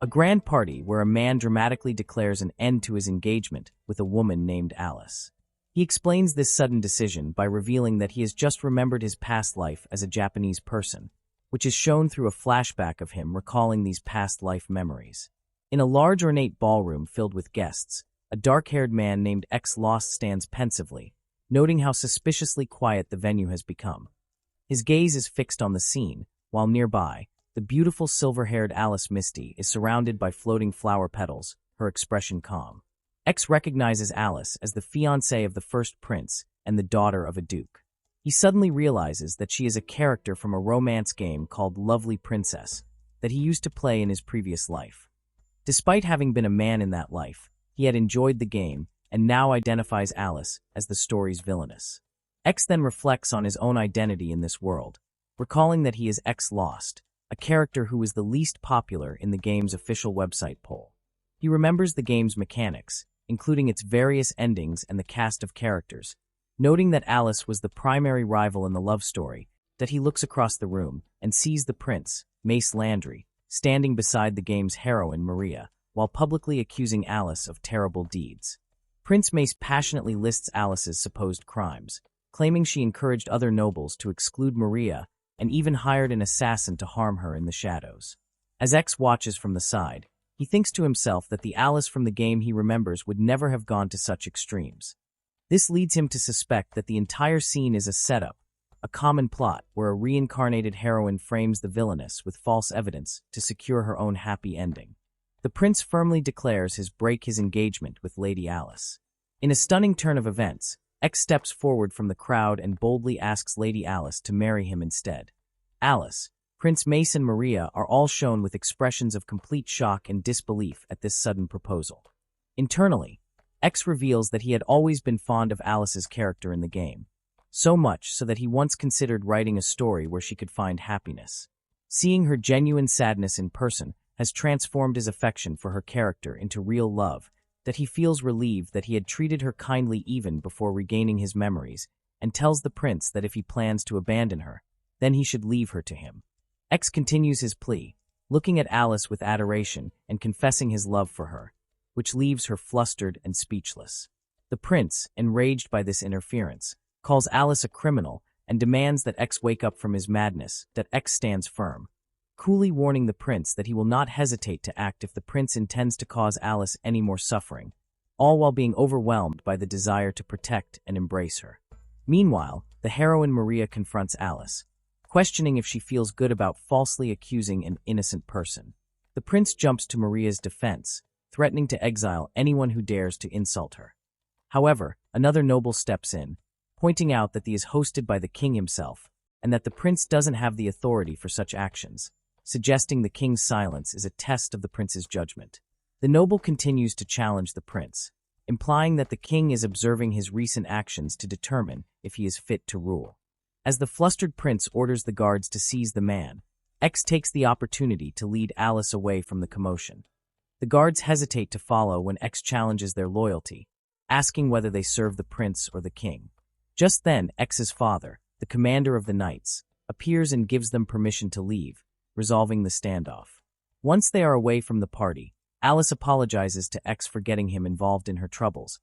A grand party where a man dramatically declares an end to his engagement with a woman named Alice. He explains this sudden decision by revealing that he has just remembered his past life as a Japanese person, which is shown through a flashback of him recalling these past life memories. In a large ornate ballroom filled with guests, a dark-haired man named X Lost stands pensively, noting how suspiciously quiet the venue has become. His gaze is fixed on the scene, while nearby, the beautiful silver-haired Alice Misty is surrounded by floating flower petals, her expression calm. X recognizes Alice as the fiancée of the first prince and the daughter of a duke. He suddenly realizes that she is a character from a romance game called Lovely Princess that he used to play in his previous life. Despite having been a man in that life, he had enjoyed the game and now identifies Alice as the story's villainess. X then reflects on his own identity in this world, recalling that he is X Lost, a character who is the least popular in the game's official website poll. He remembers the game's mechanics, including its various endings and the cast of characters, noting that Alice was the primary rival in the love story, that he looks across the room and sees the prince, Mace Landry, standing beside the game's heroine, Maria, while publicly accusing Alice of terrible deeds. Prince Mace passionately lists Alice's supposed crimes, claiming she encouraged other nobles to exclude Maria and even hired an assassin to harm her in the shadows. As X watches from the side, he thinks to himself that the Alice from the game he remembers would never have gone to such extremes. This leads him to suspect that the entire scene is a setup, a common plot where a reincarnated heroine frames the villainess with false evidence to secure her own happy ending. The prince firmly declares his engagement with Lady Alice. In a stunning turn of events, X steps forward from the crowd and boldly asks Lady Alice to marry him instead. Alice, Prince Mace and Maria are all shown with expressions of complete shock and disbelief at this sudden proposal. Internally, X reveals that he had always been fond of Alice's character in the game, so much so that he once considered writing a story where she could find happiness. Seeing her genuine sadness in person has transformed his affection for her character into real love, that he feels relieved that he had treated her kindly even before regaining his memories, and tells the prince that if he plans to abandon her, then he should leave her to him. X continues his plea, looking at Alice with adoration and confessing his love for her, which leaves her flustered and speechless. The prince, enraged by this interference, calls Alice a criminal and demands that X wake up from his madness, that X stands firm, coolly warning the prince that he will not hesitate to act if the prince intends to cause Alice any more suffering, all while being overwhelmed by the desire to protect and embrace her. Meanwhile, the heroine Maria confronts Alice, questioning if she feels good about falsely accusing an innocent person. The prince jumps to Maria's defense, threatening to exile anyone who dares to insult her. However, another noble steps in, pointing out that he is hosted by the king himself, and that the prince doesn't have the authority for such actions, suggesting the king's silence is a test of the prince's judgment. The noble continues to challenge the prince, implying that the king is observing his recent actions to determine if he is fit to rule. As the flustered prince orders the guards to seize the man, X takes the opportunity to lead Alice away from the commotion. The guards hesitate to follow when X challenges their loyalty, asking whether they serve the prince or the king. Just then, X's father, the commander of the knights, appears and gives them permission to leave, resolving the standoff. Once they are away from the party, Alice apologizes to X for getting him involved in her troubles,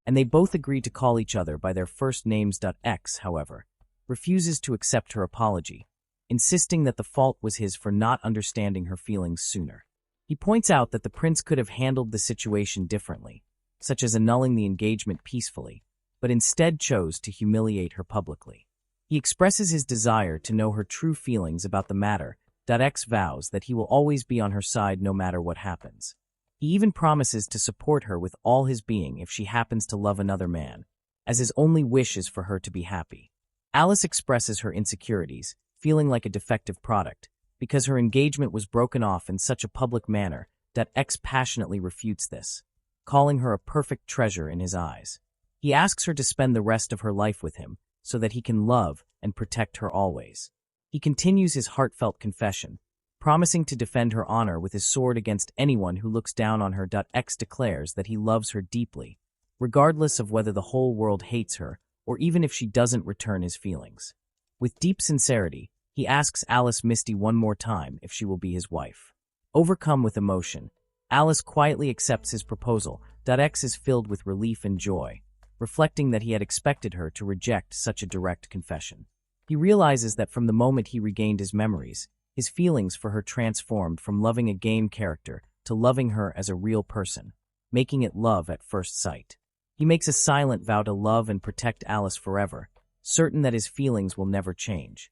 and they both agree to call each other by their first names. X, however, refuses to accept her apology, insisting that the fault was his for not understanding her feelings sooner. He points out that the prince could have handled the situation differently, such as annulling the engagement peacefully, but instead chose to humiliate her publicly. He expresses his desire to know her true feelings about the matter. X vows that he will always be on her side no matter what happens. He even promises to support her with all his being if she happens to love another man, as his only wish is for her to be happy. Alice expresses her insecurities, feeling like a defective product, because her engagement was broken off in such a public manner. X passionately refutes this, calling her a perfect treasure in his eyes. He asks her to spend the rest of her life with him, so that he can love and protect her always. He continues his heartfelt confession, promising to defend her honor with his sword against anyone who looks down on her. X declares that he loves her deeply, regardless of whether the whole world hates her or even if she doesn't return his feelings. With deep sincerity, he asks Alice Misty one more time if she will be his wife. Overcome with emotion, Alice quietly accepts his proposal. X is filled with relief and joy, reflecting that he had expected her to reject such a direct confession. He realizes that from the moment he regained his memories, his feelings for her transformed from loving a game character to loving her as a real person, making it love at first sight. He makes a silent vow to love and protect Alice forever, certain that his feelings will never change.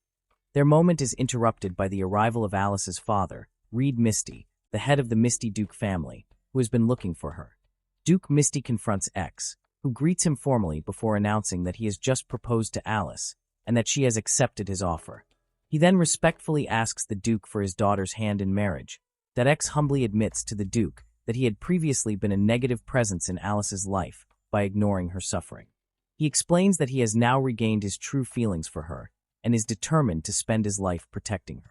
Their moment is interrupted by the arrival of Alice's father, Reed Misty, the head of the Misty Duke family, who has been looking for her. Duke Misty confronts X, who greets him formally before announcing that he has just proposed to Alice and that she has accepted his offer. He then respectfully asks the Duke for his daughter's hand in marriage. X humbly admits to the Duke that he had previously been a negative presence in Alice's life by ignoring her suffering. He explains that he has now regained his true feelings for her and is determined to spend his life protecting her.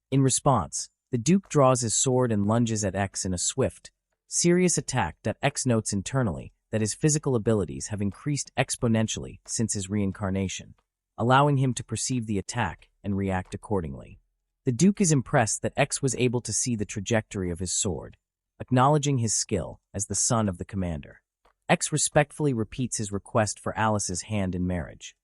In response, the Duke draws his sword and lunges at X in a swift, serious attack. X notes internally that his physical abilities have increased exponentially since his reincarnation, allowing him to perceive the attack and react accordingly. The Duke is impressed that X was able to see the trajectory of his sword, acknowledging his skill as the son of the commander. X respectfully repeats his request for Alice's hand in marriage.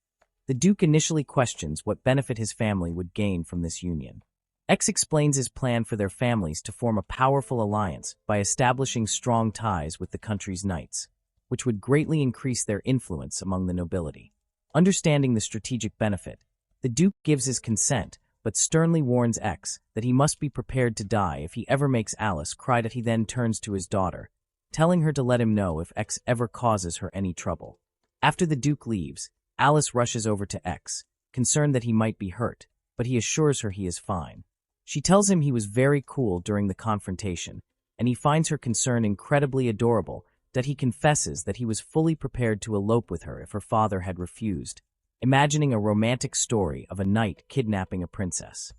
The Duke initially questions what benefit his family would gain from this union. X explains his plan for their families to form a powerful alliance by establishing strong ties with the country's knights, which would greatly increase their influence among the nobility. Understanding the strategic benefit, the Duke gives his consent, but sternly warns X that he must be prepared to die if he ever makes Alice cry. He then turns to his daughter, telling her to let him know if X ever causes her any trouble. After the Duke leaves, Alice rushes over to X, concerned that he might be hurt, but he assures her he is fine. She tells him he was very cool during the confrontation, and he finds her concern incredibly adorable. He confesses that he was fully prepared to elope with her if her father had refused, imagining a romantic story of a knight kidnapping a princess.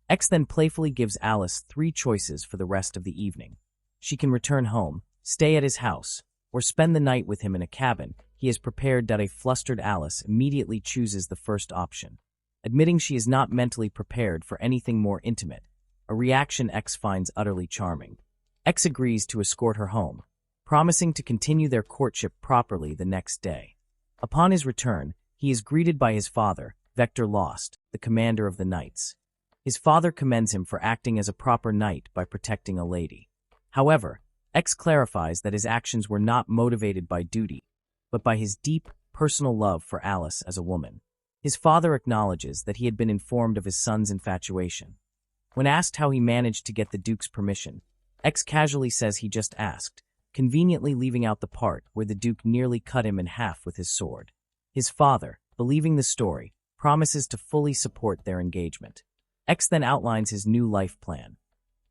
X then playfully gives Alice 3 choices for the rest of the evening. She can return home, stay at his house, or spend the night with him in a cabin he has prepared. A flustered Alice immediately chooses the first option, admitting she is not mentally prepared for anything more intimate, a reaction X finds utterly charming. X agrees to escort her home, promising to continue their courtship properly the next day. Upon his return, he is greeted by his father, Vector Lost, the commander of the knights. His father commends him for acting as a proper knight by protecting a lady. However, X clarifies that his actions were not motivated by duty, but by his deep, personal love for Alice as a woman. His father acknowledges that he had been informed of his son's infatuation. When asked how he managed to get the Duke's permission, X casually says he just asked, conveniently leaving out the part where the Duke nearly cut him in half with his sword. His father, believing the story, promises to fully support their engagement. X then outlines his new life plan.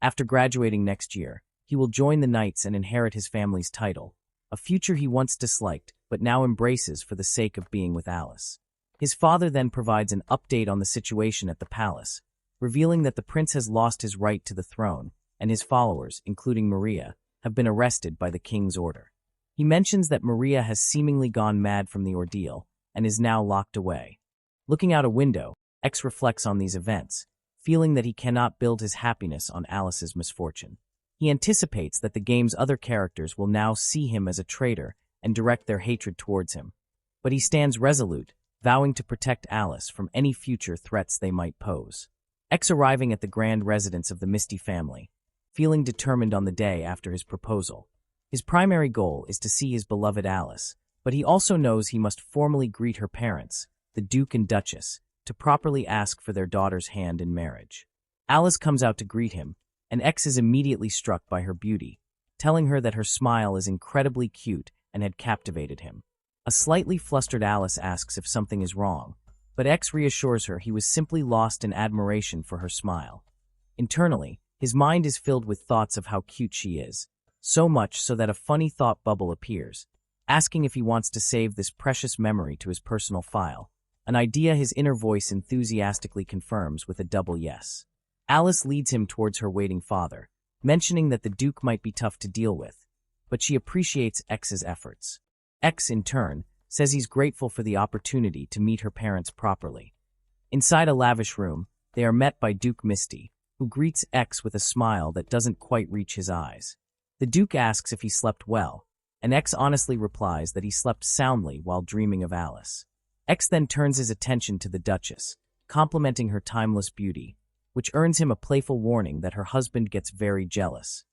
After graduating next year, he will join the Knights and inherit his family's title, a future he once disliked but now embraces for the sake of being with Alice. His father then provides an update on the situation at the palace, revealing that the prince has lost his right to the throne, and his followers, including Maria, have been arrested by the king's order. He mentions that Maria has seemingly gone mad from the ordeal and is now locked away. Looking out a window, X reflects on these events, feeling that he cannot build his happiness on Alice's misfortune. He anticipates that the game's other characters will now see him as a traitor and direct their hatred towards him. But he stands resolute, vowing to protect Alice from any future threats they might pose. X arriving at the grand residence of the Misty family, feeling determined on the day after his proposal. His primary goal is to see his beloved Alice, but he also knows he must formally greet her parents, the Duke and Duchess, to properly ask for their daughter's hand in marriage. Alice comes out to greet him, and X is immediately struck by her beauty, telling her that her smile is incredibly cute and had captivated him. A slightly flustered Alice asks if something is wrong, but X reassures her he was simply lost in admiration for her smile. Internally, his mind is filled with thoughts of how cute she is, so much so that a funny thought bubble appears, asking if he wants to save this precious memory to his personal file, an idea his inner voice enthusiastically confirms with a double yes. Alice leads him towards her waiting father, mentioning that the Duke might be tough to deal with, but she appreciates X's efforts. X, in turn, says he's grateful for the opportunity to meet her parents properly. Inside a lavish room, they are met by Duke Misty, who greets X with a smile that doesn't quite reach his eyes. The Duke asks if he slept well, and X honestly replies that he slept soundly while dreaming of Alice. X then turns his attention to the Duchess, complimenting her timeless beauty, which earns him a playful warning that her husband gets very jealous.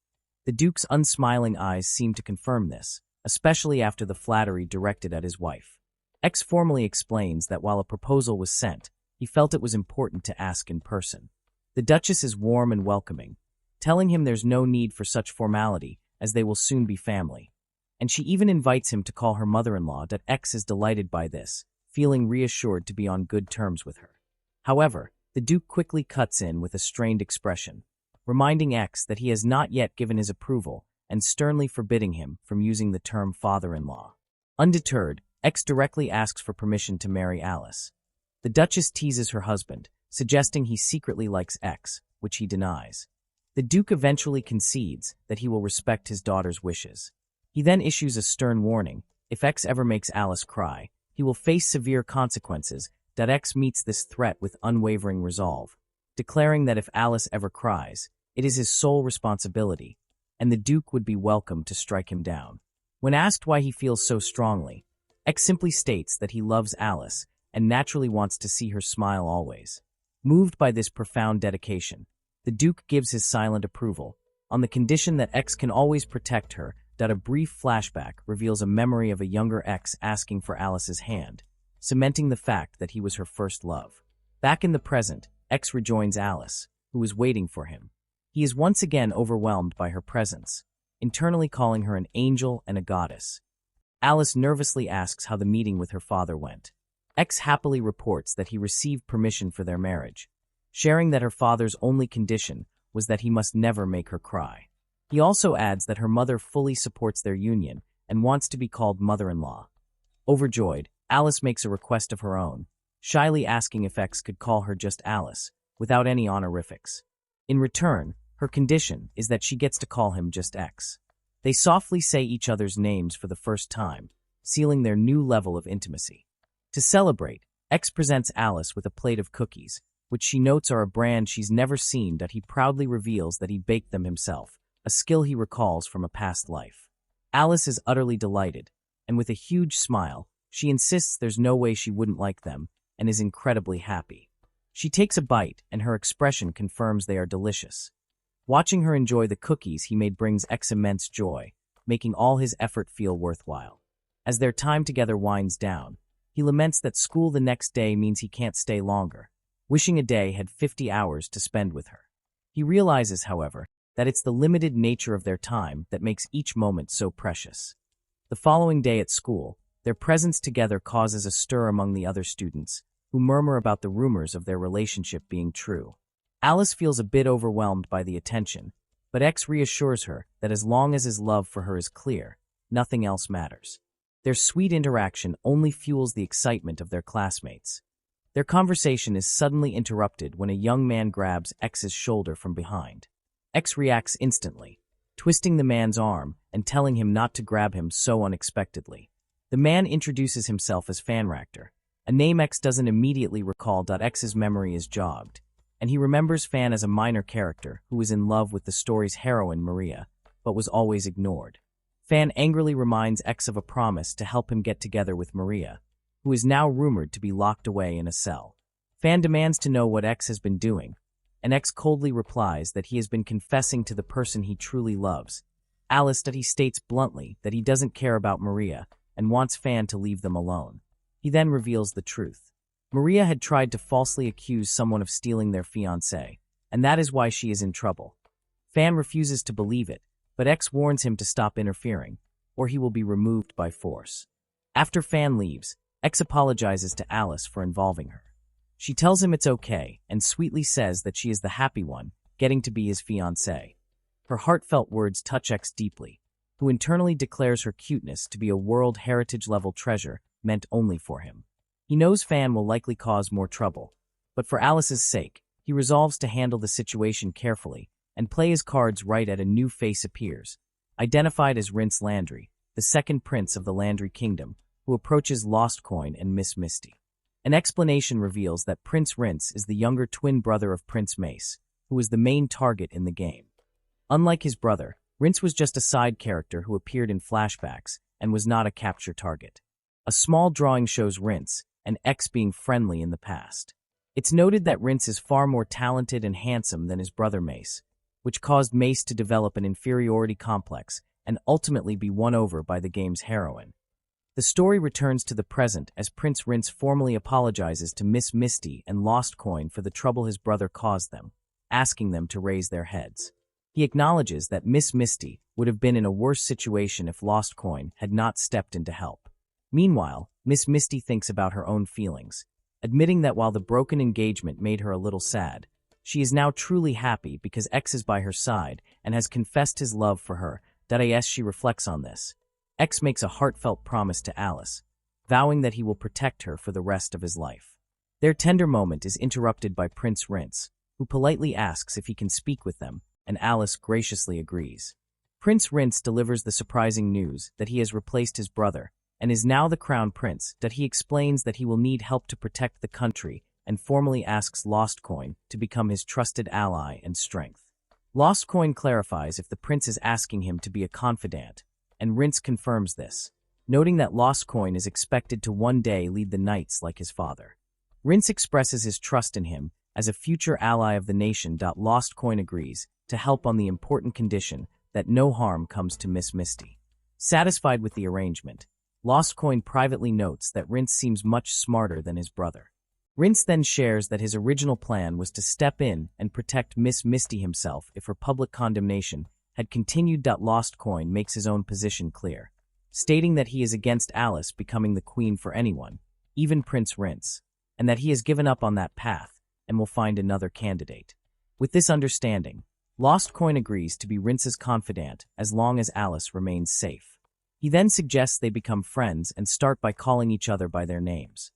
The Duke's unsmiling eyes seem to confirm this, especially after the flattery directed at his wife. X formally explains that while a proposal was sent, he felt it was important to ask in person. The Duchess is warm and welcoming, telling him there's no need for such formality as they will soon be family. And she even invites him to call her mother-in-law. That X is delighted by this, feeling reassured to be on good terms with her. However, the Duke quickly cuts in with a strained expression, reminding X that he has not yet given his approval and sternly forbidding him from using the term father-in-law. Undeterred, X directly asks for permission to marry Alice. The Duchess teases her husband, suggesting he secretly likes X, which he denies. The Duke eventually concedes that he will respect his daughter's wishes. He then issues a stern warning: if X ever makes Alice cry, he will face severe consequences. X meets this threat with unwavering resolve, declaring that if Alice ever cries, it is his sole responsibility, and the Duke would be welcome to strike him down. When asked why he feels so strongly, X simply states that he loves Alice and naturally wants to see her smile always. Moved by this profound dedication, the Duke gives his silent approval, on the condition that X can always protect her. A brief flashback reveals a memory of a younger X asking for Alice's hand, cementing the fact that he was her first love. Back in the present, X rejoins Alice, who is waiting for him. He is once again overwhelmed by her presence, internally calling her an angel and a goddess. Alice nervously asks how the meeting with her father went. X happily reports that he received permission for their marriage, sharing that her father's only condition was that he must never make her cry. He also adds that her mother fully supports their union and wants to be called mother-in-law. Overjoyed, Alice makes a request of her own, shyly asking if X could call her just Alice, without any honorifics. In return, her condition is that she gets to call him just X. They softly say each other's names for the first time, sealing their new level of intimacy. To celebrate, X presents Alice with a plate of cookies, which she notes are a brand she's never seen. He proudly reveals that he baked them himself, a skill he recalls from a past life. Alice is utterly delighted, and with a huge smile, she insists there's no way she wouldn't like them, and is incredibly happy. She takes a bite, and her expression confirms they are delicious. Watching her enjoy the cookies he made brings X immense joy, making all his effort feel worthwhile. As their time together winds down, he laments that school the next day means he can't stay longer, wishing a day had 50 hours to spend with her. He realizes, however, that it's the limited nature of their time that makes each moment so precious. The following day at school, their presence together causes a stir among the other students, who murmur about the rumors of their relationship being true. Alice feels a bit overwhelmed by the attention, but X reassures her that as long as his love for her is clear, nothing else matters. Their sweet interaction only fuels the excitement of their classmates. Their conversation is suddenly interrupted when a young man grabs X's shoulder from behind. X reacts instantly, twisting the man's arm and telling him not to grab him so unexpectedly. The man introduces himself as Fanractor, a name X doesn't immediately recall. X's memory is jogged, and he remembers Fan as a minor character who was in love with the story's heroine Maria, but was always ignored. Fan angrily reminds X of a promise to help him get together with Maria, who is now rumored to be locked away in a cell. Fan demands to know what X has been doing, and X coldly replies that he has been confessing to the person he truly loves, Alice. He states bluntly that he doesn't care about Maria and wants Fan to leave them alone. He then reveals the truth. Maria had tried to falsely accuse someone of stealing their fiancé, and that is why she is in trouble. Fan refuses to believe it, but X warns him to stop interfering, or he will be removed by force. After Fan leaves, X apologizes to Alice for involving her. She tells him it's okay and sweetly says that she is the happy one, getting to be his fiancé. Her heartfelt words touch X deeply, who internally declares her cuteness to be a World Heritage-level treasure meant only for him. He knows Fan will likely cause more trouble, but for Alice's sake, he resolves to handle the situation carefully and play his cards right. A new face appears, identified as Rince Landry, the second prince of the Landry Kingdom, who approaches Lost Coin and Miss Misty. An explanation reveals that Prince Rince is the younger twin brother of Prince Mace, who was the main target in the game. Unlike his brother, Rince was just a side character who appeared in flashbacks and was not a capture target. A small drawing shows Rince and X being friendly in the past. It's noted that Rince is far more talented and handsome than his brother Mace, which caused Mace to develop an inferiority complex and ultimately be won over by the game's heroine. The story returns to the present as Prince Rince formally apologizes to Miss Misty and Lost Coin for the trouble his brother caused them, asking them to raise their heads. He acknowledges that Miss Misty would have been in a worse situation if Lost Coin had not stepped in to help. Meanwhile, Miss Misty thinks about her own feelings, admitting that while the broken engagement made her a little sad, she is now truly happy because X is by her side and has confessed his love for her. As she reflects on this, X makes a heartfelt promise to Alice, vowing that he will protect her for the rest of his life. Their tender moment is interrupted by Prince Rince, who politely asks if he can speak with them, and Alice graciously agrees. Prince Rince delivers the surprising news that he has replaced his brother and is now the crown prince. He explains that he will need help to protect the country and formally asks Lost Coin to become his trusted ally and strength. Lost Coin clarifies if the prince is asking him to be a confidant, and Rince confirms this, noting that Lost Coin is expected to one day lead the knights like his father. Rince expresses his trust in him as a future ally of the nation. Lost Coin agrees to help on the important condition that no harm comes to Miss Misty. Satisfied with the arrangement, Lost Coin privately notes that Rince seems much smarter than his brother. Rince then shares that his original plan was to step in and protect Miss Misty himself if her public condemnation had continued. Lost Coin makes his own position clear, stating that he is against Alice becoming the queen for anyone, even Prince Rince, and that he has given up on that path and will find another candidate. With this understanding, Lost Coin agrees to be Rince's confidant as long as Alice remains safe. He then suggests they become friends and start by calling each other by their names.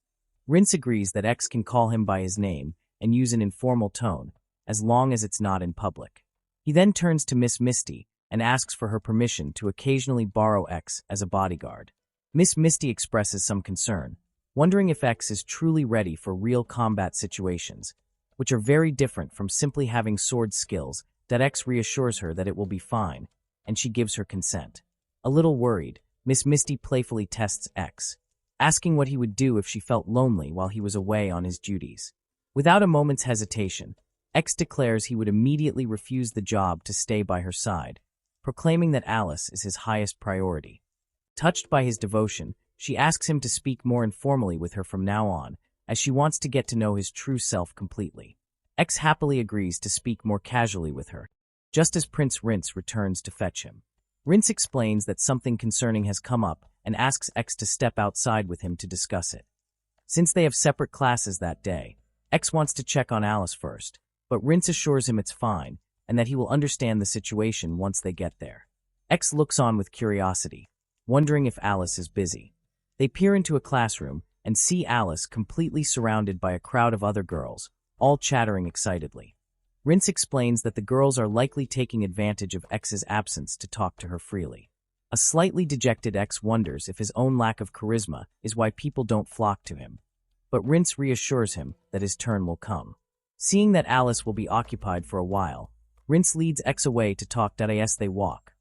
Rince agrees that X can call him by his name and use an informal tone, as long as it's not in public. He then turns to Miss Misty and asks for her permission to occasionally borrow X as a bodyguard. Miss Misty expresses some concern, wondering if X is truly ready for real combat situations, which are very different from simply having sword skills. X reassures her that it will be fine, and she gives her consent. A little worried, Miss Misty playfully tests X, asking what he would do if she felt lonely while he was away on his duties. Without a moment's hesitation, X declares he would immediately refuse the job to stay by her side, proclaiming that Alice is his highest priority. Touched by his devotion, she asks him to speak more informally with her from now on, as she wants to get to know his true self completely. X happily agrees to speak more casually with her, just as Prince Rince returns to fetch him. Rince explains that something concerning has come up and asks X to step outside with him to discuss it. Since they have separate classes that day, X wants to check on Alice first, but Rince assures him it's fine and that he will understand the situation once they get there. X looks on with curiosity, wondering if Alice is busy. They peer into a classroom and see Alice completely surrounded by a crowd of other girls, all chattering excitedly. Rince explains that the girls are likely taking advantage of X's absence to talk to her freely. A slightly dejected X wonders if his own lack of charisma is why people don't flock to him, but Rince reassures him that his turn will come. Seeing that Alice will be occupied for a while, Rince leads X away to talk. As they walk,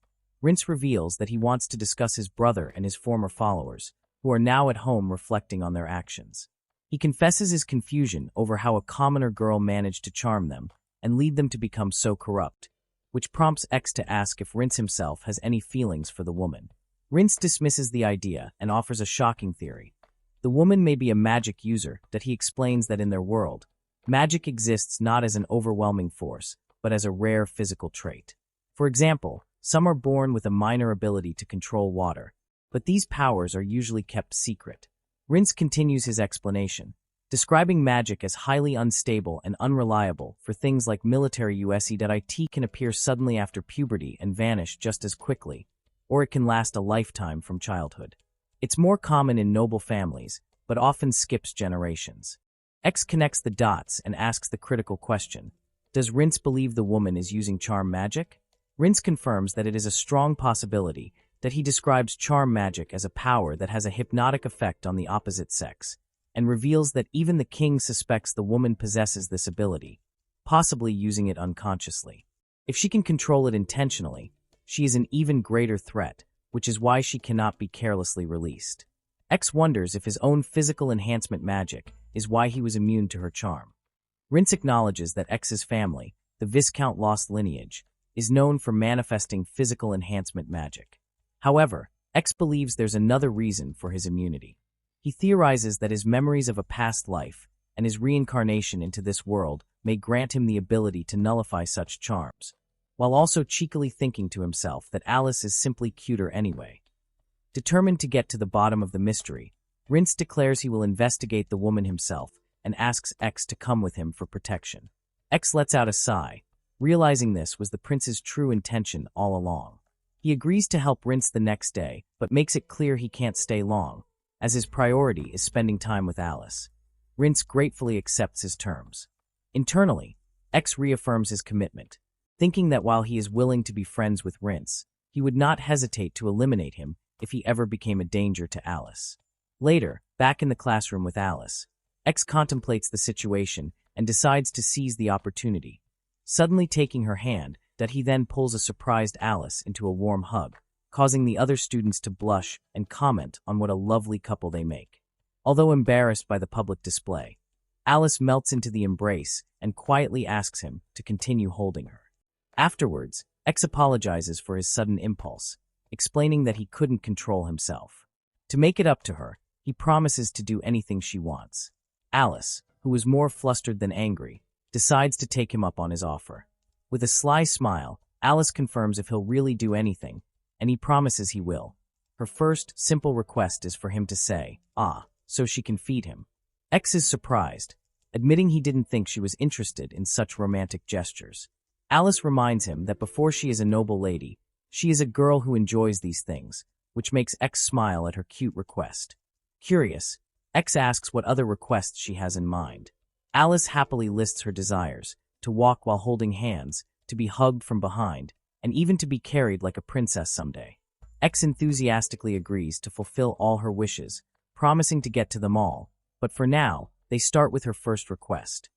Rince reveals that he wants to discuss his brother and his former followers, who are now at home reflecting on their actions. He confesses his confusion over how a commoner girl managed to charm them and lead them to become so corrupt, which prompts X to ask if Rince himself has any feelings for the woman. Rince dismisses the idea and offers a shocking theory. The woman may be a magic user. He explains that in their world, magic exists not as an overwhelming force, but as a rare physical trait. For example, some are born with a minor ability to control water, but these powers are usually kept secret. Rince continues his explanation, describing magic as highly unstable and unreliable for things like military USE. Can appear suddenly after puberty and vanish just as quickly, or it can last a lifetime from childhood. It's more common in noble families, but often skips generations. X connects the dots and asks the critical question, does Rince believe the woman is using charm magic? Rince confirms that it is a strong possibility, that he describes charm magic as a power that has a hypnotic effect on the opposite sex, and reveals that even the king suspects the woman possesses this ability, possibly using it unconsciously. If she can control it intentionally, she is an even greater threat, which is why she cannot be carelessly released. X wonders if his own physical enhancement magic is why he was immune to her charm. Rince acknowledges that X's family, the Viscount Lost lineage, is known for manifesting physical enhancement magic. However, X believes there's another reason for his immunity. He theorizes that his memories of a past life and his reincarnation into this world may grant him the ability to nullify such charms, while also cheekily thinking to himself that Alice is simply cuter anyway. Determined to get to the bottom of the mystery, Rince declares he will investigate the woman himself and asks X to come with him for protection. X lets out a sigh, realizing this was the prince's true intention all along. He agrees to help Rince the next day, but makes it clear he can't stay long, as his priority is spending time with Alice. Rince gratefully accepts his terms. Internally, X reaffirms his commitment, thinking that while he is willing to be friends with Rince, he would not hesitate to eliminate him if he ever became a danger to Alice. Later, back in the classroom with Alice, X contemplates the situation and decides to seize the opportunity, suddenly taking her hand that he then pulls a surprised Alice into a warm hug, causing the other students to blush and comment on what a lovely couple they make. Although embarrassed by the public display, Alice melts into the embrace and quietly asks him to continue holding her. Afterwards, X apologizes for his sudden impulse, explaining that he couldn't control himself. To make it up to her, he promises to do anything she wants. Alice, who was more flustered than angry, decides to take him up on his offer. With a sly smile, Alice confirms if he'll really do anything, and he promises he will. Her first, simple request is for him to say, "Ah," so she can feed him. X is surprised, admitting he didn't think she was interested in such romantic gestures. Alice reminds him that before she is a noble lady, she is a girl who enjoys these things, which makes X smile at her cute request. Curious, X asks what other requests she has in mind. Alice happily lists her desires: to walk while holding hands, to be hugged from behind, and even to be carried like a princess someday. X enthusiastically agrees to fulfill all her wishes, promising to get to them all, but for now, they start with her first request.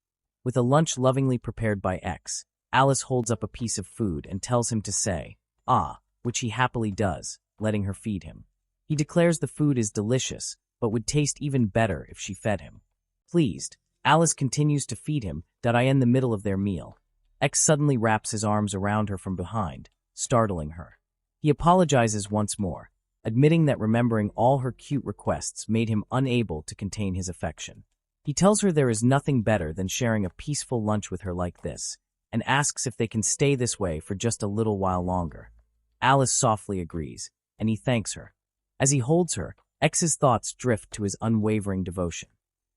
With a lunch lovingly prepared by X, Alice holds up a piece of food and tells him to say, "Ah," which he happily does, letting her feed him. He declares the food is delicious, but would taste even better if she fed him. Pleased, Alice continues to feed him in the middle of their meal. X suddenly wraps his arms around her from behind, startling her. He apologizes once more, admitting that remembering all her cute requests made him unable to contain his affection. He tells her there is nothing better than sharing a peaceful lunch with her like this, and asks if they can stay this way for just a little while longer. Alice softly agrees, and he thanks her. As he holds her, X's thoughts drift to his unwavering devotion.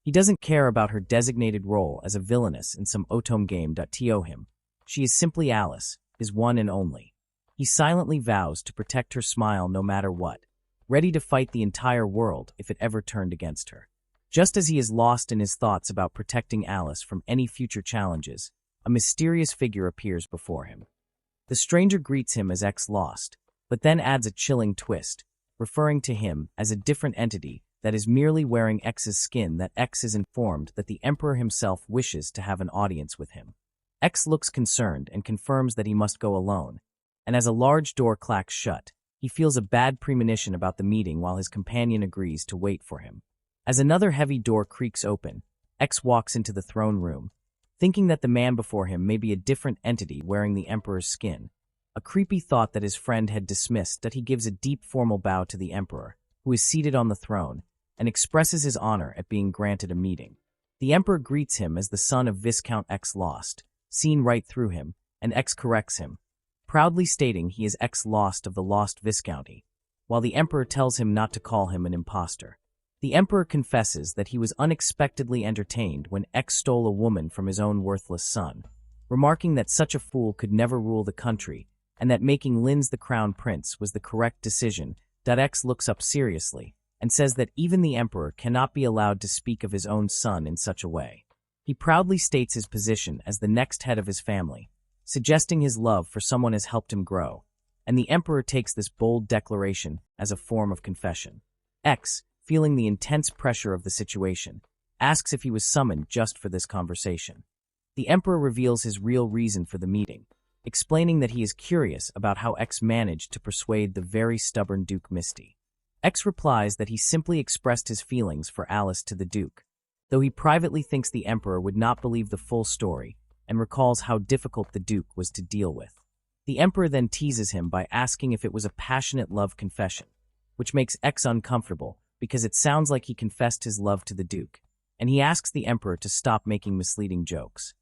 He doesn't care about her designated role as a villainess in some otome game. To him, she is simply Alice, his one and only. He silently vows to protect her smile no matter what, ready to fight the entire world if it ever turned against her. Just as he is lost in his thoughts about protecting Alice from any future challenges, a mysterious figure appears before him. The stranger greets him as X Lost, but then adds a chilling twist, referring to him as a different entity that is merely wearing X's skin. That X is informed that the Emperor himself wishes to have an audience with him. X looks concerned and confirms that he must go alone, and as a large door clacks shut, he feels a bad premonition about the meeting while his companion agrees to wait for him. As another heavy door creaks open, X walks into the throne room, thinking that the man before him may be a different entity wearing the Emperor's skin. A creepy thought that his friend had dismissed. That he gives a deep formal bow to the Emperor, who is seated on the throne, and expresses his honor at being granted a meeting. The Emperor greets him as the son of Viscount X Lost, seen right through him, and X corrects him, proudly stating he is X Lost of the Lost Viscounty, while the Emperor tells him not to call him an imposter. The Emperor confesses that he was unexpectedly entertained when X stole a woman from his own worthless son, remarking that such a fool could never rule the country, and that making Linz the crown prince was the correct decision. X looks up seriously, and says that even the Emperor cannot be allowed to speak of his own son in such a way. He proudly states his position as the next head of his family, suggesting his love for someone has helped him grow, and the Emperor takes this bold declaration as a form of confession. X, feeling the intense pressure of the situation, asks if he was summoned just for this conversation. The Emperor reveals his real reason for the meeting, explaining that he is curious about how X managed to persuade the very stubborn Duke Misty. X replies that he simply expressed his feelings for Alice to the Duke, though he privately thinks the Emperor would not believe the full story and recalls how difficult the Duke was to deal with. The Emperor then teases him by asking if it was a passionate love confession, which makes X uncomfortable because it sounds like he confessed his love to the Duke, and he asks the Emperor to stop making misleading jokes.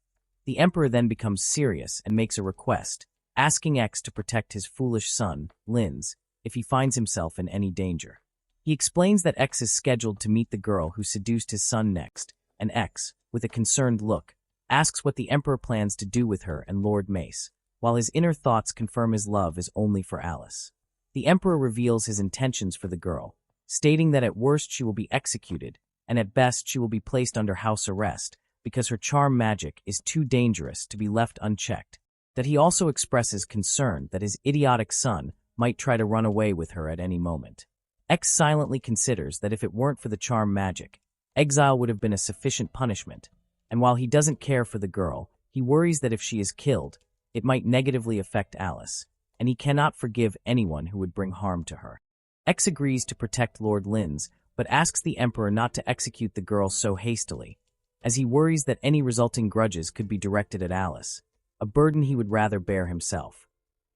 The Emperor then becomes serious and makes a request, asking X to protect his foolish son, Linz, if he finds himself in any danger. He explains that X is scheduled to meet the girl who seduced his son next, and X, with a concerned look, asks what the Emperor plans to do with her and Lord Mace, while his inner thoughts confirm his love is only for Alice. The Emperor reveals his intentions for the girl, stating that at worst she will be executed, and at best she will be placed under house arrest because her charm magic is too dangerous to be left unchecked, that he also expresses concern that his idiotic son might try to run away with her at any moment. X silently considers that if it weren't for the charm magic, exile would have been a sufficient punishment, and while he doesn't care for the girl, he worries that if she is killed, it might negatively affect Alice, and he cannot forgive anyone who would bring harm to her. X agrees to protect Lord Linz, but asks the Emperor not to execute the girl so hastily, as he worries that any resulting grudges could be directed at Alice, a burden he would rather bear himself.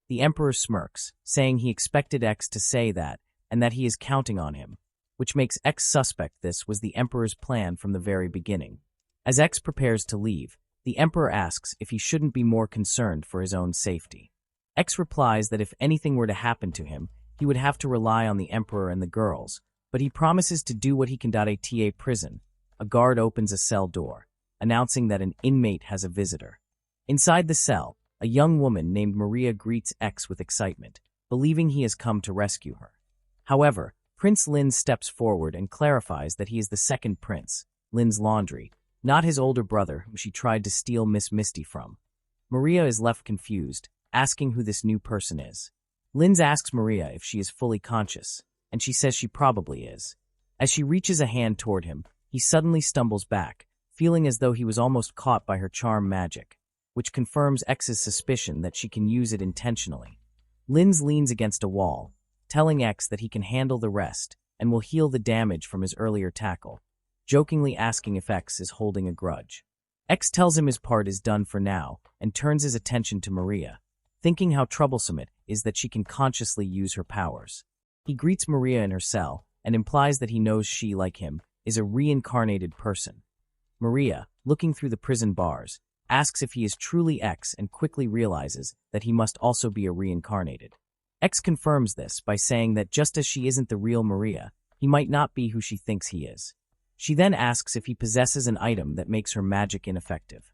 The Emperor smirks, saying he expected X to say that, and that he is counting on him, which makes X suspect this was the Emperor's plan from the very beginning. As X prepares to leave, the Emperor asks if he shouldn't be more concerned for his own safety. X replies that if anything were to happen to him, he would have to rely on the Emperor and the girls, but he promises to do what he can. At TA prison, a guard opens a cell door, announcing that an inmate has a visitor. Inside the cell, a young woman named Maria greets X with excitement, believing he has come to rescue her. However, Prince Lin steps forward and clarifies that he is the second prince, Lin's Laundry, not his older brother whom she tried to steal Miss Misty from. Maria is left confused, asking who this new person is. Linz asks Maria if she is fully conscious, and she says she probably is. As she reaches a hand toward him, he suddenly stumbles back, feeling as though he was almost caught by her charm magic, which confirms X's suspicion that she can use it intentionally. Linz leans against a wall, telling X that he can handle the rest and will heal the damage from his earlier tackle, jokingly asking if X is holding a grudge. X tells him his part is done for now and turns his attention to Maria, thinking how troublesome it is that she can consciously use her powers. He greets Maria in her cell and implies that he knows she, like him, is a reincarnated person. Maria, looking through the prison bars, asks if he is truly X and quickly realizes that he must also be a reincarnated. X confirms this by saying that just as she isn't the real Maria, he might not be who she thinks he is. She then asks if he possesses an item that makes her magic ineffective.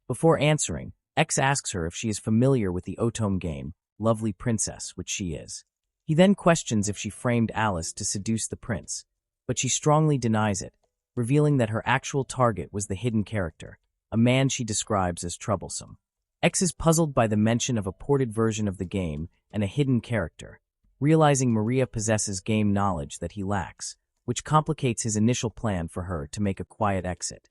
Before answering, X asks her if she is familiar with the Otome game, Lovely Princess, which she is. He then questions if she framed Alice to seduce the prince, but she strongly denies it, revealing that her actual target was the hidden character, a man she describes as troublesome. X is puzzled by the mention of a ported version of the game and a hidden character, realizing Maria possesses game knowledge that he lacks, which complicates his initial plan for her to make a quiet exit.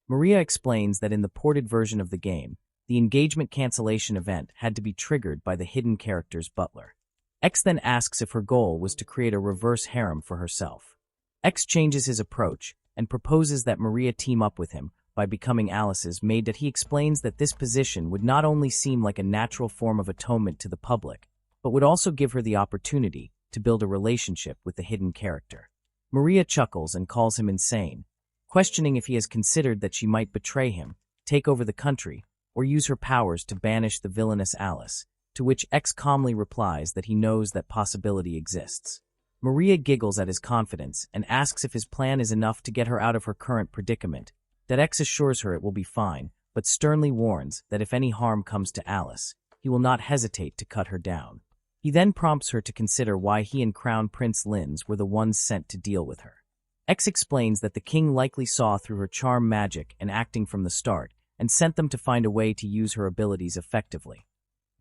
Maria explains that in the ported version of the game, the engagement cancellation event had to be triggered by the hidden character's butler. X then asks if her goal was to create a reverse harem for herself. X changes his approach and proposes that Maria team up with him by becoming Alice's maid. That he explains that this position would not only seem like a natural form of atonement to the public, but would also give her the opportunity to build a relationship with the hidden character. Maria chuckles and calls him insane, questioning if he has considered that she might betray him, take over the country, or use her powers to banish the villainous Alice, to which X calmly replies that he knows that possibility exists. Maria giggles at his confidence and asks if his plan is enough to get her out of her current predicament, that X assures her it will be fine, but sternly warns that if any harm comes to Alice, he will not hesitate to cut her down. He then prompts her to consider why he and Crown Prince Linz were the ones sent to deal with her. X explains that the king likely saw through her charm magic and acting from the start, and sent them to find a way to use her abilities effectively.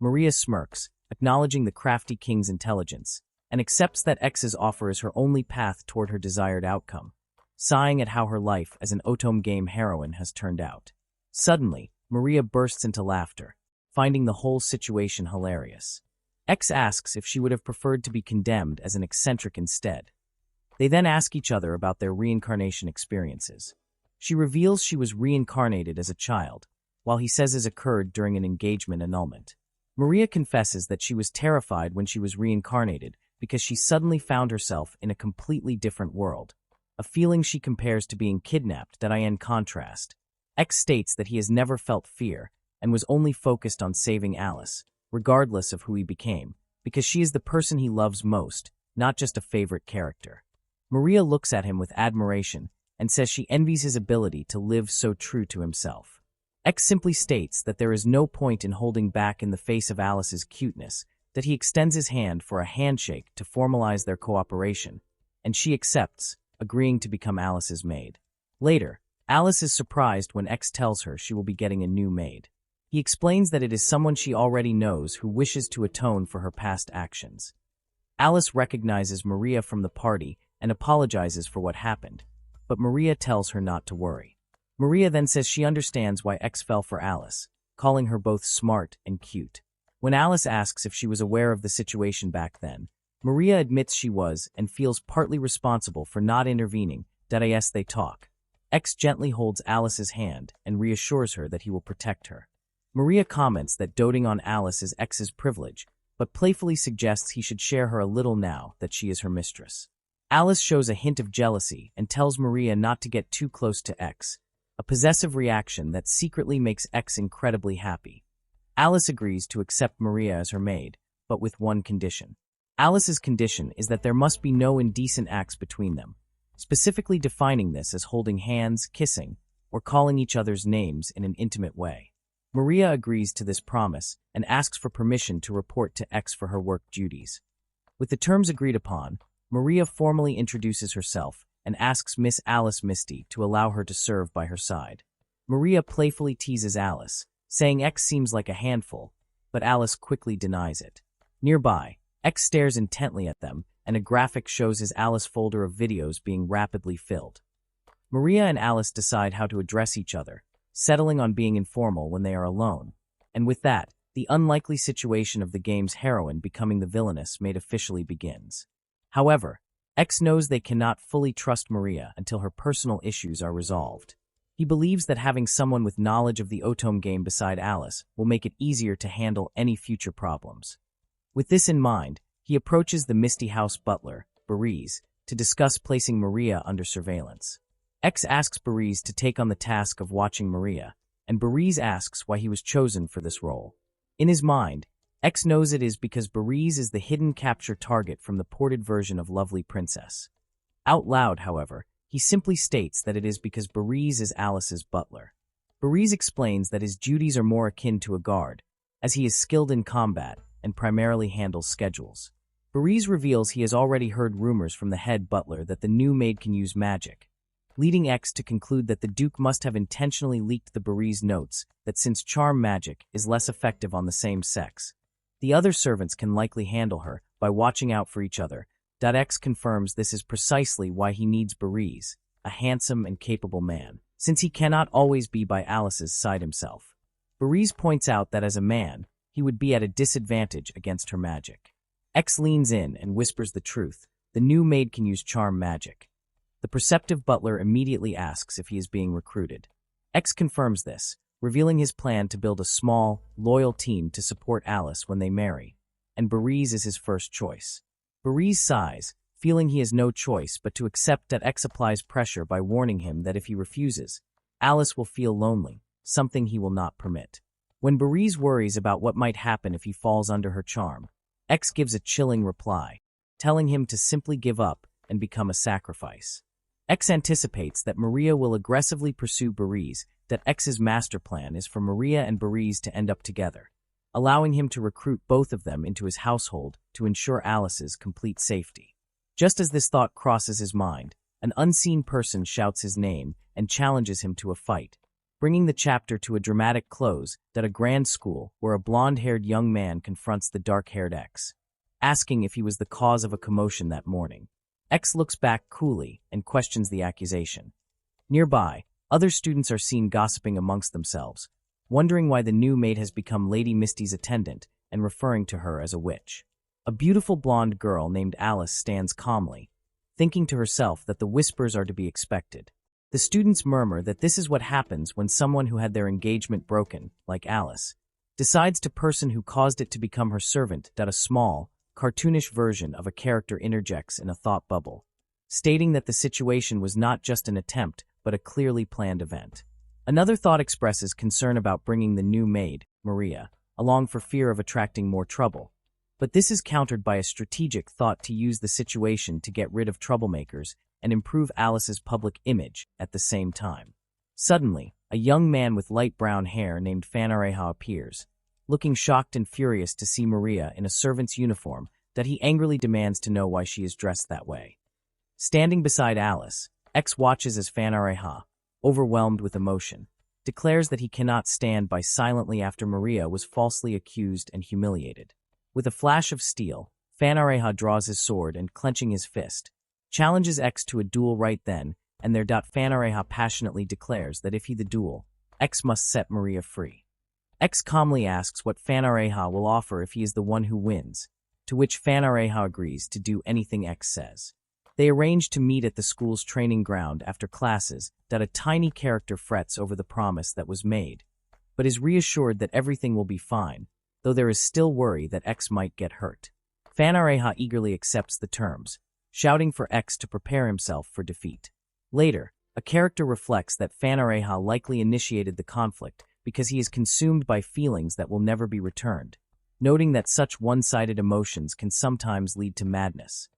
Maria smirks, acknowledging the crafty king's intelligence, and accepts that X's offer is her only path toward her desired outcome, sighing at how her life as an Otome game heroine has turned out. Suddenly, Maria bursts into laughter, finding the whole situation hilarious. X asks if she would have preferred to be condemned as an eccentric instead. They then ask each other about their reincarnation experiences. She reveals she was reincarnated as a child, while he says it occurred during an engagement annulment. Maria confesses that she was terrified when she was reincarnated because she suddenly found herself in a completely different world, a feeling she compares to being kidnapped that in contrast. X states that he has never felt fear and was only focused on saving Alice, regardless of who he became, because she is the person he loves most, not just a favorite character. Maria looks at him with admiration and says she envies his ability to live so true to himself. X simply states that there is no point in holding back in the face of Alice's cuteness, that he extends his hand for a handshake to formalize their cooperation, and she accepts, agreeing to become Alice's maid. Later, Alice is surprised when X tells her she will be getting a new maid. He explains that it is someone she already knows who wishes to atone for her past actions. Alice recognizes Maria from the party and apologizes for what happened, but Maria tells her not to worry. Maria then says she understands why X fell for Alice, calling her both smart and cute. When Alice asks if she was aware of the situation back then, Maria admits she was and feels partly responsible for not intervening. Yes, they talk. X gently holds Alice's hand and reassures her that he will protect her. Maria comments that doting on Alice is X's privilege, but playfully suggests he should share her a little now that she is her mistress. Alice shows a hint of jealousy and tells Maria not to get too close to X, a possessive reaction that secretly makes X incredibly happy. Alice agrees to accept Maria as her maid, but with one condition. Alice's condition is that there must be no indecent acts between them, specifically defining this as holding hands, kissing, or calling each other's names in an intimate way. Maria agrees to this promise and asks for permission to report to X for her work duties. With the terms agreed upon, Maria formally introduces herself and asks Miss Alice Misty to allow her to serve by her side. Maria playfully teases Alice, saying X seems like a handful, but Alice quickly denies it. Nearby, X stares intently at them, and a graphic shows his Alice folder of videos being rapidly filled. Maria and Alice decide how to address each other, settling on being informal when they are alone, and with that, the unlikely situation of the game's heroine becoming the villainess made officially begins. However, X knows they cannot fully trust Maria until her personal issues are resolved. He believes that having someone with knowledge of the Otome game beside Alice will make it easier to handle any future problems. With this in mind, he approaches the Misty House butler, Bariz, to discuss placing Maria under surveillance. X asks Bariz to take on the task of watching Maria, and Bariz asks why he was chosen for this role. In his mind, X knows it is because Bariz is the hidden capture target from the ported version of Lovely Princess. Out loud, however, he simply states that it is because Bariz is Alice's butler. Bariz explains that his duties are more akin to a guard, as he is skilled in combat and primarily handles schedules. Bariz reveals he has already heard rumors from the head butler that the new maid can use magic, leading X to conclude that the Duke must have intentionally leaked the Bariz notes that since charm magic is less effective on the same sex, the other servants can likely handle her by watching out for each other. X confirms this is precisely why he needs Bariz, a handsome and capable man, since he cannot always be by Alice's side himself. Bariz points out that as a man, he would be at a disadvantage against her magic. X leans in and whispers the truth. The new maid can use charm magic. The perceptive butler immediately asks if he is being recruited. X confirms this, revealing his plan to build a small, loyal team to support Alice when they marry, and Bariz is his first choice. Bariz sighs, feeling he has no choice but to accept that X applies pressure by warning him that if he refuses, Alice will feel lonely, something he will not permit. When Bariz worries about what might happen if he falls under her charm, X gives a chilling reply, telling him to simply give up and become a sacrifice. X anticipates that Maria will aggressively pursue Bariz, that X's master plan is for Maria and Bariz to end up together, allowing him to recruit both of them into his household to ensure Alice's complete safety. Just as this thought crosses his mind, an unseen person shouts his name and challenges him to a fight, bringing the chapter to a dramatic close at a grand school where a blonde-haired young man confronts the dark-haired X, asking if he was the cause of a commotion that morning. X looks back coolly and questions the accusation. Nearby, other students are seen gossiping amongst themselves, wondering why the new maid has become Lady Misty's attendant and referring to her as a witch. A beautiful blonde girl named Alice stands calmly, thinking to herself that the whispers are to be expected. The students murmur that this is what happens when someone who had their engagement broken, like Alice, decides to person who caused it to become her servant. That a small, cartoonish version of a character interjects in a thought bubble, stating that the situation was not just an attempt, but a clearly planned event. Another thought expresses concern about bringing the new maid, Maria, along for fear of attracting more trouble. But this is countered by a strategic thought to use the situation to get rid of troublemakers and improve Alice's public image at the same time. Suddenly, a young man with light brown hair named Fanareha appears, looking shocked and furious to see Maria in a servant's uniform that he angrily demands to know why she is dressed that way. Standing beside Alice, X watches as Fanareha, overwhelmed with emotion, declares that he cannot stand by silently after Maria was falsely accused and humiliated. With a flash of steel, Fanareha draws his sword and, clenching his fist, challenges X to a duel right then and there. Fanareha passionately declares that if he the duel, X must set Maria free. X calmly asks what Fanareha will offer if he is the one who wins, to which Fanareha agrees to do anything X says. They arrange to meet at the school's training ground after classes. A tiny character frets over the promise that was made, but is reassured that everything will be fine, though there is still worry that X might get hurt. Fanareha eagerly accepts the terms, shouting for X to prepare himself for defeat. Later, a character reflects that Fanareha likely initiated the conflict because he is consumed by feelings that will never be returned, noting that such one-sided emotions can sometimes lead to madness.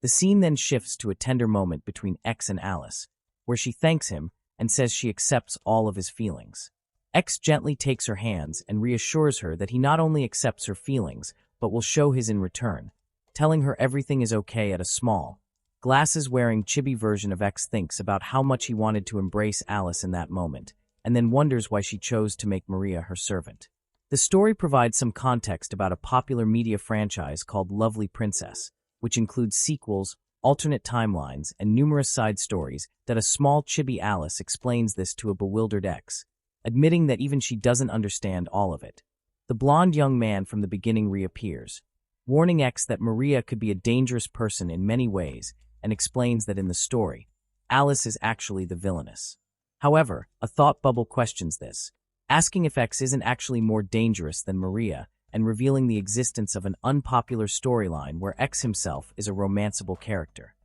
The scene then shifts to a tender moment between X and Alice, where she thanks him and says she accepts all of his feelings. X gently takes her hands and reassures her that he not only accepts her feelings, but will show his in return, telling her everything is okay. At a small, glasses-wearing chibi version of X thinks about how much he wanted to embrace Alice in that moment, and then wonders why she chose to make Maria her servant. The story provides some context about a popular media franchise called Lovely Princess, which includes sequels, alternate timelines, and numerous side stories. A small chibi Alice explains this to a bewildered X, admitting that even she doesn't understand all of it. The blonde young man from the beginning reappears, warning X that Maria could be a dangerous person in many ways, and explains that in the story, Alice is actually the villainess. However, a thought bubble questions this, asking if X isn't actually more dangerous than Maria, and revealing the existence of an unpopular storyline where X himself is a romanceable character.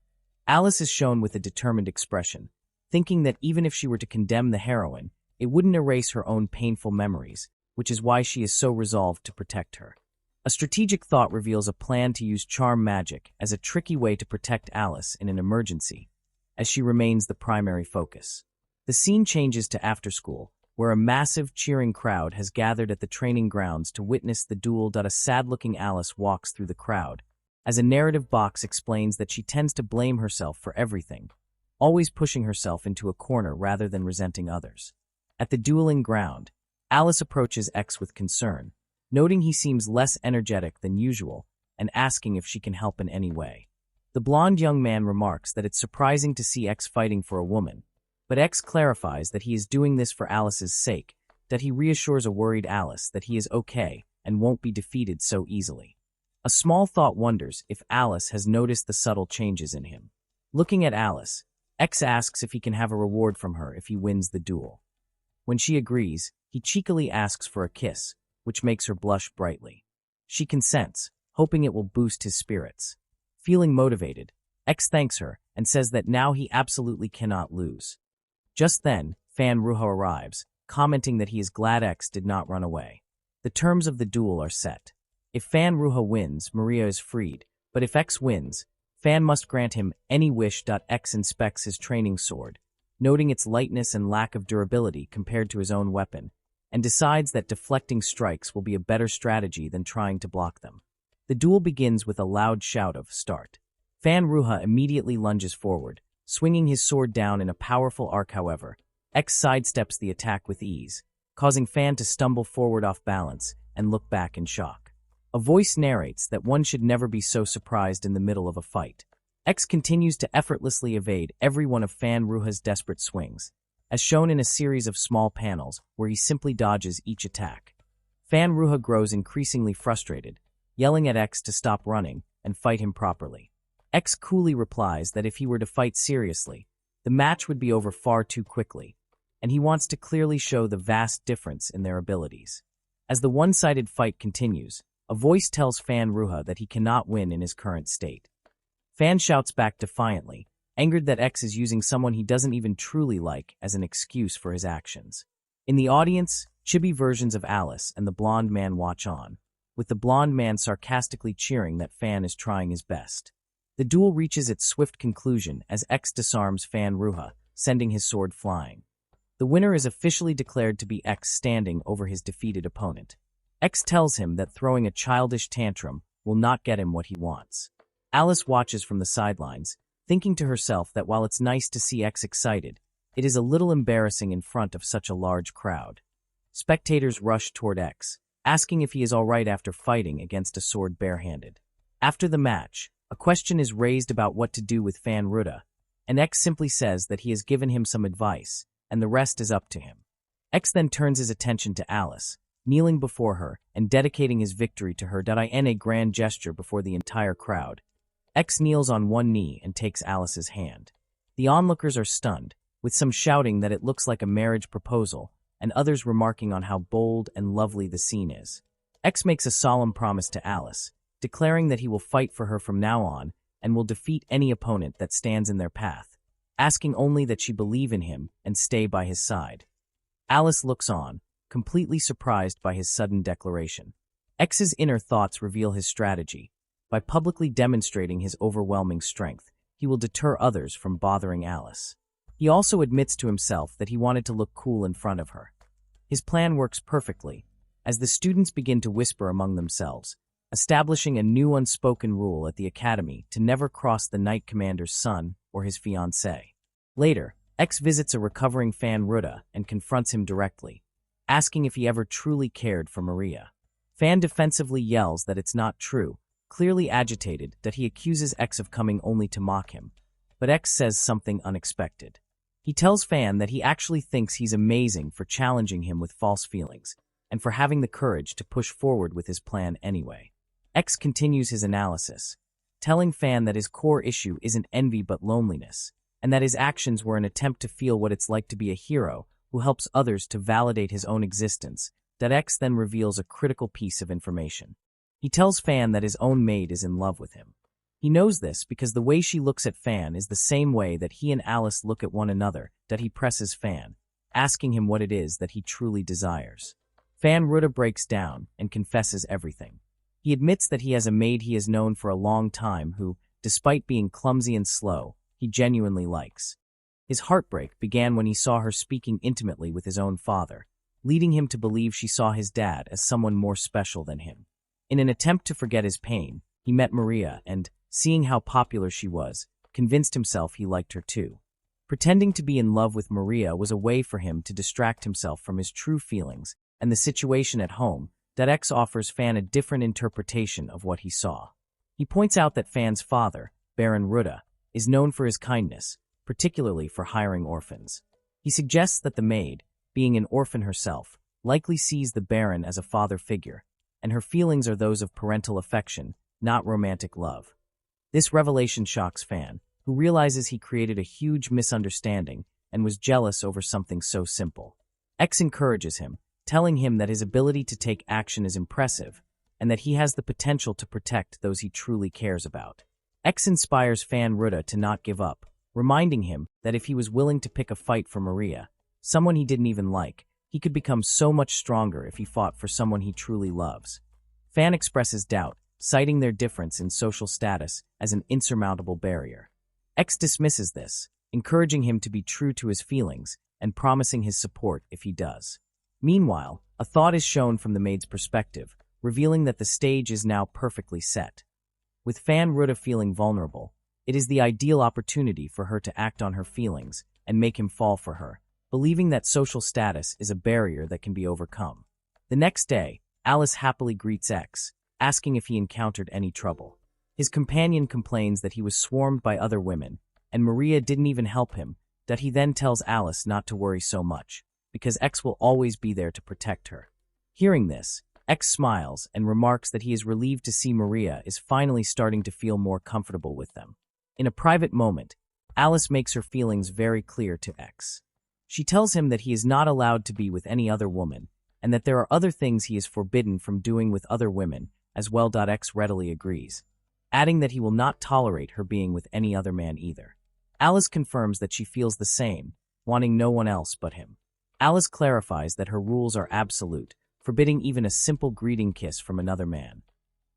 Alice is shown with a determined expression, thinking that even if she were to condemn the heroine, it wouldn't erase her own painful memories, which is why she is so resolved to protect her. A strategic thought reveals a plan to use charm magic as a tricky way to protect Alice in an emergency, as she remains the primary focus. The scene changes to after school, where a massive cheering crowd has gathered at the training grounds to witness the duel. A sad-looking Alice walks through the crowd, as a narrative box explains that she tends to blame herself for everything, always pushing herself into a corner rather than resenting others. At the dueling ground, Alice approaches X with concern, noting he seems less energetic than usual and asking if she can help in any way. The blonde young man remarks that it's surprising to see X fighting for a woman, but X clarifies that he is doing this for Alice's sake, that he reassures a worried Alice that he is okay and won't be defeated so easily. A small thought wonders if Alice has noticed the subtle changes in him. Looking at Alice, X asks if he can have a reward from her if he wins the duel. When she agrees, he cheekily asks for a kiss, which makes her blush brightly. She consents, hoping it will boost his spirits. Feeling motivated, X thanks her and says that now he absolutely cannot lose. Just then, Fan Ruho arrives, commenting that he is glad X did not run away. The terms of the duel are set. If Fan Ruho wins, Maria is freed, but if X wins, Fan must grant him any wish. X inspects his training sword, noting its lightness and lack of durability compared to his own weapon, and decides that deflecting strikes will be a better strategy than trying to block them. The duel begins with a loud shout of "Start." Fan Ruha immediately lunges forward, swinging his sword down in a powerful arc. However, X sidesteps the attack with ease, causing Fan to stumble forward off balance and look back in shock. A voice narrates that one should never be so surprised in the middle of a fight. X continues to effortlessly evade every one of Fan Ruha's desperate swings, as shown in a series of small panels where he simply dodges each attack. Fan Ruha grows increasingly frustrated, yelling at X to stop running and fight him properly. X coolly replies that if he were to fight seriously, the match would be over far too quickly, and he wants to clearly show the vast difference in their abilities. As the one-sided fight continues, a voice tells Fan Ruha that he cannot win in his current state. Fan shouts back defiantly, angered that X is using someone he doesn't even truly like as an excuse for his actions. In the audience, chibi versions of Alice and the blonde man watch on, with the blonde man sarcastically cheering that Fan is trying his best. The duel reaches its swift conclusion as X disarms Fan Ruha, sending his sword flying. The winner is officially declared to be X standing over his defeated opponent. X tells him that throwing a childish tantrum will not get him what he wants. Alice watches from the sidelines, thinking to herself that while it's nice to see X excited, it is a little embarrassing in front of such a large crowd. Spectators rush toward X, asking if he is all right after fighting against a sword barehanded. After the match, a question is raised about what to do with Fan Ruha, and X simply says that he has given him some advice, and the rest is up to him. X then turns his attention to Alice, kneeling before her and dedicating his victory to her in a grand gesture before the entire crowd. X kneels on one knee and takes Alice's hand. The onlookers are stunned, with some shouting that it looks like a marriage proposal, and others remarking on how bold and lovely the scene is. X makes a solemn promise to Alice, declaring that he will fight for her from now on and will defeat any opponent that stands in their path, asking only that she believe in him and stay by his side. Alice looks on, completely surprised by his sudden declaration. X's inner thoughts reveal his strategy. By publicly demonstrating his overwhelming strength, he will deter others from bothering Alice. He also admits to himself that he wanted to look cool in front of her. His plan works perfectly, as the students begin to whisper among themselves, establishing a new unspoken rule at the academy to never cross the Knight Commander's son or his fiancée. Later, X visits a recovering Fan Ruha and confronts him directly, asking if he ever truly cared for Maria. Fan defensively yells that it's not true, clearly agitated that he accuses X of coming only to mock him, but X says something unexpected. He tells Fan that he actually thinks he's amazing for challenging him with false feelings, and for having the courage to push forward with his plan anyway. X continues his analysis, telling Fan that his core issue isn't envy but loneliness, and that his actions were an attempt to feel what it's like to be a hero who helps others to validate his own existence. That X then reveals a critical piece of information. He tells Fan that his own maid is in love with him. He knows this because the way she looks at Fan is the same way that he and Alice look at one another. That he presses Fan, asking him what it is that he truly desires. Fan Ruha breaks down and confesses everything. He admits that he has a maid he has known for a long time who, despite being clumsy and slow, he genuinely likes. His heartbreak began when he saw her speaking intimately with his own father, leading him to believe she saw his dad as someone more special than him. In an attempt to forget his pain, he met Maria and, seeing how popular she was, convinced himself he liked her too. Pretending to be in love with Maria was a way for him to distract himself from his true feelings and the situation at home. That X offers Fan a different interpretation of what he saw. He points out that Fan's father, Baron Ruha, is known for his kindness, particularly for hiring orphans. He suggests that the maid, being an orphan herself, likely sees the Baron as a father figure, and her feelings are those of parental affection, not romantic love. This revelation shocks Fan, who realizes he created a huge misunderstanding and was jealous over something so simple. X encourages him, telling him that his ability to take action is impressive, and that he has the potential to protect those he truly cares about. X inspires Fan Ruha to not give up, reminding him that if he was willing to pick a fight for Maria, someone he didn't even like, he could become so much stronger if he fought for someone he truly loves. Fan expresses doubt, citing their difference in social status as an insurmountable barrier. X dismisses this, encouraging him to be true to his feelings and promising his support if he does. Meanwhile, a thought is shown from the maid's perspective, revealing that the stage is now perfectly set. With Fan Ruha feeling vulnerable, it is the ideal opportunity for her to act on her feelings and make him fall for her, believing that social status is a barrier that can be overcome. The next day, Alice happily greets X, asking if he encountered any trouble. His companion complains that he was swarmed by other women, and Maria didn't even help him. that he then tells Alice not to worry so much, because X will always be there to protect her. Hearing this, X smiles and remarks that he is relieved to see Maria is finally starting to feel more comfortable with them. In a private moment, Alice makes her feelings very clear to X. She tells him that he is not allowed to be with any other woman, and that there are other things he is forbidden from doing with other women as well. X readily agrees, adding that he will not tolerate her being with any other man either. Alice confirms that she feels the same, wanting no one else but him. Alice clarifies that her rules are absolute, forbidding even a simple greeting kiss from another man.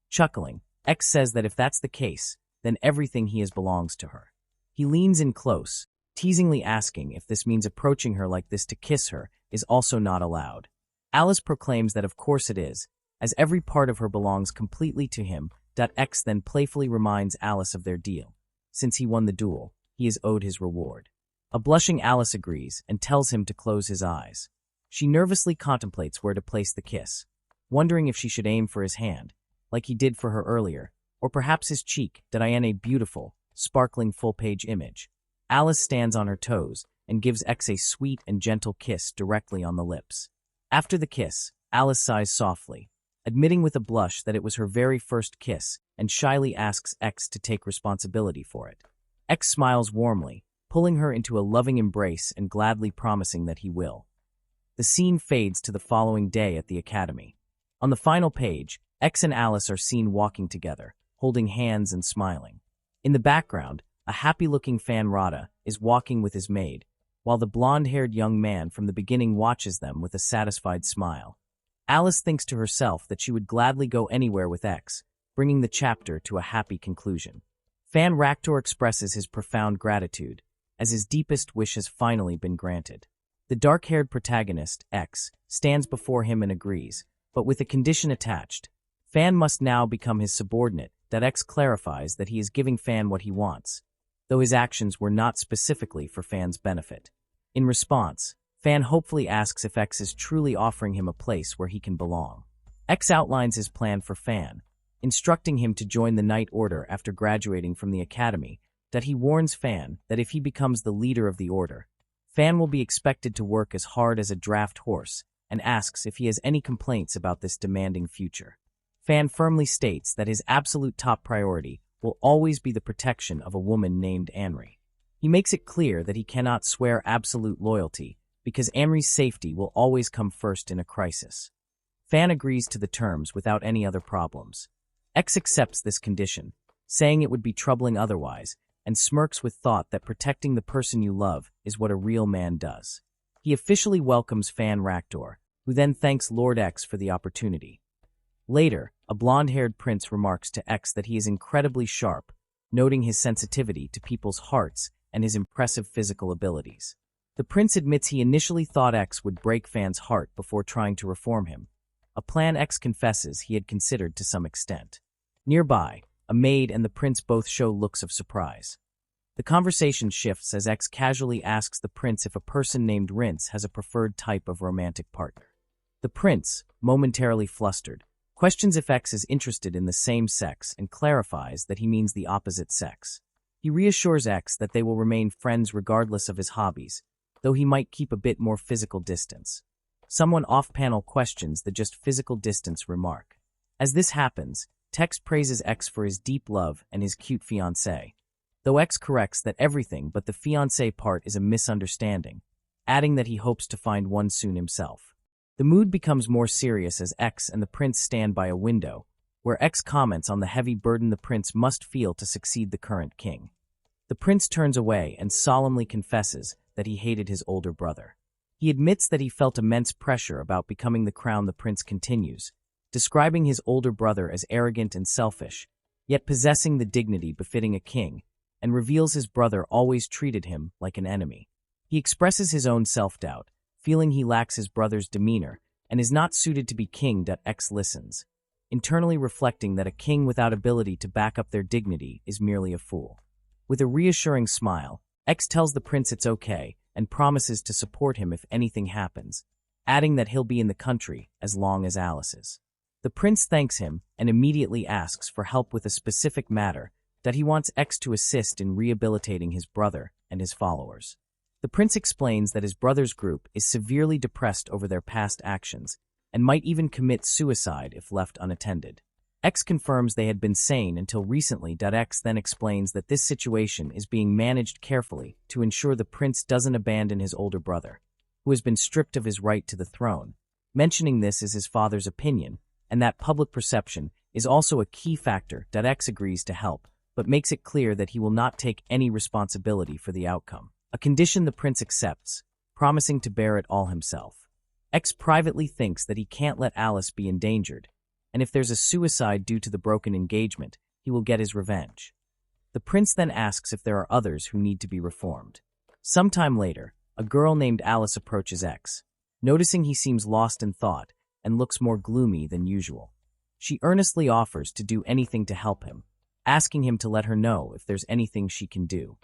Chuckling, X says that if that's the case, then everything he has belongs to her. He leans in close, teasingly asking if this means approaching her like this to kiss her is also not allowed. Alice proclaims that of course it is, as every part of her belongs completely to him. X then playfully reminds Alice of their deal. Since he won the duel, he is owed his reward. A blushing Alice agrees and tells him to close his eyes. She nervously contemplates where to place the kiss, wondering if she should aim for his hand, like he did for her earlier, or perhaps his cheek. A beautiful, sparkling full-page image. Alice stands on her toes and gives X a sweet and gentle kiss directly on the lips. After the kiss, Alice sighs softly, admitting with a blush that it was her very first kiss, and shyly asks X to take responsibility for it. X smiles warmly, pulling her into a loving embrace and gladly promising that he will. The scene fades to the following day at the academy. On the final page, X and Alice are seen walking together, holding hands and smiling. In the background, a happy-looking Fan Rada is walking with his maid, while the blonde-haired young man from the beginning watches them with a satisfied smile. Alice thinks to herself that she would gladly go anywhere with X, bringing the chapter to a happy conclusion. Fan Raktor expresses his profound gratitude, as his deepest wish has finally been granted. The dark-haired protagonist, X, stands before him and agrees, but with a condition attached. Fan must now become his subordinate. X clarifies that he is giving Fan what he wants, though his actions were not specifically for Fan's benefit. In response, Fan hopefully asks if X is truly offering him a place where he can belong. X outlines his plan for Fan, instructing him to join the Night Order after graduating from the academy. He warns Fan that if he becomes the leader of the order, Fan will be expected to work as hard as a draft horse, and asks if he has any complaints about this demanding future. Fan firmly states that his absolute top priority will always be the protection of a woman named Anri. He makes it clear that he cannot swear absolute loyalty, because Anri's safety will always come first in a crisis. Fan agrees to the terms without any other problems. X accepts this condition, saying it would be troubling otherwise, and smirks with thought that protecting the person you love is what a real man does. He officially welcomes Fan Raktor, who then thanks Lord X for the opportunity. Later, a blonde-haired prince remarks to X that he is incredibly sharp, noting his sensitivity to people's hearts and his impressive physical abilities. The prince admits he initially thought X would break Fan's heart before trying to reform him, a plan X confesses he had considered to some extent. Nearby, a maid and the prince both show looks of surprise. The conversation shifts as X casually asks the prince if a person named Rince has a preferred type of romantic partner. The prince, momentarily flustered, questions if X is interested in the same sex and clarifies that he means the opposite sex. He reassures X that they will remain friends regardless of his hobbies, though he might keep a bit more physical distance. Someone off-panel questions the just physical distance remark. As this happens, Tex praises X for his deep love and his cute fiancée, though X corrects that everything but the fiancé part is a misunderstanding, adding that he hopes to find one soon himself. The mood becomes more serious as X and the prince stand by a window, where X comments on the heavy burden the prince must feel to succeed the current king. The prince turns away and solemnly confesses that he hated his older brother. He admits that he felt immense pressure about becoming the crown. The prince continues, describing his older brother as arrogant and selfish, yet possessing the dignity befitting a king, and reveals his brother always treated him like an enemy. He expresses his own self-doubt, feeling he lacks his brother's demeanor and is not suited to be king. X listens, internally reflecting that a king without ability to back up their dignity is merely a fool. With a reassuring smile, X tells the prince it's okay and promises to support him if anything happens, adding that he'll be in the country as long as Alice is. The prince thanks him and immediately asks for help with a specific matter that he wants X to assist in rehabilitating his brother and his followers. The prince explains that his brother's group is severely depressed over their past actions and might even commit suicide if left unattended. X confirms they had been sane until recently. X then explains that this situation is being managed carefully to ensure the prince doesn't abandon his older brother, who has been stripped of his right to the throne, mentioning this is his father's opinion, and that public perception is also a key factor. X agrees to help, but makes it clear that he will not take any responsibility for the outcome, a condition the prince accepts, promising to bear it all himself. X privately thinks that he can't let Alice be endangered, and if there's a suicide due to the broken engagement, he will get his revenge. The prince then asks if there are others who need to be reformed. Sometime later, a girl named Alice approaches X, noticing he seems lost in thought and looks more gloomy than usual. She earnestly offers to do anything to help him, asking him to let her know if there's anything she can do.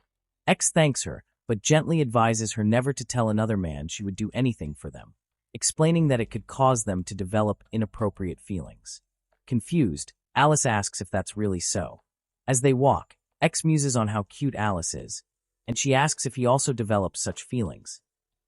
X thanks her, but gently advises her never to tell another man she would do anything for them, explaining that it could cause them to develop inappropriate feelings. Confused, Alice asks if that's really so. As they walk, X muses on how cute Alice is, and she asks if he also develops such feelings.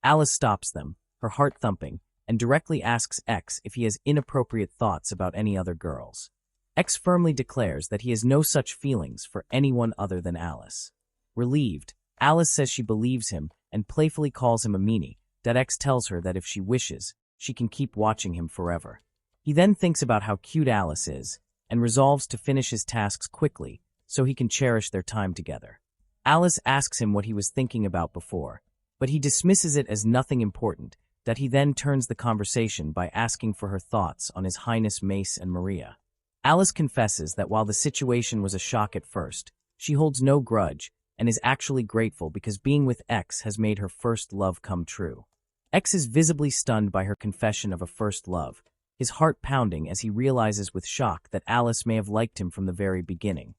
Alice stops them, her heart thumping, and directly asks X if he has inappropriate thoughts about any other girls. X firmly declares that he has no such feelings for anyone other than Alice. Relieved, Alice says she believes him and playfully calls him a meanie. X tells her that if she wishes, she can keep watching him forever. He then thinks about how cute Alice is and resolves to finish his tasks quickly so he can cherish their time together. Alice asks him what he was thinking about before, but he dismisses it as nothing important. He then turns the conversation by asking for her thoughts on His Highness Mace and Maria. Alice confesses that while the situation was a shock at first, she holds no grudge and is actually grateful because being with X has made her first love come true. X is visibly stunned by her confession of a first love, his heart pounding as he realizes with shock that Alice may have liked him from the very beginning.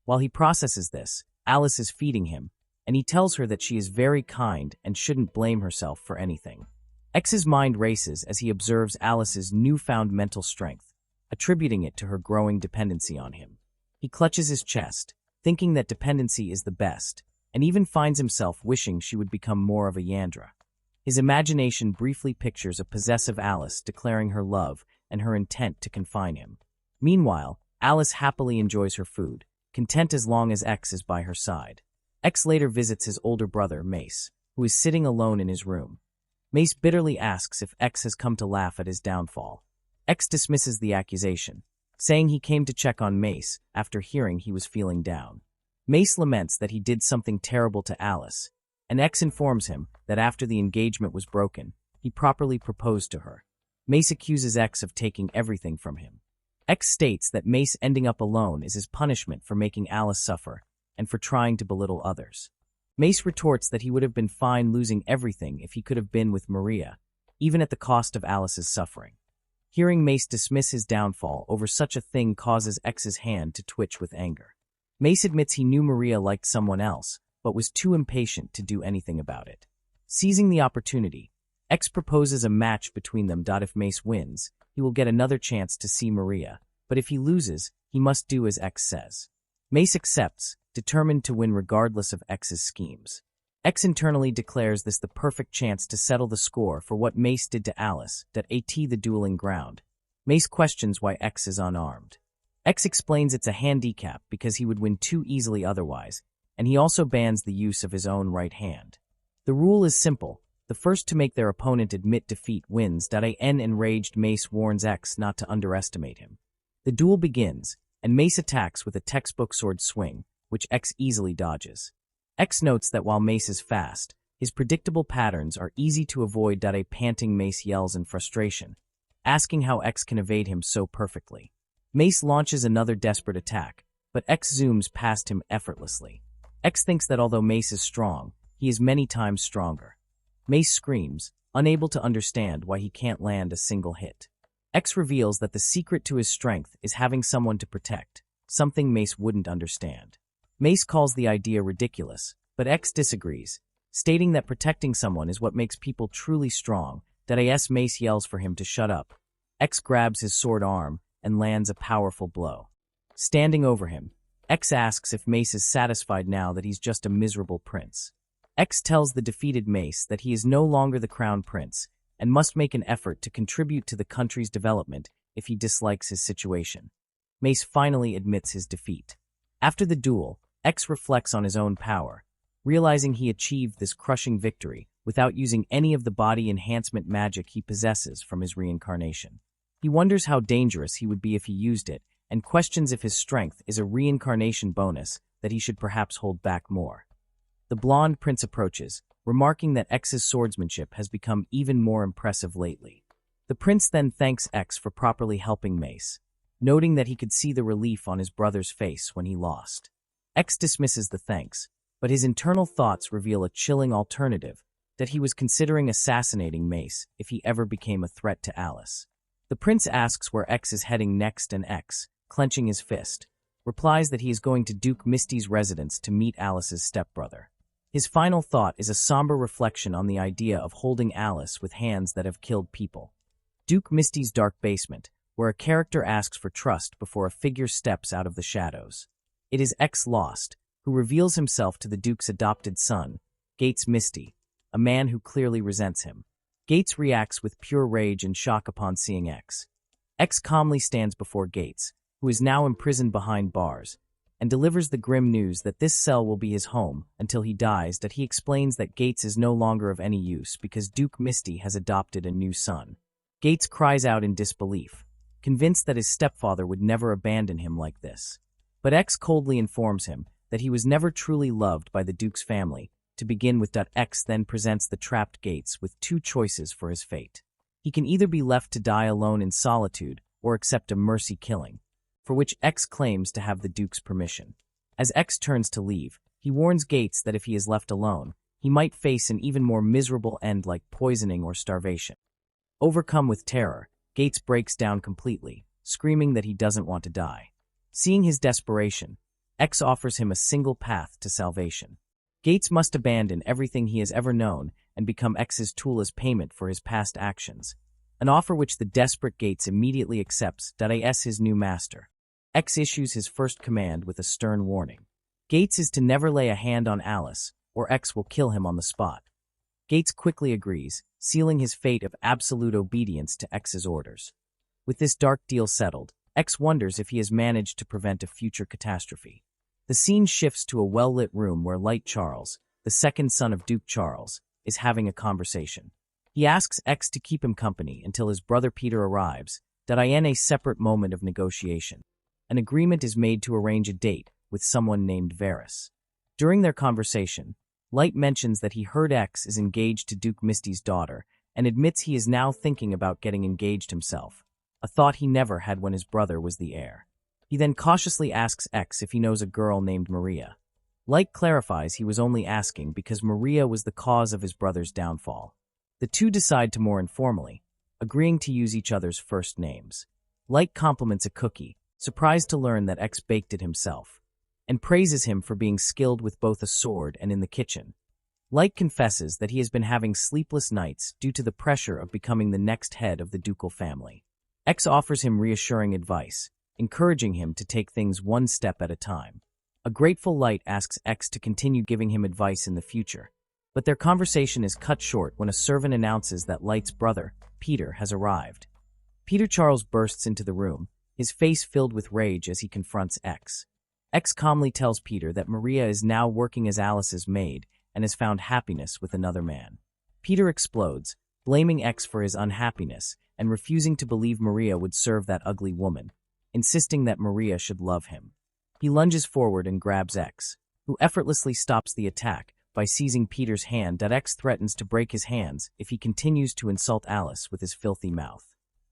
While he processes this, Alice is feeding him, and he tells her that she is very kind and shouldn't blame herself for anything. X's mind races as he observes Alice's newfound mental strength, attributing it to her growing dependency on him. He clutches his chest, thinking that dependency is the best, and even finds himself wishing she would become more of a Yandra. His imagination briefly pictures a possessive Alice declaring her love and her intent to confine him. Meanwhile, Alice happily enjoys her food, content as long as X is by her side. X later visits his older brother, Mace, who is sitting alone in his room. Mace bitterly asks if X has come to laugh at his downfall. X dismisses the accusation, saying he came to check on Mace after hearing he was feeling down. Mace laments that he did something terrible to Alice, and X informs him that after the engagement was broken, he properly proposed to her. Mace accuses X of taking everything from him. X states that Mace ending up alone is his punishment for making Alice suffer and for trying to belittle others. Mace retorts that he would have been fine losing everything if he could have been with Maria, even at the cost of Alice's suffering. Hearing Mace dismiss his downfall over such a thing causes X's hand to twitch with anger. Mace admits he knew Maria liked someone else, but was too impatient to do anything about it. Seizing the opportunity, X proposes a match between them. If Mace wins, he will get another chance to see Maria, but if he loses, he must do as X says. Mace accepts, determined to win regardless of X's schemes. X internally declares this the perfect chance to settle the score for what Mace did to Alice. The dueling ground. Mace questions why X is unarmed. X explains it's a handicap because he would win too easily otherwise, and he also bans the use of his own right hand. The rule is simple: the first to make their opponent admit defeat wins. An enraged Mace warns X not to underestimate him. The duel begins, and Mace attacks with a textbook sword swing, which X easily dodges. X notes that while Mace is fast, his predictable patterns are easy to avoid. A panting Mace yells in frustration, asking how X can evade him so perfectly. Mace launches another desperate attack, but X zooms past him effortlessly. X thinks that although Mace is strong, he is many times stronger. Mace screams, unable to understand why he can't land a single hit. X reveals that the secret to his strength is having someone to protect, something Mace wouldn't understand. Mace calls the idea ridiculous, but X disagrees, stating that protecting someone is what makes people truly strong. Mace yells for him to shut up. X grabs his sword arm and lands a powerful blow. Standing over him, X asks if Mace is satisfied now that he's just a miserable prince. X tells the defeated Mace that he is no longer the crown prince and must make an effort to contribute to the country's development if he dislikes his situation. Mace finally admits his defeat. After the duel, X reflects on his own power, realizing he achieved this crushing victory without using any of the body enhancement magic he possesses from his reincarnation. He wonders how dangerous he would be if he used it, and questions if his strength is a reincarnation bonus that he should perhaps hold back more. The blonde prince approaches, remarking that X's swordsmanship has become even more impressive lately. The prince then thanks X for properly helping Mace, noting that he could see the relief on his brother's face when he lost. X dismisses the thanks, but his internal thoughts reveal a chilling alternative, that he was considering assassinating Mace if he ever became a threat to Alice. The prince asks where X is heading next, and X, clenching his fist, replies that he is going to Duke Misty's residence to meet Alice's stepbrother. His final thought is a somber reflection on the idea of holding Alice with hands that have killed people. Duke Misty's dark basement, where a character asks for trust before a figure steps out of the shadows. It is X Lost, who reveals himself to the Duke's adopted son, Gates Misty, a man who clearly resents him. Gates reacts with pure rage and shock upon seeing X. X calmly stands before Gates, who is now imprisoned behind bars, and delivers the grim news that this cell will be his home until he dies. That he explains that Gates is no longer of any use because Duke Misty has adopted a new son. Gates cries out in disbelief, convinced that his stepfather would never abandon him like this. But X coldly informs him that he was never truly loved by the Duke's family, to begin with. X then presents the trapped Gates with two choices for his fate. He can either be left to die alone in solitude or accept a mercy killing, for which X claims to have the Duke's permission. As X turns to leave, he warns Gates that if he is left alone, he might face an even more miserable end like poisoning or starvation. Overcome with terror, Gates breaks down completely, screaming that he doesn't want to die. Seeing his desperation, X offers him a single path to salvation. Gates must abandon everything he has ever known and become X's tool as payment for his past actions, an offer which the desperate Gates immediately accepts. As his new master, X issues his first command with a stern warning. Gates is to never lay a hand on Alice, or X will kill him on the spot. Gates quickly agrees, sealing his fate of absolute obedience to X's orders. With this dark deal settled, X wonders if he has managed to prevent a future catastrophe. The scene shifts to a well-lit room where Light Charles, the second son of Duke Charles, is having a conversation. He asks X to keep him company until his brother Peter arrives. In a separate moment of negotiation, an agreement is made to arrange a date with someone named Varys. During their conversation, Light mentions that he heard X is engaged to Duke Misty's daughter and admits he is now thinking about getting engaged himself, a thought he never had when his brother was the heir. He then cautiously asks X if he knows a girl named Maria. Light clarifies he was only asking because Maria was the cause of his brother's downfall. The two decide to more informally, agreeing to use each other's first names. Light compliments a cookie, surprised to learn that X baked it himself, and praises him for being skilled with both a sword and in the kitchen. Light confesses that he has been having sleepless nights due to the pressure of becoming the next head of the ducal family. X offers him reassuring advice, encouraging him to take things one step at a time. A grateful Light asks X to continue giving him advice in the future, but their conversation is cut short when a servant announces that Light's brother, Peter, has arrived. Peter Charles bursts into the room, his face filled with rage as he confronts X. X calmly tells Peter that Maria is now working as Alice's maid and has found happiness with another man. Peter explodes, blaming X for his unhappiness and refusing to believe Maria would serve that ugly woman, insisting that Maria should love him. He lunges forward and grabs X, who effortlessly stops the attack by seizing Peter's hand. X threatens to break his hands if he continues to insult Alice with his filthy mouth.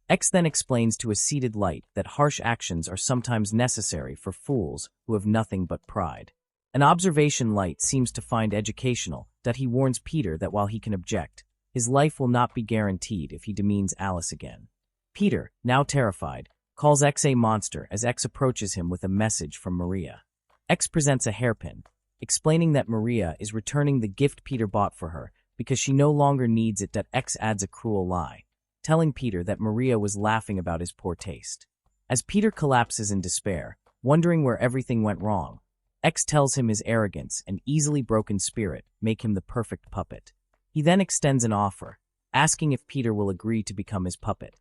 X then explains to a seated Light that harsh actions are sometimes necessary for fools who have nothing but pride. An observation Light seems to find educational, that he warns Peter that while he can object, his life will not be guaranteed if he demeans Alice again. Peter, now terrified, calls X a monster as X approaches him with a message from Maria. X presents a hairpin, explaining that Maria is returning the gift Peter bought for her because she no longer needs it. X adds a cruel lie, telling Peter that Maria was laughing about his poor taste. As Peter collapses in despair, wondering where everything went wrong, X tells him his arrogance and easily broken spirit make him the perfect puppet. He then extends an offer, asking if Peter will agree to become his puppet.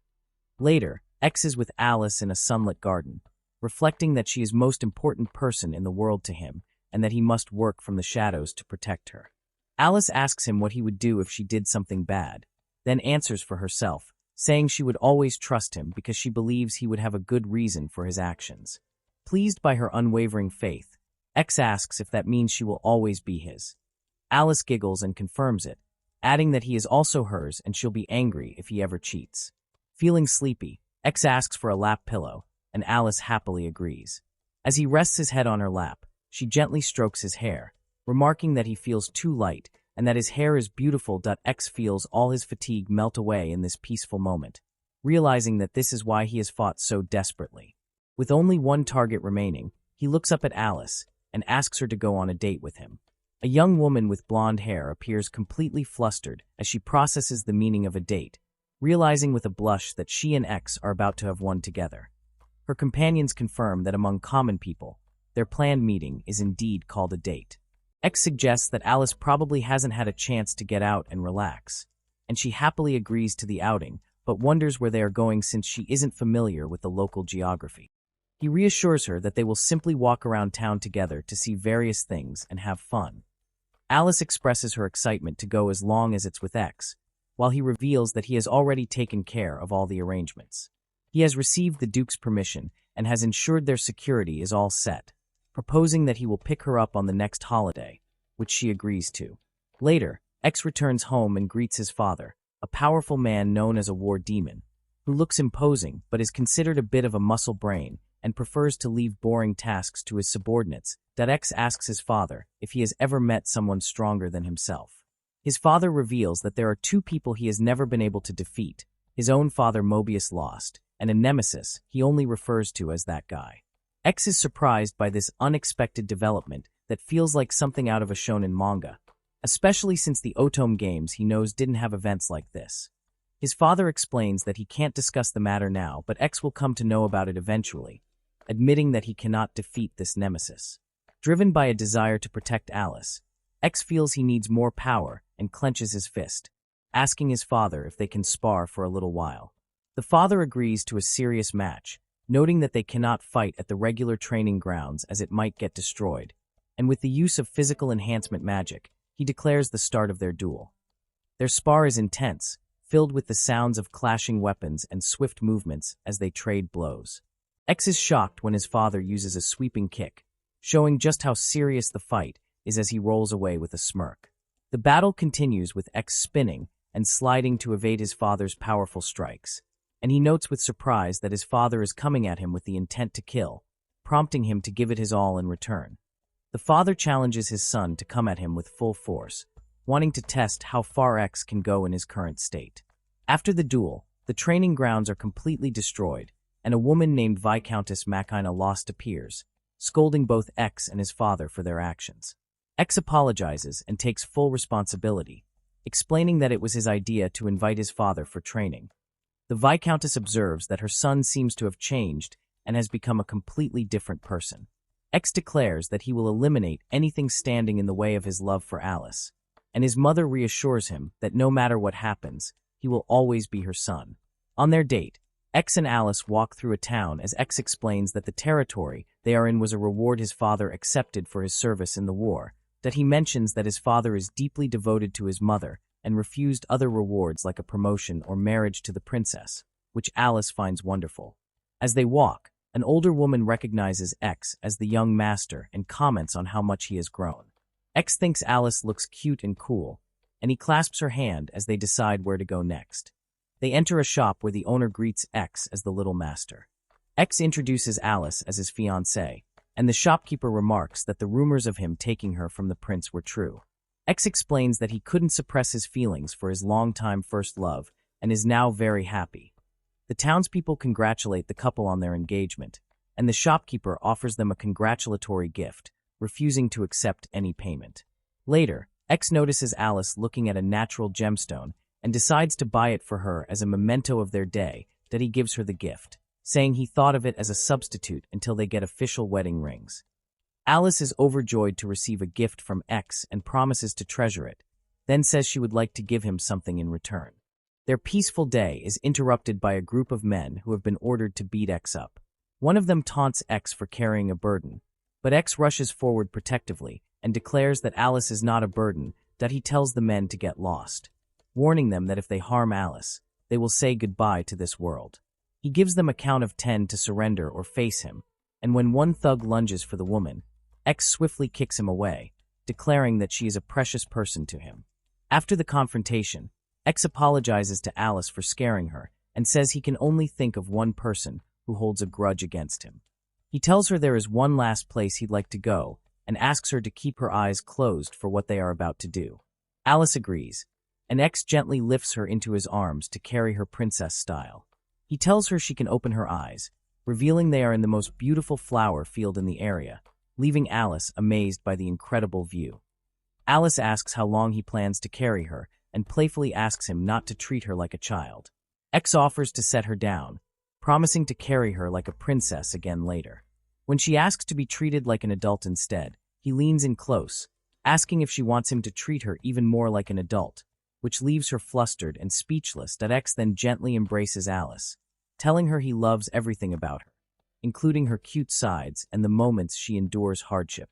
Later, X is with Alice in a sunlit garden, reflecting that she is most important person in the world to him and that he must work from the shadows to protect her. Alice asks him what he would do if she did something bad, then answers for herself, saying she would always trust him because she believes he would have a good reason for his actions. Pleased by her unwavering faith, X asks if that means she will always be his. Alice giggles and confirms it, adding that he is also hers and she'll be angry if he ever cheats. Feeling sleepy, X asks for a lap pillow, and Alice happily agrees. As he rests his head on her lap, she gently strokes his hair, remarking that he feels too light and that his hair is beautiful. X feels all his fatigue melt away in this peaceful moment, realizing that this is why he has fought so desperately. With only one target remaining, he looks up at Alice and asks her to go on a date with him. A young woman with blonde hair appears completely flustered as she processes the meaning of a date, realizing with a blush that she and X are about to have one together. Her companions confirm that among common people, their planned meeting is indeed called a date. X suggests that Alice probably hasn't had a chance to get out and relax, and she happily agrees to the outing, but wonders where they are going since she isn't familiar with the local geography. He reassures her that they will simply walk around town together to see various things and have fun. Alice expresses her excitement to go as long as it's with X, while he reveals that he has already taken care of all the arrangements. He has received the Duke's permission and has ensured their security is all set, proposing that he will pick her up on the next holiday, which she agrees to. Later, X returns home and greets his father, a powerful man known as a war demon, who looks imposing but is considered a bit of a muscle brain and prefers to leave boring tasks to his subordinates. X asks his father if he has ever met someone stronger than himself. His father reveals that there are two people he has never been able to defeat, his own father Mobius lost, and a nemesis he only refers to as that guy. X is surprised by this unexpected development that feels like something out of a shonen manga, especially since the Otome games he knows didn't have events like this. His father explains that he can't discuss the matter now, but X will come to know about it eventually, admitting that he cannot defeat this nemesis. Driven by a desire to protect Alice, X feels he needs more power and clenches his fist, asking his father if they can spar for a little while. The father agrees to a serious match, noting that they cannot fight at the regular training grounds as it might get destroyed, and with the use of physical enhancement magic, he declares the start of their duel. Their spar is intense, filled with the sounds of clashing weapons and swift movements as they trade blows. X is shocked when his father uses a sweeping kick, showing just how serious the fight is as he rolls away with a smirk. The battle continues with X spinning and sliding to evade his father's powerful strikes, and he notes with surprise that his father is coming at him with the intent to kill, prompting him to give it his all in return. The father challenges his son to come at him with full force, wanting to test how far X can go in his current state. After the duel, the training grounds are completely destroyed, and a woman named Viscountess Machina Lost appears, scolding both X and his father for their actions. X apologizes and takes full responsibility, explaining that it was his idea to invite his father for training. The Viscountess observes that her son seems to have changed and has become a completely different person. X declares that he will eliminate anything standing in the way of his love for Alice, and his mother reassures him that no matter what happens, he will always be her son. On their date, X and Alice walk through a town as X explains that the territory they are in was a reward his father accepted for his service in the war, that he mentions that his father is deeply devoted to his mother and refused other rewards like a promotion or marriage to the princess, which Alice finds wonderful. As they walk, an older woman recognizes X as the young master and comments on how much he has grown. X thinks Alice looks cute and cool, and he clasps her hand as they decide where to go next. They enter a shop where the owner greets X as the little master. X introduces Alice as his fiancée, and the shopkeeper remarks that the rumors of him taking her from the prince were true. X explains that he couldn't suppress his feelings for his longtime first love and is now very happy. The townspeople congratulate the couple on their engagement, and the shopkeeper offers them a congratulatory gift, refusing to accept any payment. Later, X notices Alice looking at a natural gemstone and decides to buy it for her as a memento of their day that he gives her the gift, saying he thought of it as a substitute until they get official wedding rings. Alice is overjoyed to receive a gift from X and promises to treasure it, then says she would like to give him something in return. Their peaceful day is interrupted by a group of men who have been ordered to beat X up. One of them taunts X for carrying a burden, but X rushes forward protectively and declares that Alice is not a burden, that he tells the men to get lost, warning them that if they harm Alice, they will say goodbye to this world. He gives them a count of 10 to surrender or face him, and when one thug lunges for the woman, X swiftly kicks him away, declaring that she is a precious person to him. After the confrontation, X apologizes to Alice for scaring her and says he can only think of one person who holds a grudge against him. He tells her there is one last place he'd like to go and asks her to keep her eyes closed for what they are about to do. Alice agrees, and X gently lifts her into his arms to carry her princess style. He tells her she can open her eyes, revealing they are in the most beautiful flower field in the area, leaving Alice amazed by the incredible view. Alice asks how long he plans to carry her and playfully asks him not to treat her like a child. X offers to set her down, promising to carry her like a princess again later. When she asks to be treated like an adult instead, he leans in close, asking if she wants him to treat her even more like an adult, which leaves her flustered and speechless. X then gently embraces Alice, telling her he loves everything about her, including her cute sides and the moments she endures hardship.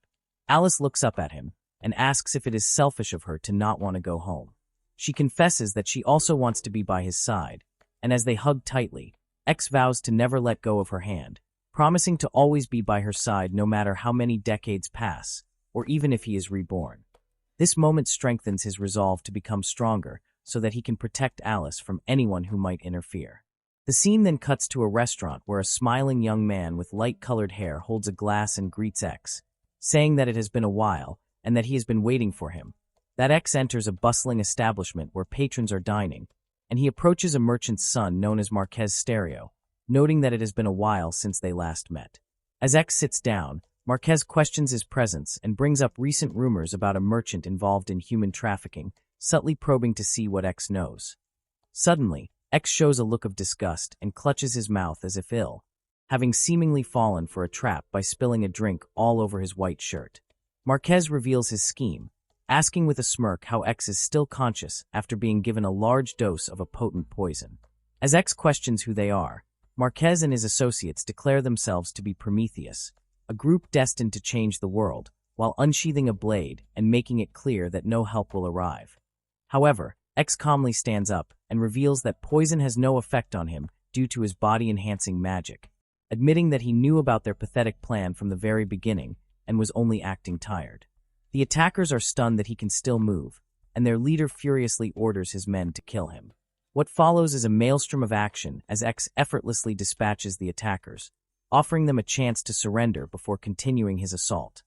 Alice looks up at him and asks if it is selfish of her to not want to go home. She confesses that she also wants to be by his side, and as they hug tightly, X vows to never let go of her hand, promising to always be by her side no matter how many decades pass, or even if he is reborn. This moment strengthens his resolve to become stronger so that he can protect Alice from anyone who might interfere. The scene then cuts to a restaurant where a smiling young man with light-colored hair holds a glass and greets X, saying that it has been a while and that he has been waiting for him. That X enters a bustling establishment where patrons are dining, and he approaches a merchant's son known as Marquez Stereo, noting that it has been a while since they last met. As X sits down, Marquez questions his presence and brings up recent rumors about a merchant involved in human trafficking, subtly probing to see what X knows. Suddenly, X shows a look of disgust and clutches his mouth as if ill, having seemingly fallen for a trap by spilling a drink all over his white shirt. Marquez reveals his scheme, asking with a smirk how X is still conscious after being given a large dose of a potent poison. As X questions who they are, Marquez and his associates declare themselves to be Prometheus, a group destined to change the world, while unsheathing a blade and making it clear that no help will arrive. However, X calmly stands up and reveals that poison has no effect on him due to his body-enhancing magic, admitting that he knew about their pathetic plan from the very beginning and was only acting tired. The attackers are stunned that he can still move, and their leader furiously orders his men to kill him. What follows is a maelstrom of action as X effortlessly dispatches the attackers, offering them a chance to surrender before continuing his assault.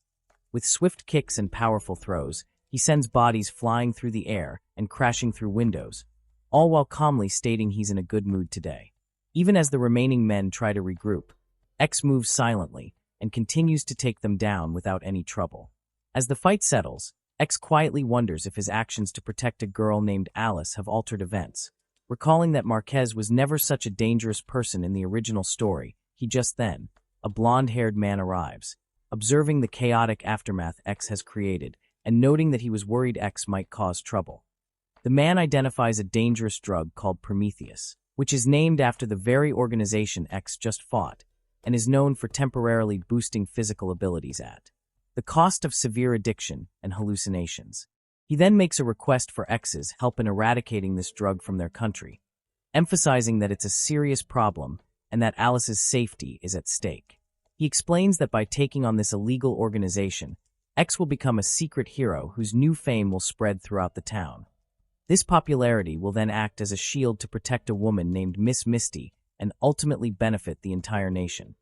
With swift kicks and powerful throws, he sends bodies flying through the air and crashing through windows, all while calmly stating he's in a good mood today. Even as the remaining men try to regroup, X moves silently and continues to take them down without any trouble. As the fight settles, X quietly wonders if his actions to protect a girl named Alice have altered events, recalling that Marquez was never such a dangerous person in the original story. Just then, a blonde-haired man arrives, observing the chaotic aftermath X has created and noting that he was worried X might cause trouble. The man identifies a dangerous drug called Prometheus, which is named after the very organization X just fought and is known for temporarily boosting physical abilities at the cost of severe addiction and hallucinations. He then makes a request for X's help in eradicating this drug from their country, emphasizing that it's a serious problem and that Alice's safety is at stake. He explains that by taking on this illegal organization, X will become a secret hero whose new fame will spread throughout the town. This popularity will then act as a shield to protect a woman named Miss Misty and ultimately benefit the entire nation,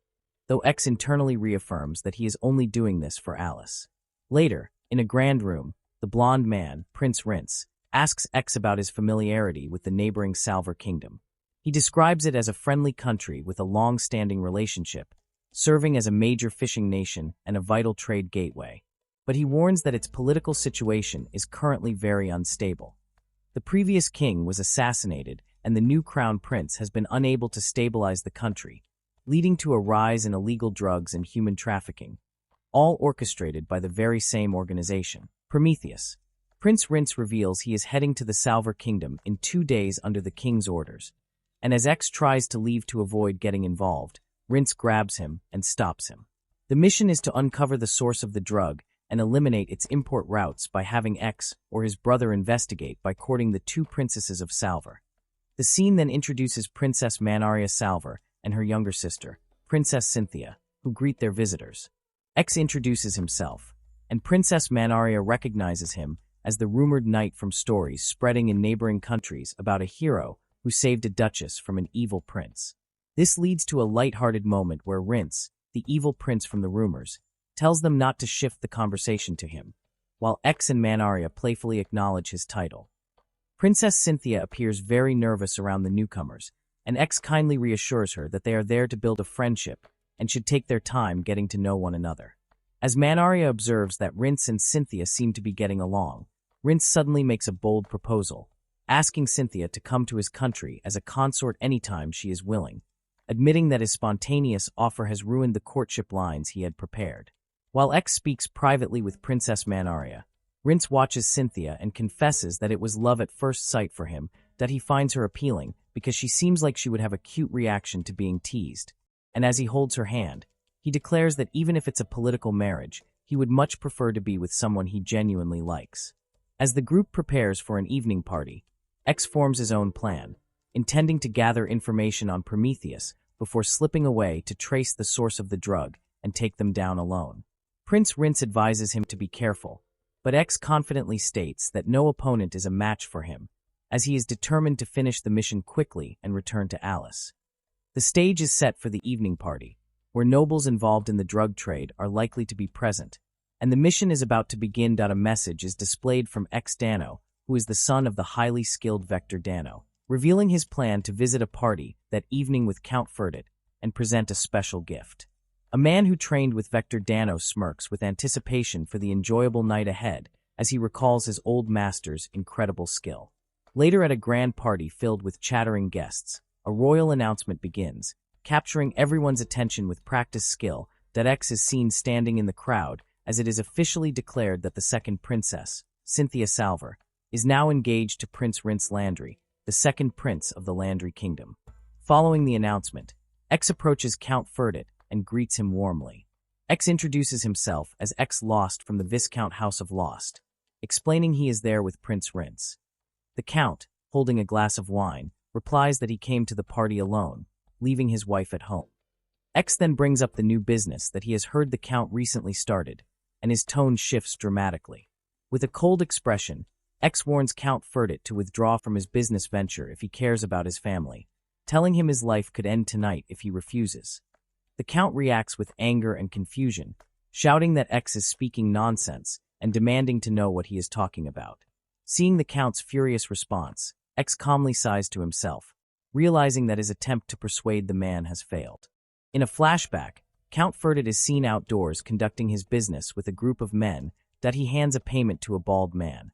though X internally reaffirms that he is only doing this for Alice. Later, in a grand room, the blonde man, Prince Rince, asks X about his familiarity with the neighboring Salver Kingdom. He describes it as a friendly country with a long-standing relationship, serving as a major fishing nation and a vital trade gateway. But he warns that its political situation is currently very unstable. The previous king was assassinated, and the new crown prince has been unable to stabilize the country, leading to a rise in illegal drugs and human trafficking. all orchestrated by the very same organization. Prometheus. Prince Rince reveals he is heading to the Salver Kingdom in 2 days under the king's orders, and as X tries to leave to avoid getting involved, Rince grabs him and stops him. The mission is to uncover the source of the drug and eliminate its import routes by having X or his brother investigate by courting the 2 princesses of Salver. The scene then introduces Princess Manhwa Salver and her younger sister, Princess Cynthia, who greet their visitors. X introduces himself, and Princess Manhwa recognizes him as the rumored knight from stories spreading in neighboring countries about a hero who saved a duchess from an evil prince. This leads to a light-hearted moment where Rince, the evil prince from the rumors, tells them not to shift the conversation to him, while X and Manhwa playfully acknowledge his title. Princess Cynthia appears very nervous around the newcomers, and X kindly reassures her that they are there to build a friendship and should take their time getting to know one another. As Manhwa observes that Rince and Cynthia seem to be getting along, Rince suddenly makes a bold proposal, asking Cynthia to come to his country as a consort anytime she is willing, admitting that his spontaneous offer has ruined the courtship lines he had prepared. While X speaks privately with Princess Manhwa, Rince watches Cynthia and confesses that it was love at first sight for him, that he finds her appealing because she seems like she would have a cute reaction to being teased. And as he holds her hand, he declares that even if it's a political marriage, he would much prefer to be with someone he genuinely likes. As the group prepares for an evening party, X forms his own plan, intending to gather information on Prometheus before slipping away to trace the source of the drug and take them down alone. Prince Rince advises him to be careful, but X confidently states that no opponent is a match for him, as he is determined to finish the mission quickly and return to Alice. The stage is set for the evening party, where nobles involved in the drug trade are likely to be present, and the mission is about to begin. A message is displayed from X Dano, who is the son of the highly skilled Vector Dano, revealing his plan to visit a party that evening with Count Ferdit and present a special gift. A man who trained with Vector Dano smirks with anticipation for the enjoyable night ahead as he recalls his old master's incredible skill. Later at a grand party filled with chattering guests, a royal announcement begins, capturing everyone's attention with practiced skill. X is seen standing in the crowd as it is officially declared that the second princess, Cynthia Salver, is now engaged to Prince Rince Landry, the second prince of the Landry Kingdom. Following the announcement, X approaches Count Ferdit and greets him warmly. X introduces himself as X Lost from the Viscount House of Lost, explaining he is there with Prince Rince. The Count, holding a glass of wine, replies that he came to the party alone, leaving his wife at home. X then brings up the new business that he has heard the Count recently started, and his tone shifts dramatically. With a cold expression, X warns Count Ferdit to withdraw from his business venture if he cares about his family, telling him his life could end tonight if he refuses. The Count reacts with anger and confusion, shouting that X is speaking nonsense and demanding to know what he is talking about. Seeing the Count's furious response, X calmly sighs to himself, realizing that his attempt to persuade the man has failed. In a flashback, Count Ferdit is seen outdoors conducting his business with a group of men that he hands a payment to a bald man,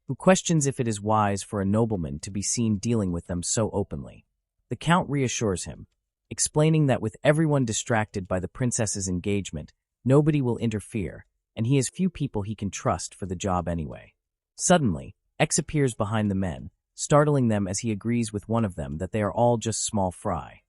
who questions if it is wise for a nobleman to be seen dealing with them so openly. The Count reassures him, explaining that with everyone distracted by the princess's engagement, nobody will interfere, and he has few people he can trust for the job anyway. Suddenly, X appears behind the men, startling them as he agrees with one of them that they are all just small fry.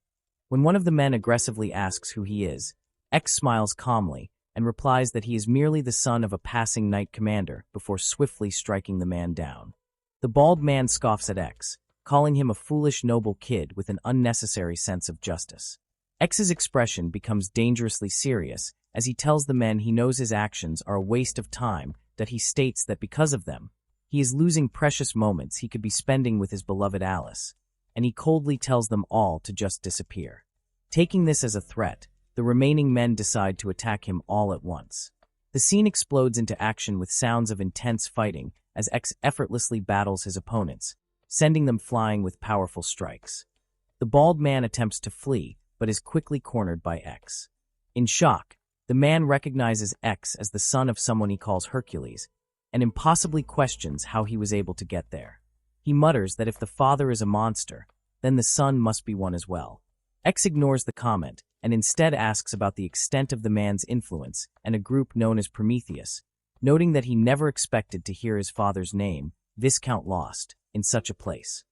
When one of the men aggressively asks who he is, X smiles calmly and replies that he is merely the son of a passing knight commander before swiftly striking the man down. The bald man scoffs at X, calling him a foolish noble kid with an unnecessary sense of justice. X's expression becomes dangerously serious as he tells the men he knows his actions are a waste of time, that he states that because of them, he is losing precious moments he could be spending with his beloved Alice, and he coldly tells them all to just disappear. Taking this as a threat, the remaining men decide to attack him all at once. The scene explodes into action with sounds of intense fighting as X effortlessly battles his opponents, sending them flying with powerful strikes. The bald man attempts to flee, but is quickly cornered by X. In shock, the man recognizes X as the son of someone he calls Hercules, and impossibly questions how he was able to get there. He mutters that if the father is a monster, then the son must be one as well. X ignores the comment, and instead asks about the extent of the man's influence and a group known as Prometheus, noting that he never expected to hear his father's name, Viscount Lost, in such a place.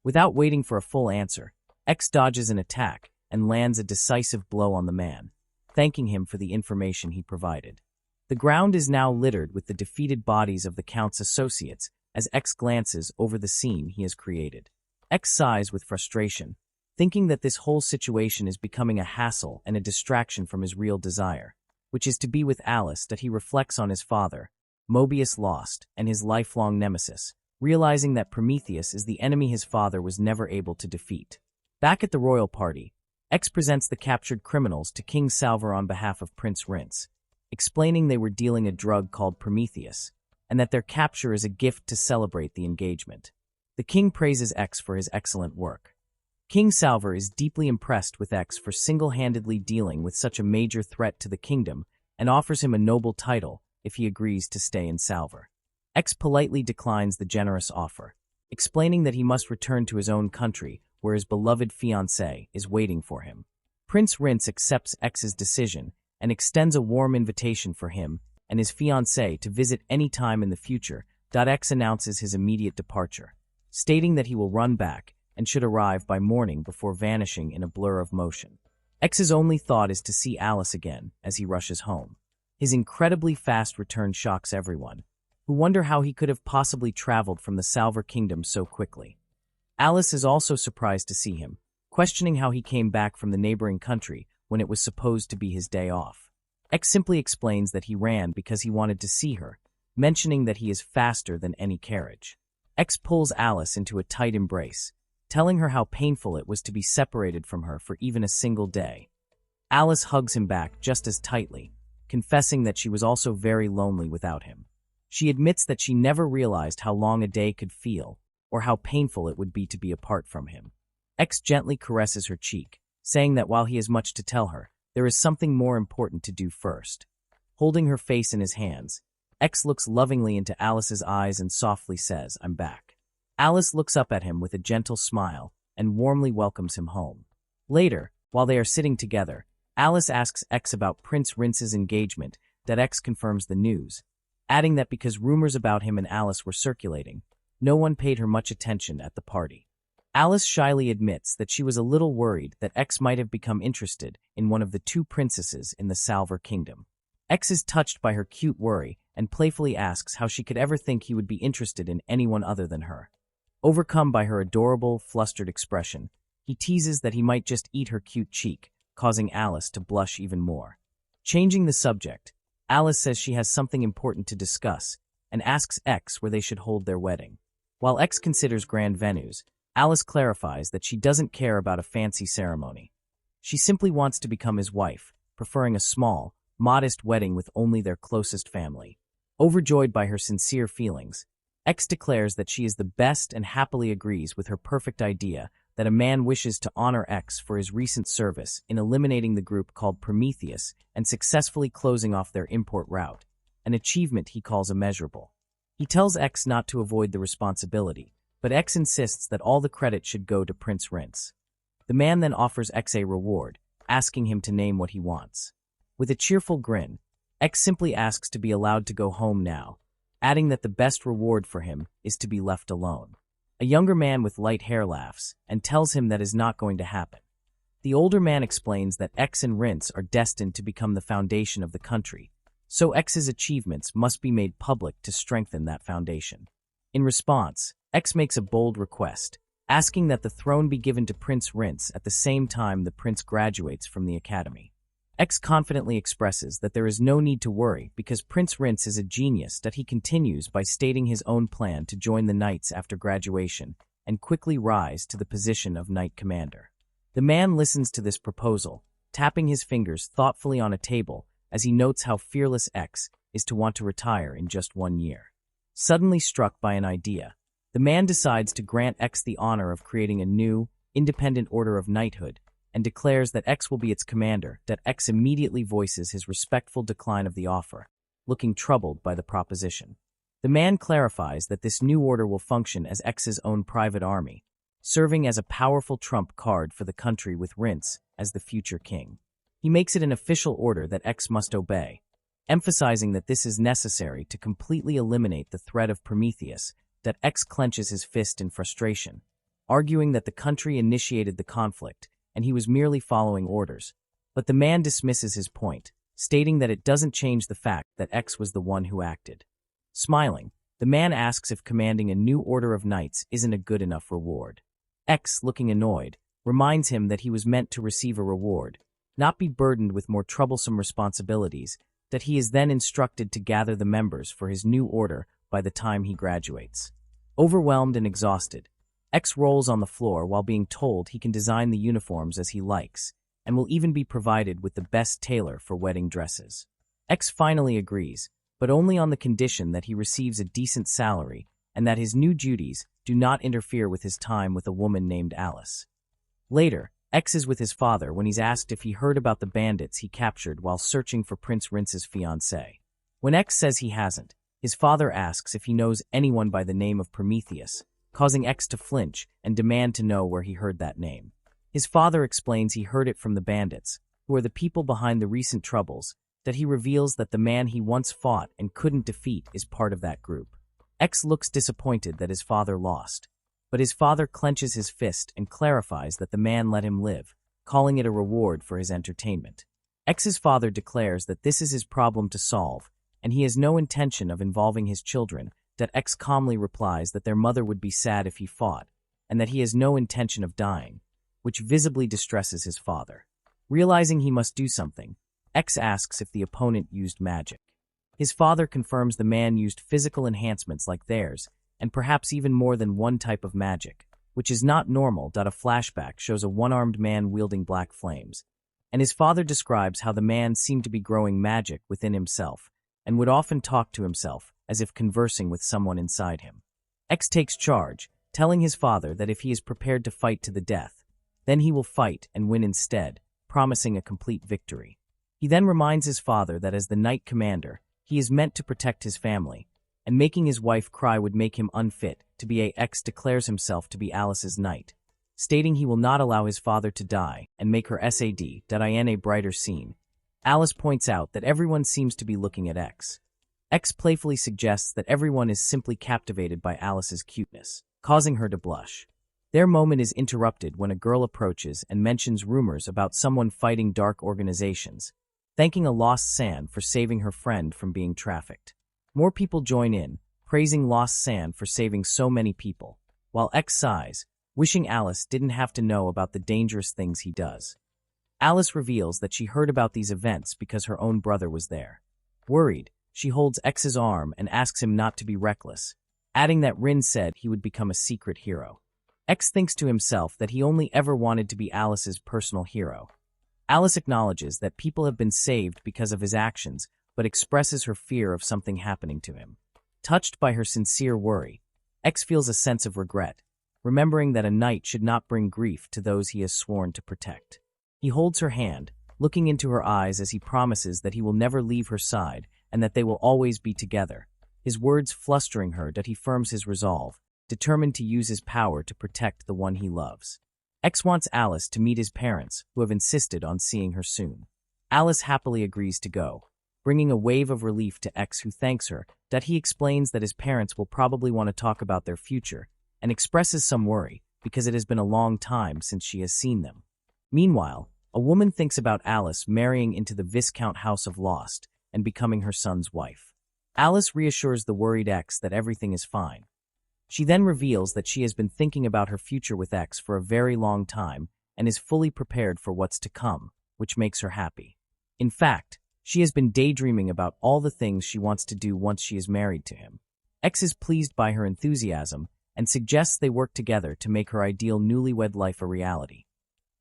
Without waiting for a full answer, X dodges an attack and lands a decisive blow on the man, thanking him for the information he provided. The ground is now littered with the defeated bodies of the Count's associates as X glances over the scene he has created. X sighs with frustration, thinking that this whole situation is becoming a hassle and a distraction from his real desire, which is to be with Alice. That he reflects on his father, Mobius Lost, and his lifelong nemesis, realizing that Prometheus is the enemy his father was never able to defeat. Back at the royal party, X presents the captured criminals to King Salver on behalf of Prince Rince, explaining they were dealing a drug called Prometheus, and that their capture is a gift to celebrate the engagement. The king praises X for his excellent work. King Salver is deeply impressed with X for single-handedly dealing with such a major threat to the kingdom and offers him a noble title if he agrees to stay in Salver. X politely declines the generous offer, explaining that he must return to his own country where his beloved fiancée is waiting for him. Prince Rince accepts X's decision and extends a warm invitation for him and his fiancée to visit any time in the future. X announces his immediate departure, stating that he will run back and should arrive by morning before vanishing in a blur of motion. X's only thought is to see Alice again as he rushes home. His incredibly fast return shocks everyone, who wonder how he could have possibly traveled from the Salver Kingdom so quickly. Alice is also surprised to see him, questioning how he came back from the neighboring country when it was supposed to be his day off. X simply explains that he ran because he wanted to see her, mentioning that he is faster than any carriage. X pulls Alice into a tight embrace, telling her how painful it was to be separated from her for even a single day. Alice hugs him back just as tightly, confessing that she was also very lonely without him. She admits that she never realized how long a day could feel, or how painful it would be to be apart from him. X gently caresses her cheek, saying that while he has much to tell her, there is something more important to do first. Holding her face in his hands, X looks lovingly into Alice's eyes and softly says, "I'm back." Alice looks up at him with a gentle smile and warmly welcomes him home. Later, while they are sitting together, Alice asks X about Prince Rince's engagement. X confirms the news, adding that because rumors about him and Alice were circulating, no one paid her much attention at the party. Alice shyly admits that she was a little worried that X might have become interested in one of the two princesses in the Salver Kingdom. X is touched by her cute worry and playfully asks how she could ever think he would be interested in anyone other than her. Overcome by her adorable, flustered expression, he teases that he might just eat her cute cheek, causing Alice to blush even more. Changing the subject, Alice says she has something important to discuss and asks X where they should hold their wedding. While X considers grand venues, Alice clarifies that she doesn't care about a fancy ceremony. She simply wants to become his wife, preferring a small, modest wedding with only their closest family. Overjoyed by her sincere feelings, X declares that she is the best and happily agrees with her perfect idea that a man wishes to honor X for his recent service in eliminating the group called Prometheus and successfully closing off their import route, an achievement he calls immeasurable. He tells X not to avoid the responsibility, but X insists that all the credit should go to Prince Rince. The man then offers X a reward, asking him to name what he wants. With a cheerful grin, X simply asks to be allowed to go home now, adding that the best reward for him is to be left alone. A younger man with light hair laughs and tells him that is not going to happen. The older man explains that X and Rince are destined to become the foundation of the country, so X's achievements must be made public to strengthen that foundation. In response, X makes a bold request, asking that the throne be given to Prince Rince at the same time the prince graduates from the academy. X confidently expresses that there is no need to worry because Prince Rince is a genius. He continues by stating his own plan to join the knights after graduation and quickly rise to the position of knight commander. The man listens to this proposal, tapping his fingers thoughtfully on a table as he notes how fearless X is to want to retire in just 1 year. Suddenly struck by an idea, the man decides to grant X the honor of creating a new, independent order of knighthood and declares that X will be its commander. X immediately voices his respectful decline of the offer, looking troubled by the proposition. The man clarifies that this new order will function as X's own private army, serving as a powerful trump card for the country with Rince as the future king. He makes it an official order that X must obey, emphasizing that this is necessary to completely eliminate the threat of Prometheus. That X clenches his fist in frustration, arguing that the country initiated the conflict and he was merely following orders. But the man dismisses his point, stating that it doesn't change the fact that X was the one who acted. Smiling, the man asks if commanding a new order of knights isn't a good enough reward. X, looking annoyed, reminds him that he was meant to receive a reward, not be burdened with more troublesome responsibilities, that he is then instructed to gather the members for his new order by the time he graduates. Overwhelmed and exhausted, X rolls on the floor while being told he can design the uniforms as he likes, and will even be provided with the best tailor for wedding dresses. X finally agrees, but only on the condition that he receives a decent salary and that his new duties do not interfere with his time with a woman named Alice. Later, X is with his father when he's asked if he heard about the bandits he captured while searching for Prince Rince's fiancée. When X says he hasn't, his father asks if he knows anyone by the name of Prometheus, causing X to flinch and demand to know where he heard that name. His father explains he heard it from the bandits, who are the people behind the recent troubles, that he reveals that the man he once fought and couldn't defeat is part of that group. X looks disappointed that his father lost, but his father clenches his fist and clarifies that the man let him live, calling it a reward for his entertainment. X's father declares that this is his problem to solve, and he has no intention of involving his children, that X calmly replies that their mother would be sad if he fought, and that he has no intention of dying, which visibly distresses his father. Realizing he must do something, X asks if the opponent used magic. His father confirms the man used physical enhancements like theirs, and perhaps even more than one type of magic, which is not normal. A flashback shows a one-armed man wielding black flames, and his father describes how the man seemed to be growing magic within himself, and would often talk to himself as if conversing with someone inside him. X takes charge, telling his father that if he is prepared to fight to the death, then he will fight and win instead, promising a complete victory. He then reminds his father that as the knight commander, he is meant to protect his family, and making his wife cry would make him unfit to be a. X declares himself to be Alice's knight, stating he will not allow his father to die and make her sad. In a brighter scene, Alice points out that everyone seems to be looking at X. X playfully suggests that everyone is simply captivated by Alice's cuteness, causing her to blush. Their moment is interrupted when a girl approaches and mentions rumors about someone fighting dark organizations, thanking a lost San for saving her friend from being trafficked. More people join in, praising Lost San for saving so many people, while X sighs, wishing Alice didn't have to know about the dangerous things he does. Alice reveals that she heard about these events because her own brother was there. Worried, she holds X's arm and asks him not to be reckless, adding that Rin said he would become a secret hero. X thinks to himself that he only ever wanted to be Alice's personal hero. Alice acknowledges that people have been saved because of his actions, but expresses her fear of something happening to him. Touched by her sincere worry, X feels a sense of regret, remembering that a knight should not bring grief to those he has sworn to protect. He holds her hand, looking into her eyes as he promises that he will never leave her side and that they will always be together, his words flustering her that he firms his resolve, determined to use his power to protect the one he loves. X wants Alice to meet his parents, who have insisted on seeing her soon. Alice happily agrees to go, bringing a wave of relief to X, who thanks her, that he explains that his parents will probably want to talk about their future, and expresses some worry, because it has been a long time since she has seen them. Meanwhile, a woman thinks about Alice marrying into the Viscount House of Lost and becoming her son's wife. Alice reassures the worried X that everything is fine. She then reveals that she has been thinking about her future with X for a very long time and is fully prepared for what's to come, which makes her happy. In fact, she has been daydreaming about all the things she wants to do once she is married to him. X is pleased by her enthusiasm and suggests they work together to make her ideal newlywed life a reality.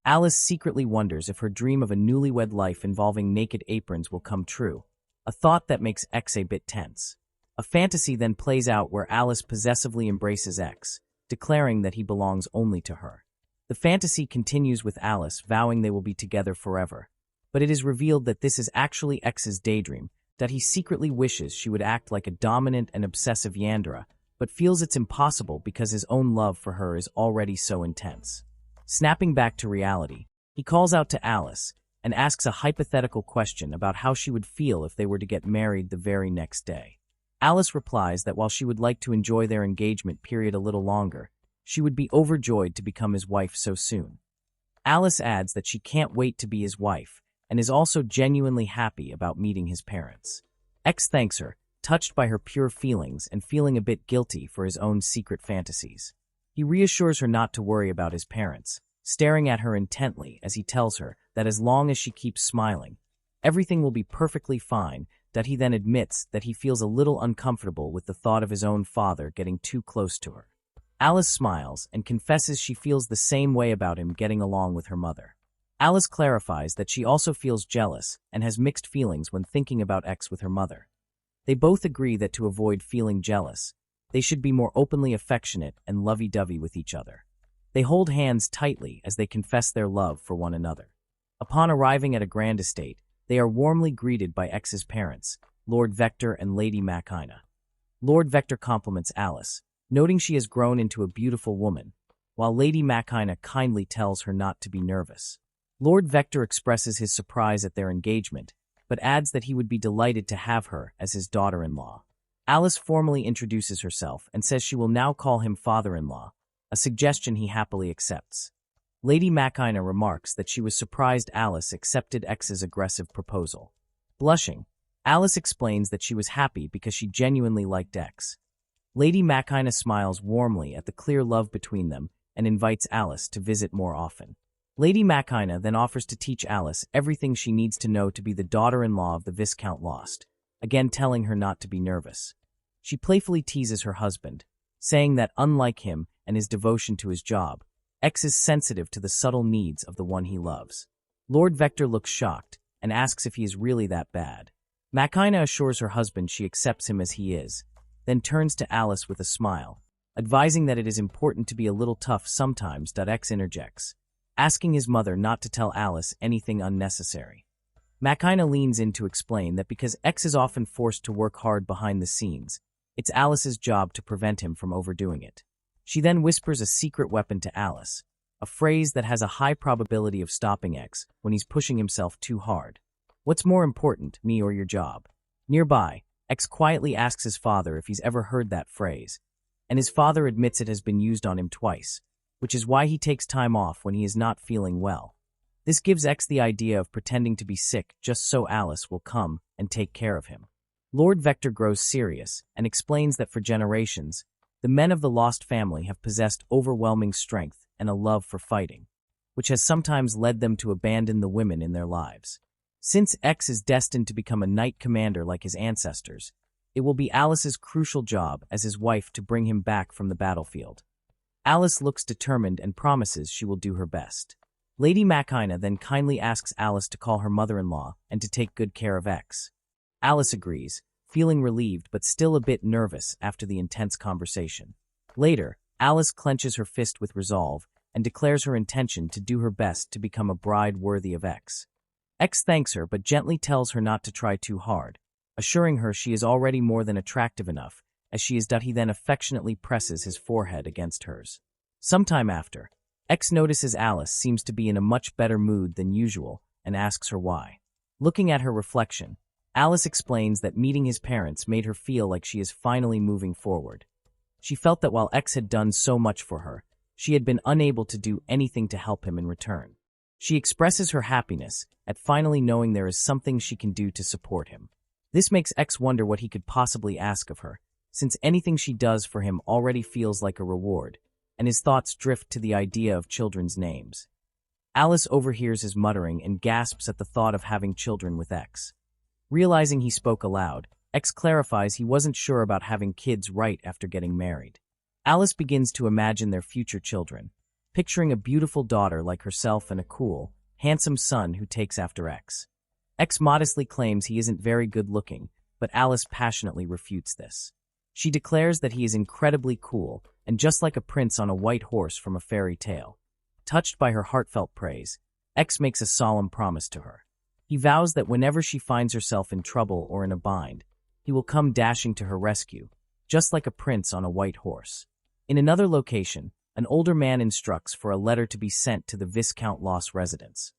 Alice secretly wonders if her dream of a newlywed life involving naked aprons will come true, a thought that makes X a bit tense. A fantasy then plays out where Alice possessively embraces X, declaring that he belongs only to her. The fantasy continues with Alice vowing they will be together forever, but it is revealed that this is actually X's daydream, that he secretly wishes she would act like a dominant and obsessive Yandere, but feels it's impossible because his own love for her is already so intense. Snapping back to reality, he calls out to Alice, and asks a hypothetical question about how she would feel if they were to get married the very next day. Alice replies that while she would like to enjoy their engagement period a little longer, she would be overjoyed to become his wife so soon. Alice adds that she can't wait to be his wife, and is also genuinely happy about meeting his parents. X thanks her, touched by her pure feelings and feeling a bit guilty for his own secret fantasies. He reassures her not to worry about his parents, staring at her intently as he tells her that as long as she keeps smiling, everything will be perfectly fine, that he then admits that he feels a little uncomfortable with the thought of his own father getting too close to her. Alice smiles and confesses she feels the same way about him getting along with her mother. Alice clarifies that she also feels jealous and has mixed feelings when thinking about X with her mother. They both agree that to avoid feeling jealous, they should be more openly affectionate and lovey-dovey with each other. They hold hands tightly as they confess their love for one another. Upon arriving at a grand estate, they are warmly greeted by X's parents, Lord Vector and Lady Machina. Lord Vector compliments Alice, noting she has grown into a beautiful woman, while Lady Machina kindly tells her not to be nervous. Lord Vector expresses his surprise at their engagement, but adds that he would be delighted to have her as his daughter-in-law. Alice formally introduces herself and says she will now call him father-in-law, a suggestion he happily accepts. Lady Machina remarks that she was surprised Alice accepted X's aggressive proposal. Blushing, Alice explains that she was happy because she genuinely liked X. Lady Machina smiles warmly at the clear love between them and invites Alice to visit more often. Lady Machina then offers to teach Alice everything she needs to know to be the daughter-in-law of the Viscount Lost, again telling her not to be nervous. She playfully teases her husband, saying that unlike him and his devotion to his job, X is sensitive to the subtle needs of the one he loves. Lord Vector looks shocked and asks if he is really that bad. Machina assures her husband she accepts him as he is, then turns to Alice with a smile, advising that it is important to be a little tough sometimes. X interjects, asking his mother not to tell Alice anything unnecessary. Machina leans in to explain that because X is often forced to work hard behind the scenes, it's Alice's job to prevent him from overdoing it. She then whispers a secret weapon to Alice, a phrase that has a high probability of stopping X when he's pushing himself too hard. What's more important, me or your job? Nearby, X quietly asks his father if he's ever heard that phrase, and his father admits it has been used on him twice, which is why he takes time off when he is not feeling well. This gives X the idea of pretending to be sick just so Alice will come and take care of him. Lord Vector grows serious and explains that for generations, the men of the Lost family have possessed overwhelming strength and a love for fighting, which has sometimes led them to abandon the women in their lives. Since X is destined to become a knight commander like his ancestors, it will be Alice's crucial job as his wife to bring him back from the battlefield. Alice looks determined and promises she will do her best. Lady Machina then kindly asks Alice to call her mother-in-law and to take good care of X. Alice agrees, feeling relieved but still a bit nervous after the intense conversation. Later, Alice clenches her fist with resolve and declares her intention to do her best to become a bride worthy of X. X thanks her but gently tells her not to try too hard, assuring her she is already more than attractive enough, as she is. He then affectionately presses his forehead against hers. Sometime after, X notices Alice seems to be in a much better mood than usual and asks her why. Looking at her reflection, Alice explains that meeting his parents made her feel like she is finally moving forward. She felt that while X had done so much for her, she had been unable to do anything to help him in return. She expresses her happiness at finally knowing there is something she can do to support him. This makes X wonder what he could possibly ask of her, since anything she does for him already feels like a reward, and his thoughts drift to the idea of children's names. Alice overhears his muttering and gasps at the thought of having children with X. Realizing he spoke aloud, X clarifies he wasn't sure about having kids right after getting married. Alice begins to imagine their future children, picturing a beautiful daughter like herself and a cool, handsome son who takes after X. X modestly claims he isn't very good-looking, but Alice passionately refutes this. She declares that he is incredibly cool and just like a prince on a white horse from a fairy tale. Touched by her heartfelt praise, X makes a solemn promise to her. He vows that whenever she finds herself in trouble or in a bind, he will come dashing to her rescue, just like a prince on a white horse. In another location, an older man instructs for a letter to be sent to the Viscount Lost residence.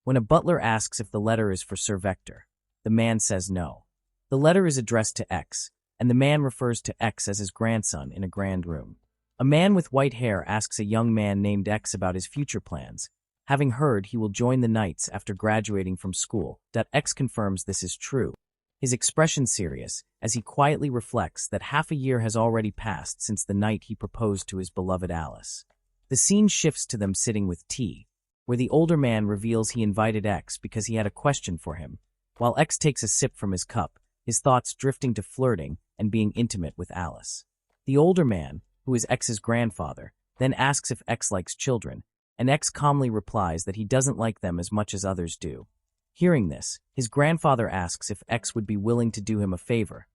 when a butler asks if the letter is for Sir Vector. The man says no. The letter is addressed to X, and the man refers to X as his grandson in a grand room. A man with white hair asks a young man named X about his future plans, having heard he will join the Knights after graduating from school. X confirms this is true, his expression serious, as he quietly reflects that half a year has already passed since the night he proposed to his beloved Alice. The scene shifts to them sitting with tea, where the older man reveals he invited X because he had a question for him, while X takes a sip from his cup, his thoughts drifting to flirting and being intimate with Alice. The older man, who is X's grandfather, then asks if X likes children, and X calmly replies that he doesn't like them as much as others do. Hearing this, his grandfather asks if X would be willing to do him a favor,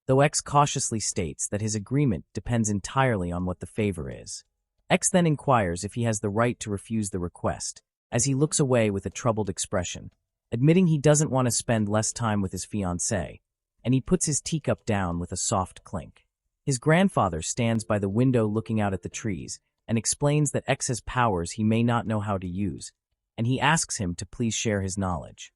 though X cautiously states that his agreement depends entirely on what the favor is. X then inquires if he has the right to refuse the request, as he looks away with a troubled expression, admitting he doesn't want to spend less time with his fiancée, and he puts his teacup down with a soft clink. His grandfather stands by the window looking out at the trees and explains that X has powers he may not know how to use, and he asks him to please share his knowledge.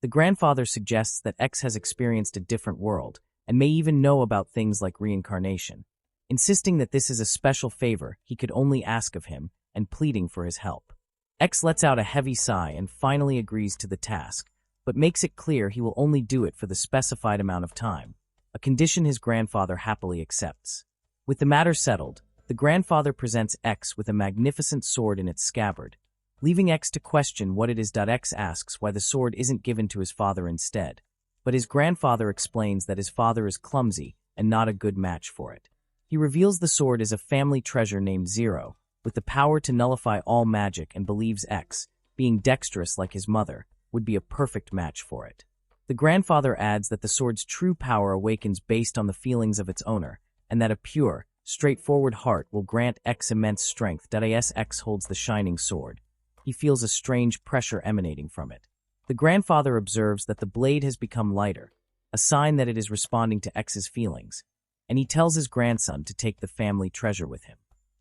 The grandfather suggests that X has experienced a different world and may even know about things like reincarnation, insisting that this is a special favor he could only ask of him and pleading for his help. X lets out a heavy sigh and finally agrees to the task, but makes it clear he will only do it for the specified amount of time, a condition his grandfather happily accepts. With the matter settled, the grandfather presents X with a magnificent sword in its scabbard, leaving X to question what it is. X asks why the sword isn't given to his father instead, but his grandfather explains that his father is clumsy and not a good match for it. He reveals the sword is a family treasure named Zero, with the power to nullify all magic, and believes X, being dexterous like his mother, would be a perfect match for it. The grandfather adds that the sword's true power awakens based on the feelings of its owner, and that a pure, straightforward heart will grant X immense strength. As X holds the shining sword, he feels a strange pressure emanating from it. The grandfather observes that the blade has become lighter, a sign that it is responding to X's feelings, and he tells his grandson to take the family treasure with him.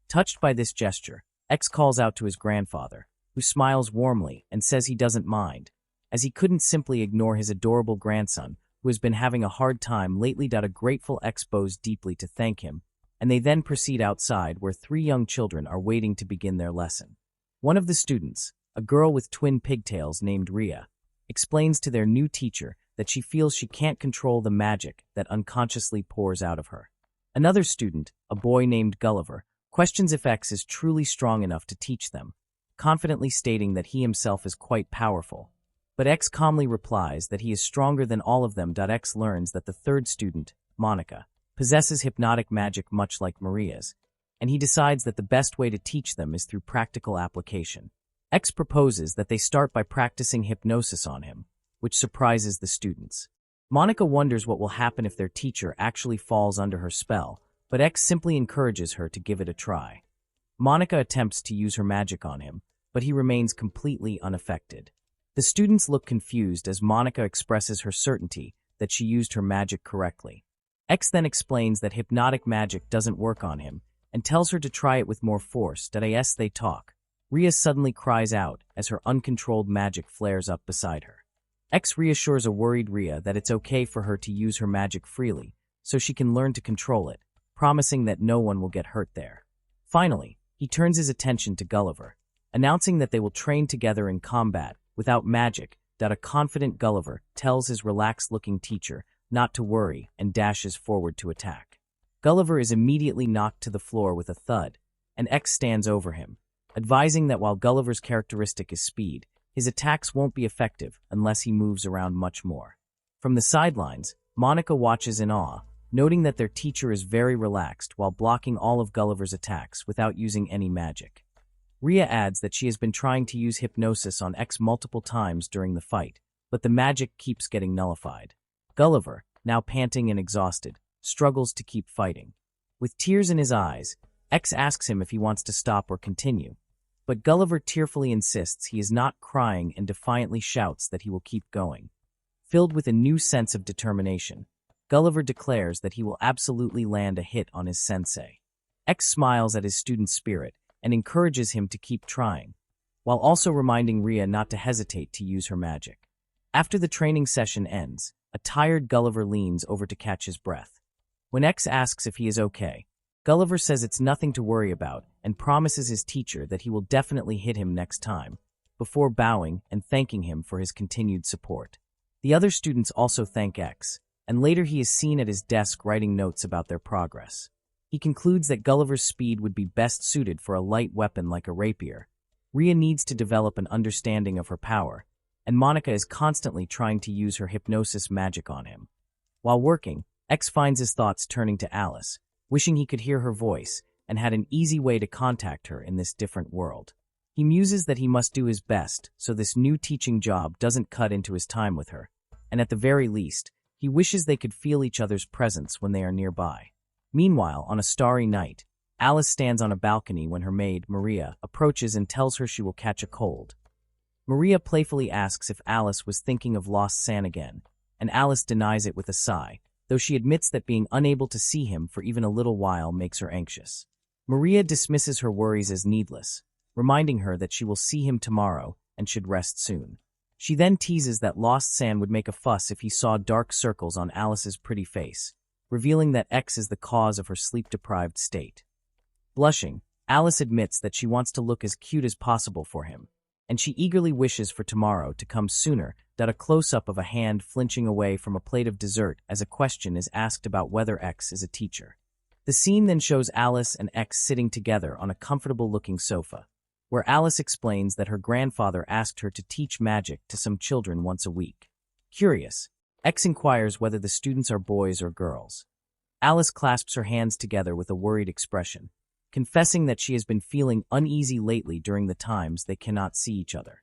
Touched by this gesture, X calls out to his grandfather, who smiles warmly and says he doesn't mind, as he couldn't simply ignore his adorable grandson, who has been having a hard time lately. A grateful X bows deeply to thank him, and they then proceed outside where 3 young children are waiting to begin their lesson. One of the students, a girl with twin pigtails named Rhea, explains to their new teacher that she feels she can't control the magic that unconsciously pours out of her. Another student, a boy named Gulliver, questions if X is truly strong enough to teach them, confidently stating that he himself is quite powerful. But X calmly replies that he is stronger than all of them. X learns that the third student, Monica, possesses hypnotic magic much like Maria's, and he decides that the best way to teach them is through practical application. X proposes that they start by practicing hypnosis on him, which surprises the students. Monica wonders what will happen if their teacher actually falls under her spell, but X simply encourages her to give it a try. Monica attempts to use her magic on him, but he remains completely unaffected. The students look confused as Monica expresses her certainty that she used her magic correctly. X then explains that hypnotic magic doesn't work on him and tells her to try it with more force. As they talk, Rhea suddenly cries out as her uncontrolled magic flares up beside her. X reassures a worried Rhea that it's okay for her to use her magic freely, so she can learn to control it, promising that no one will get hurt there. Finally, he turns his attention to Gulliver, announcing that they will train together in combat without magic. A confident Gulliver tells his relaxed-looking teacher not to worry and dashes forward to attack. Gulliver is immediately knocked to the floor with a thud, and X stands over him, advising that while Gulliver's characteristic is speed, his attacks won't be effective unless he moves around much more. From the sidelines, Monica watches in awe, noting that their teacher is very relaxed while blocking all of Gulliver's attacks without using any magic. Rhea adds that she has been trying to use hypnosis on X multiple times during the fight, but the magic keeps getting nullified. Gulliver, now panting and exhausted, struggles to keep fighting. With tears in his eyes, X asks him if he wants to stop or continue, but Gulliver tearfully insists he is not crying and defiantly shouts that he will keep going. Filled with a new sense of determination, Gulliver declares that he will absolutely land a hit on his sensei. X smiles at his student's spirit and encourages him to keep trying. while also reminding Rhea not to hesitate to use her magic. After the training session ends, a tired Gulliver leans over to catch his breath. When X asks if he is okay, Gulliver says it's nothing to worry about and promises his teacher that he will definitely hit him next time, before bowing and thanking him for his continued support. The other students also thank X, and later he is seen at his desk writing notes about their progress. He concludes that Gulliver's speed would be best suited for a light weapon like a rapier. Rhea needs to develop an understanding of her power, and Monica is constantly trying to use her hypnosis magic on him. While working, X finds his thoughts turning to Alice, wishing he could hear her voice and had an easy way to contact her in this different world. He muses that he must do his best so this new teaching job doesn't cut into his time with her, and at the very least, he wishes they could feel each other's presence when they are nearby. Meanwhile, on a starry night, Alice stands on a balcony when her maid, Maria, approaches and tells her she will catch a cold. Maria playfully asks if Alice was thinking of lost San again, and Alice denies it with a sigh, though she admits that being unable to see him for even a little while makes her anxious. Maria dismisses her worries as needless, reminding her that she will see him tomorrow and should rest soon. She then teases that lost San would make a fuss if he saw dark circles on Alice's pretty face, revealing that X is the cause of her sleep-deprived state. Blushing, Alice admits that she wants to look as cute as possible for him, and she eagerly wishes for tomorrow to come sooner. A close-up of a hand flinching away from a plate of dessert as a question is asked about whether X is a teacher. The scene then shows Alice and X sitting together on a comfortable-looking sofa, where Alice explains that her grandfather asked her to teach magic to some children once a week. Curious, X inquires whether the students are boys or girls. Alice clasps her hands together with a worried expression, confessing that she has been feeling uneasy lately during the times they cannot see each other.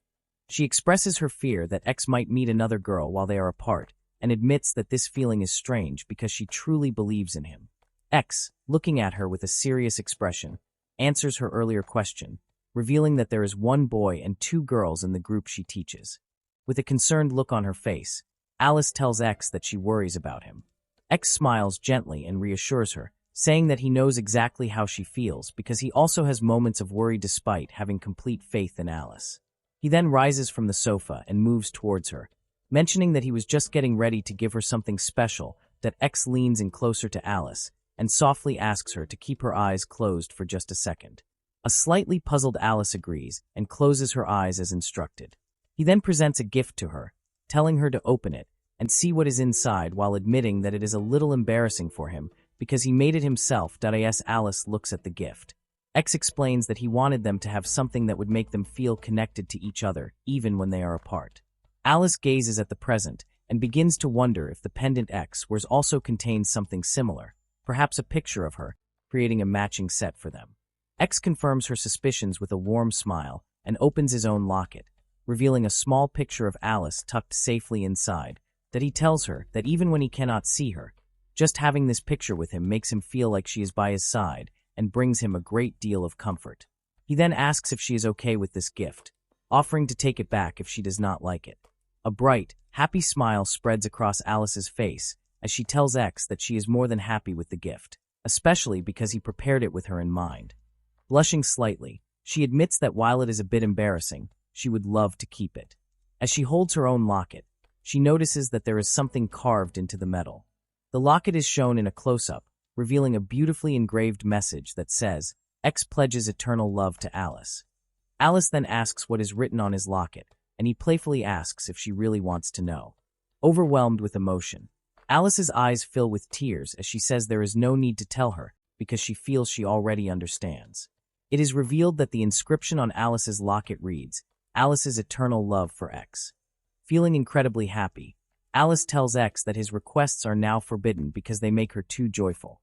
She expresses her fear that X might meet another girl while they are apart, and admits that this feeling is strange because she truly believes in him. X, looking at her with a serious expression, answers her earlier question, revealing that there is one boy and 2 girls in the group she teaches. With a concerned look on her face, Alice tells X that she worries about him. X smiles gently and reassures her, saying that he knows exactly how she feels because he also has moments of worry despite having complete faith in Alice. He then rises from the sofa and moves towards her, mentioning that he was just getting ready to give her something special. That X leans in closer to Alice and softly asks her to keep her eyes closed for just a second. A slightly puzzled Alice agrees and closes her eyes as instructed. He then presents a gift to her, telling her to open it and see what is inside while admitting that it is a little embarrassing for him because he made it himself. As Alice looks at the gift, X explains that he wanted them to have something that would make them feel connected to each other, even when they are apart. Alice gazes at the present and begins to wonder if the pendant X wears also contains something similar, perhaps a picture of her, creating a matching set for them. X confirms her suspicions with a warm smile and opens his own locket, revealing a small picture of Alice tucked safely inside. That he tells her that even when he cannot see her, just having this picture with him makes him feel like she is by his side and brings him a great deal of comfort. He then asks if she is okay with this gift, offering to take it back if she does not like it. A bright, happy smile spreads across Alice's face as she tells X that she is more than happy with the gift, especially because he prepared it with her in mind. Blushing slightly, she admits that while it is a bit embarrassing, she would love to keep it. As she holds her own locket, she notices that there is something carved into the metal. The locket is shown in a close-up, revealing a beautifully engraved message that says, X pledges eternal love to Alice. Alice then asks what is written on his locket, and he playfully asks if she really wants to know. Overwhelmed with emotion, Alice's eyes fill with tears as she says there is no need to tell her because she feels she already understands. It is revealed that the inscription on Alice's locket reads, Alice's eternal love for X. Feeling incredibly happy, Alice tells X that his requests are now forbidden because they make her too joyful.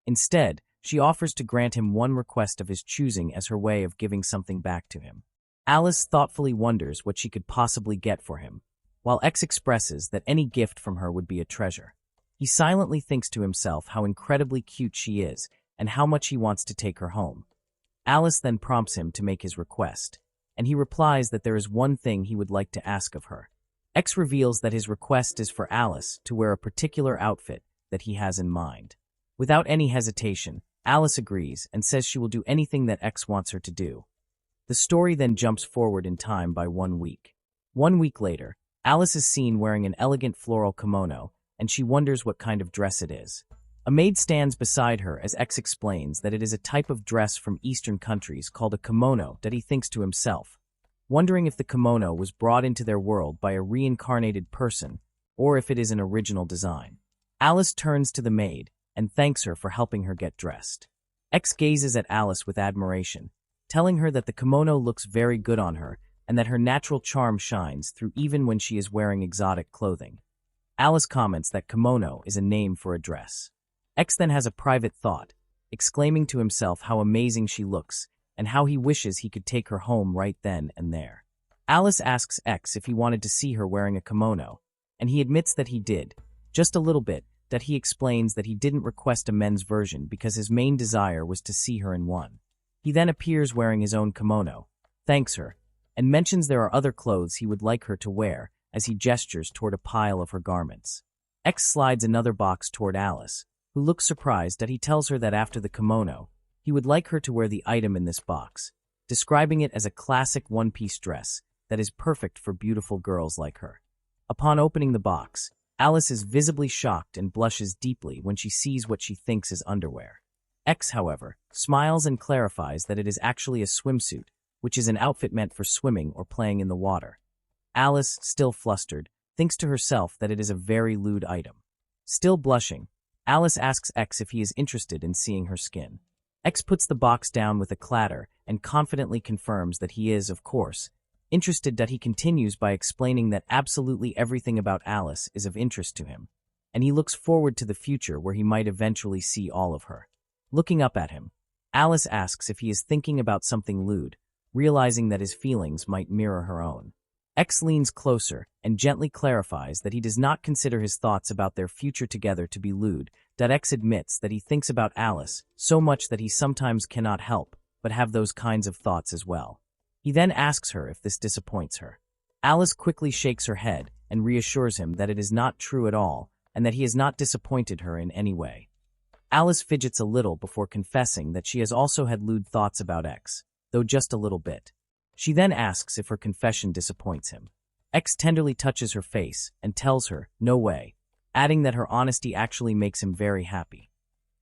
Instead, she offers to grant him one request of his choosing as her way of giving something back to him. Alice thoughtfully wonders what she could possibly get for him, while X expresses that any gift from her would be a treasure. He silently thinks to himself how incredibly cute she is and how much he wants to take her home. Alice then prompts him to make his request, and he replies that there is one thing he would like to ask of her. X reveals that his request is for Alice to wear a particular outfit that he has in mind. Without any hesitation, Alice agrees and says she will do anything that X wants her to do. The story then jumps forward in time by 1 week. 1 week later, Alice is seen wearing an elegant floral kimono, and she wonders what kind of dress it is. A maid stands beside her as X explains that it is a type of dress from Eastern countries called a kimono that he thinks to himself, wondering if the kimono was brought into their world by a reincarnated person or if it is an original design. Alice turns to the maid and thanks her for helping her get dressed. X gazes at Alice with admiration, telling her that the kimono looks very good on her and that her natural charm shines through even when she is wearing exotic clothing. Alice comments that kimono is a name for a dress. X then has a private thought, exclaiming to himself how amazing she looks and how he wishes he could take her home right then and there. Alice asks X if he wanted to see her wearing a kimono, and he admits that he did, just a little bit, that he explains that he didn't request a men's version because his main desire was to see her in one. He then appears wearing his own kimono, thanks her, and mentions there are other clothes he would like her to wear as he gestures toward a pile of her garments. X slides another box toward Alice, who looks surprised that he tells her that after the kimono, he would like her to wear the item in this box, describing it as a classic one-piece dress that is perfect for beautiful girls like her. Upon opening the box, Alice is visibly shocked and blushes deeply when she sees what she thinks is underwear. X, however, smiles and clarifies that it is actually a swimsuit, which is an outfit meant for swimming or playing in the water. Alice, still flustered, thinks to herself that it is a very lewd item. Still blushing, Alice asks X if he is interested in seeing her skin. X puts the box down with a clatter and confidently confirms that he is, of course, interested. That he continues by explaining that absolutely everything about Alice is of interest to him, and he looks forward to the future where he might eventually see all of her. Looking up at him, Alice asks if he is thinking about something lewd, realizing that his feelings might mirror her own. X leans closer and gently clarifies that he does not consider his thoughts about their future together to be lewd. That X admits that he thinks about Alice so much that he sometimes cannot help but have those kinds of thoughts as well. He then asks her if this disappoints her. Alice quickly shakes her head and reassures him that it is not true at all and that he has not disappointed her in any way. Alice fidgets a little before confessing that she has also had lewd thoughts about X, though just a little bit. She then asks if her confession disappoints him. X tenderly touches her face and tells her, no way, adding that her honesty actually makes him very happy.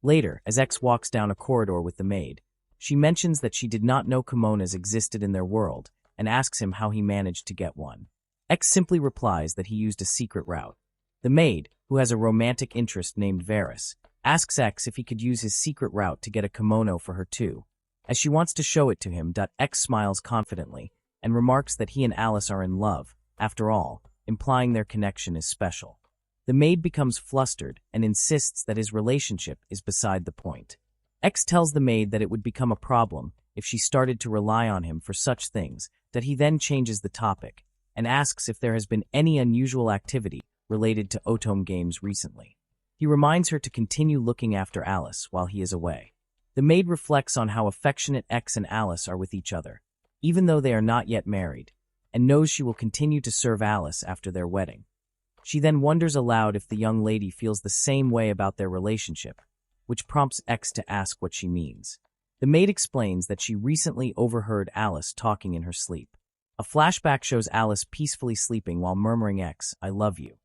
Later, as X walks down a corridor with the maid, she mentions that she did not know kimonos existed in their world and asks him how he managed to get one. X simply replies that he used a secret route. The maid, who has a romantic interest named Varys, asks X if he could use his secret route to get a kimono for her too. As she wants to show it to him, X smiles confidently and remarks that he and Alice are in love, after all, implying their connection is special. The maid becomes flustered and insists that his relationship is beside the point. X tells the maid that it would become a problem if she started to rely on him for such things, that he then changes the topic and asks if there has been any unusual activity related to Otome games recently. He reminds her to continue looking after Alice while he is away. The maid reflects on how affectionate X and Alice are with each other, even though they are not yet married, and knows she will continue to serve Alice after their wedding. She then wonders aloud if the young lady feels the same way about their relationship, which prompts X to ask what she means. The maid explains that she recently overheard Alice talking in her sleep. A flashback shows Alice peacefully sleeping while murmuring X, I love you.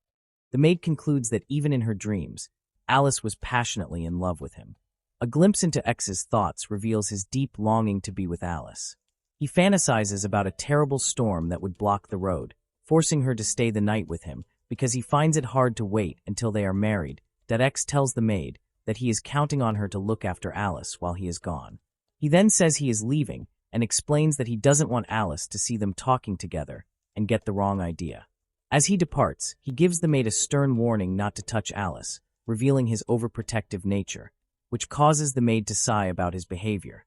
The maid concludes that even in her dreams, Alice was passionately in love with him. A glimpse into X's thoughts reveals his deep longing to be with Alice. He fantasizes about a terrible storm that would block the road, forcing her to stay the night with him because he finds it hard to wait until they are married. X tells the maid that he is counting on her to look after Alice while he is gone. He then says he is leaving and explains that he doesn't want Alice to see them talking together and get the wrong idea. As he departs, he gives the maid a stern warning not to touch Alice, revealing his overprotective nature, which causes the maid to sigh about his behavior.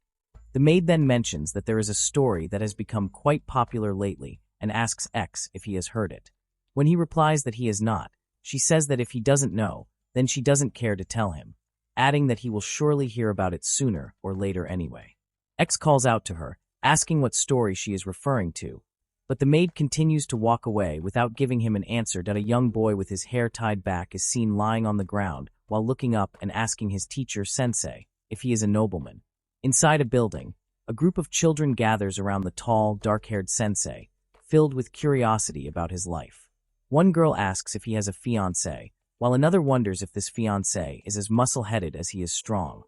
The maid then mentions that there is a story that has become quite popular lately and asks X if he has heard it. When he replies that he has not, she says that if he doesn't know, then she doesn't care to tell him, adding that he will surely hear about it sooner or later anyway. X calls out to her, asking what story she is referring to, but the maid continues to walk away without giving him an answer. A young boy with his hair tied back is seen lying on the ground while looking up and asking his teacher, Sensei, if he is a nobleman. Inside a building, a group of children gathers around the tall, dark-haired sensei, filled with curiosity about his life. One girl asks if he has a fiancée, while another wonders if this fiancé is as muscle-headed as he is strong.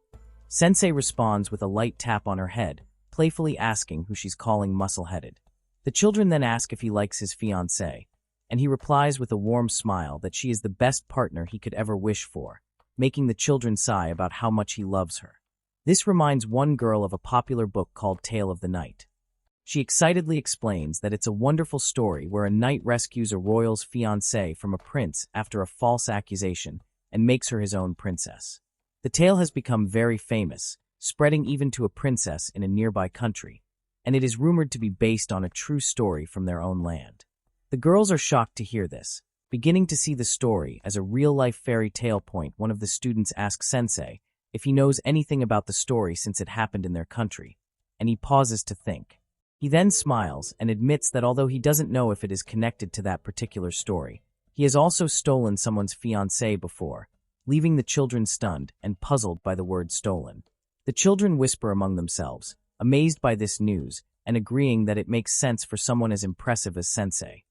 Sensei responds with a light tap on her head, playfully asking who she's calling muscle-headed. The children then ask if he likes his fiancée, and he replies with a warm smile that she is the best partner he could ever wish for, making the children sigh about how much he loves her. This reminds one girl of a popular book called Tale of the Knight. She excitedly explains that it's a wonderful story where a knight rescues a royal's fiancée from a prince after a false accusation and makes her his own princess. The tale has become very famous, spreading even to a princess in a nearby country, and it is rumored to be based on a true story from their own land. The girls are shocked to hear this, beginning to see the story as a real-life fairy tale. One of the students asks Sensei if he knows anything about the story since it happened in their country, and he pauses to think. He then smiles and admits that although he doesn't know if it is connected to that particular story, he has also stolen someone's fiancée before, leaving the children stunned and puzzled by the word stolen. The children whisper among themselves, amazed by this news and agreeing that it makes sense for someone as impressive as Sensei.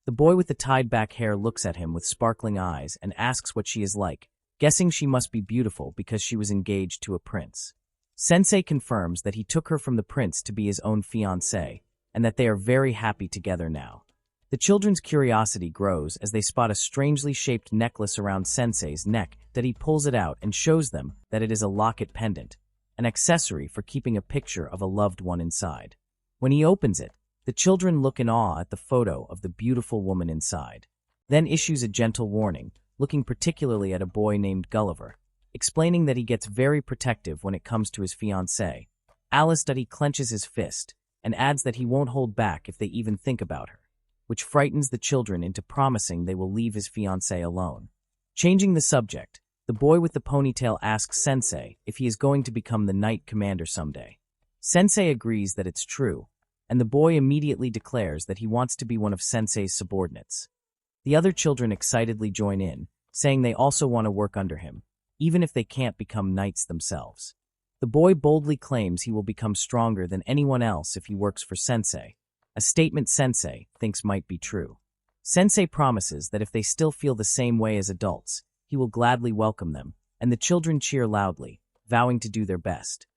The boy with the tied-back hair looks at him with sparkling eyes and asks what she is like, guessing she must be beautiful because she was engaged to a prince. Sensei confirms that he took her from the prince to be his own fiancée, and that they are very happy together now. The children's curiosity grows as they spot a strangely shaped necklace around Sensei's neck that he pulls it out and shows them that it is a locket pendant, an accessory for keeping a picture of a loved one inside. When he opens it, the children look in awe at the photo of the beautiful woman inside, then issues a gentle warning, looking particularly at a boy named Gulliver, explaining that he gets very protective when it comes to his fiancée. Alice Duddy clenches his fist and adds that he won't hold back if they even think about her, which frightens the children into promising they will leave his fiancée alone. Changing the subject, the boy with the ponytail asks Sensei if he is going to become the knight commander someday. Sensei agrees that it's true, and the boy immediately declares that he wants to be one of Sensei's subordinates. The other children excitedly join in, saying they also want to work under him, even if they can't become knights themselves. The boy boldly claims he will become stronger than anyone else if he works for Sensei, a statement Sensei thinks might be true. Sensei promises that if they still feel the same way as adults, he will gladly welcome them, and the children cheer loudly, vowing to do their best.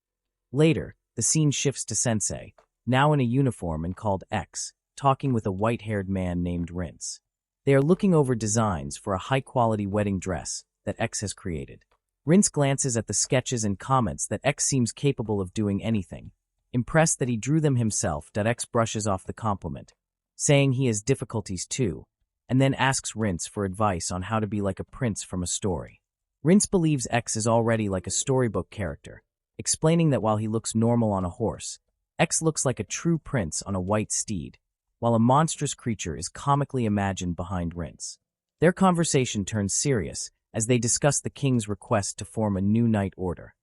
Later, the scene shifts to Sensei, now in a uniform and called X, talking with a white-haired man named Rince. They are looking over designs for a high-quality wedding dress that X has created. Rince glances at the sketches and comments that X seems capable of doing anything. Impressed that he drew them himself, X brushes off the compliment, saying he has difficulties too, and then asks Rince for advice on how to be like a prince from a story. Rince believes X is already like a storybook character, explaining that while he looks normal on a horse, X looks like a true prince on a white steed, while a monstrous creature is comically imagined behind Rince. Their conversation turns serious as they discuss the king's request to form a new knight order.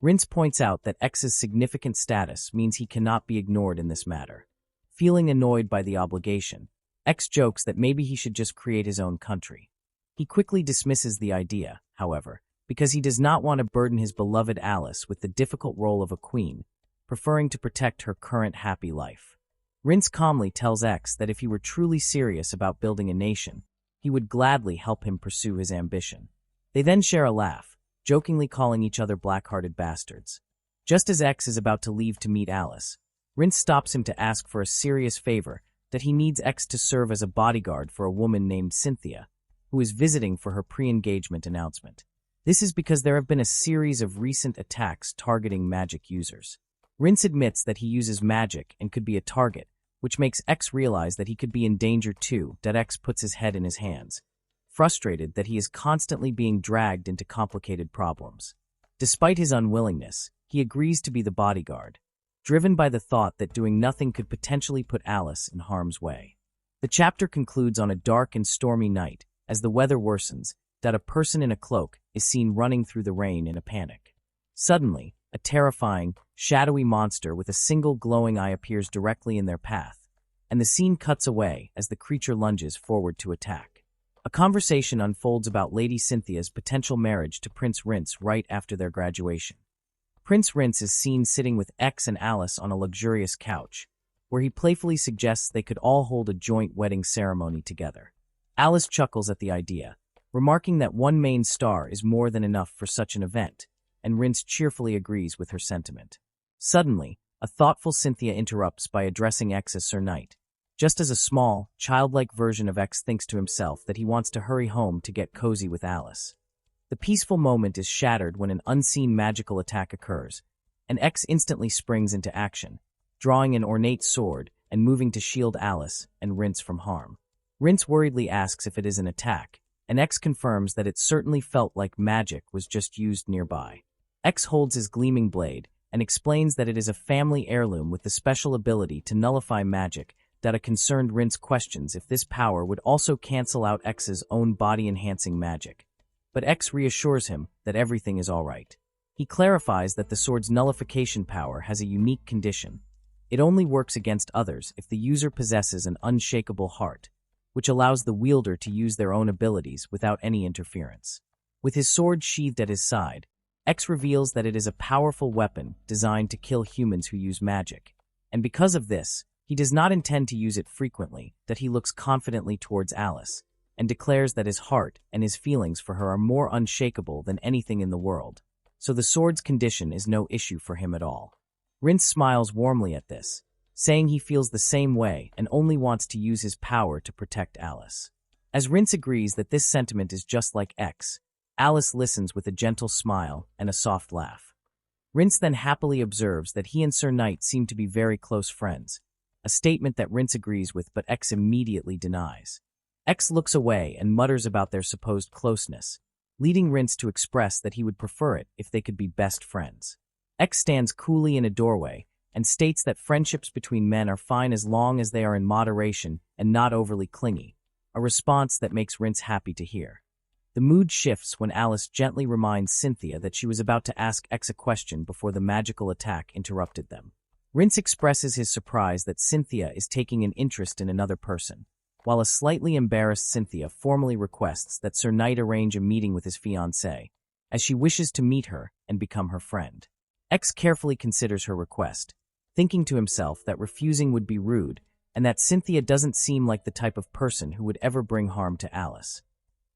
Rince points out that X's significant status means he cannot be ignored in this matter. Feeling annoyed by the obligation, X jokes that maybe he should just create his own country. He quickly dismisses the idea, however, because he does not want to burden his beloved Alice with the difficult role of a queen, preferring to protect her current happy life. Rince calmly tells X that if he were truly serious about building a nation, he would gladly help him pursue his ambition. They then share a laugh, jokingly calling each other black-hearted bastards. Just as X is about to leave to meet Alice, Rince stops him to ask for a serious favor that he needs X to serve as a bodyguard for a woman named Cynthia, who is visiting for her pre-engagement announcement. This is because there have been a series of recent attacks targeting magic users. Rince admits that he uses magic and could be a target, which makes X realize that he could be in danger too. X puts his head in his hands, frustrated that he is constantly being dragged into complicated problems. Despite his unwillingness, he agrees to be the bodyguard, driven by the thought that doing nothing could potentially put Alice in harm's way. The chapter concludes on a dark and stormy night as the weather worsens, that a person in a cloak is seen running through the rain in a panic. Suddenly, a terrifying, shadowy monster with a single glowing eye appears directly in their path, and the scene cuts away as the creature lunges forward to attack. A conversation unfolds about Lady Cynthia's potential marriage to Prince Rince right after their graduation. Prince Rince is seen sitting with X and Alice on a luxurious couch, where he playfully suggests they could all hold a joint wedding ceremony together. Alice chuckles at the idea, remarking that one main star is more than enough for such an event, and Rince cheerfully agrees with her sentiment. Suddenly, a thoughtful Cynthia interrupts by addressing X as Sir Knight, just as a small, childlike version of X thinks to himself that he wants to hurry home to get cozy with Alice. The peaceful moment is shattered when an unseen magical attack occurs, and X instantly springs into action, drawing an ornate sword and moving to shield Alice and Rince from harm. Rince worriedly asks if it is an attack, and X confirms that it certainly felt like magic was just used nearby. X holds his gleaming blade and explains that it is a family heirloom with the special ability to nullify magic. That a concerned Rince questions if this power would also cancel out X's own body-enhancing magic. But X reassures him that everything is all right. He clarifies that the sword's nullification power has a unique condition. It only works against others if the user possesses an unshakable heart, which allows the wielder to use their own abilities without any interference. With his sword sheathed at his side, X reveals that it is a powerful weapon designed to kill humans who use magic, and because of this, he does not intend to use it frequently. That he looks confidently towards Alice, and declares that his heart and his feelings for her are more unshakable than anything in the world, so the sword's condition is no issue for him at all. Rince smiles warmly at this, saying he feels the same way and only wants to use his power to protect Alice. As Rince agrees that this sentiment is just like X, Alice listens with a gentle smile and a soft laugh. Rince then happily observes that he and Sir Knight seem to be very close friends, a statement that Rince agrees with but X immediately denies. X looks away and mutters about their supposed closeness, leading Rince to express that he would prefer it if they could be best friends. X stands coolly in a doorway and states that friendships between men are fine as long as they are in moderation and not overly clingy, a response that makes Rince happy to hear. The mood shifts when Alice gently reminds Cynthia that she was about to ask X a question before the magical attack interrupted them. Rince expresses his surprise that Cynthia is taking an interest in another person, while a slightly embarrassed Cynthia formally requests that Sir Knight arrange a meeting with his fiancée, as she wishes to meet her and become her friend. X carefully considers her request, thinking to himself that refusing would be rude and that Cynthia doesn't seem like the type of person who would ever bring harm to Alice.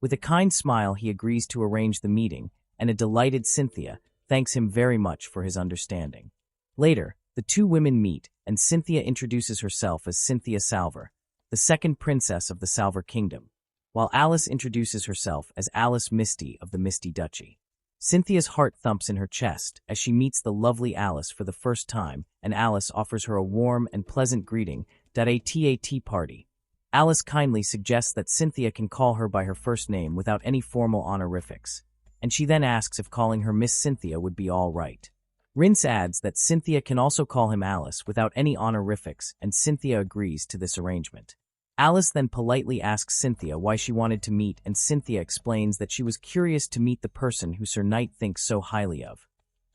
With a kind smile, he agrees to arrange the meeting, and a delighted Cynthia thanks him very much for his understanding. Later, the two women meet, and Cynthia introduces herself as Cynthia Salver, the second princess of the Salver Kingdom, while Alice introduces herself as Alice Misty of the Misty Duchy. Cynthia's heart thumps in her chest as she meets the lovely Alice for the first time, and Alice offers her a warm and pleasant greeting at a tea party. Alice kindly suggests that Cynthia can call her by her first name without any formal honorifics, and she then asks if calling her Miss Cynthia would be all right. Rince adds that Cynthia can also call him Alice without any honorifics, and Cynthia agrees to this arrangement. Alice then politely asks Cynthia why she wanted to meet, and Cynthia explains that she was curious to meet the person who Sir Knight thinks so highly of.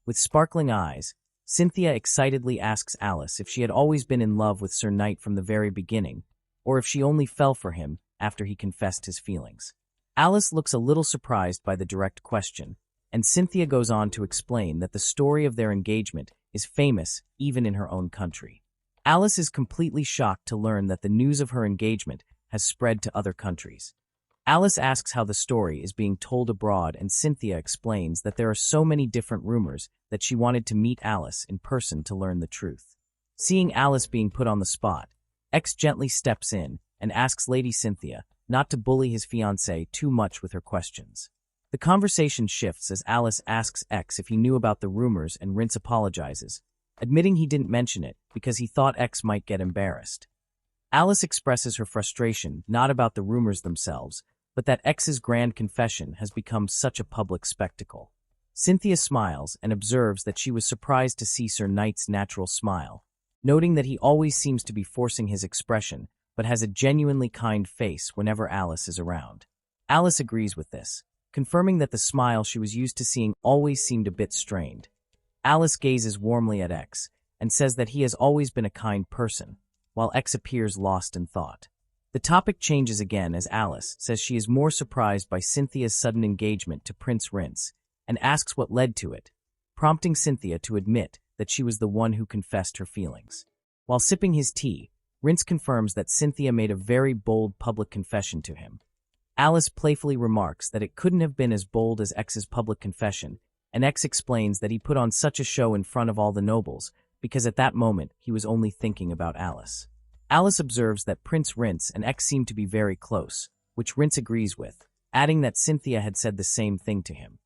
With sparkling eyes, Cynthia excitedly asks Alice if she had always been in love with Sir Knight from the very beginning, or if she only fell for him after he confessed his feelings. Alice looks a little surprised by the direct question, and Cynthia goes on to explain that the story of their engagement is famous even in her own country. Alice is completely shocked to learn that the news of her engagement has spread to other countries. Alice asks how the story is being told abroad, and Cynthia explains that there are so many different rumors that she wanted to meet Alice in person to learn the truth. Seeing Alice being put on the spot, X gently steps in and asks Lady Cynthia not to bully his fiancée too much with her questions. The conversation shifts as Alice asks X if he knew about the rumors, and Rince apologizes, admitting he didn't mention it because he thought X might get embarrassed. Alice expresses her frustration not about the rumors themselves, but that X's grand confession has become such a public spectacle. Cynthia smiles and observes that she was surprised to see Sir Knight's natural smile, noting that he always seems to be forcing his expression, but has a genuinely kind face whenever Alice is around. Alice agrees with this, confirming that the smile she was used to seeing always seemed a bit strained. Alice gazes warmly at X and says that he has always been a kind person, while X appears lost in thought. The topic changes again as Alice says she is more surprised by Cynthia's sudden engagement to Prince Rince and asks what led to it, prompting Cynthia to admit that she was the one who confessed her feelings. While sipping his tea, Rince confirms that Cynthia made a very bold public confession to him. Alice playfully remarks that it couldn't have been as bold as X's public confession, and X explains that he put on such a show in front of all the nobles because at that moment he was only thinking about Alice. Alice observes that Prince Rince and X seem to be very close, which Rince agrees with, adding that Cynthia had said the same thing to him.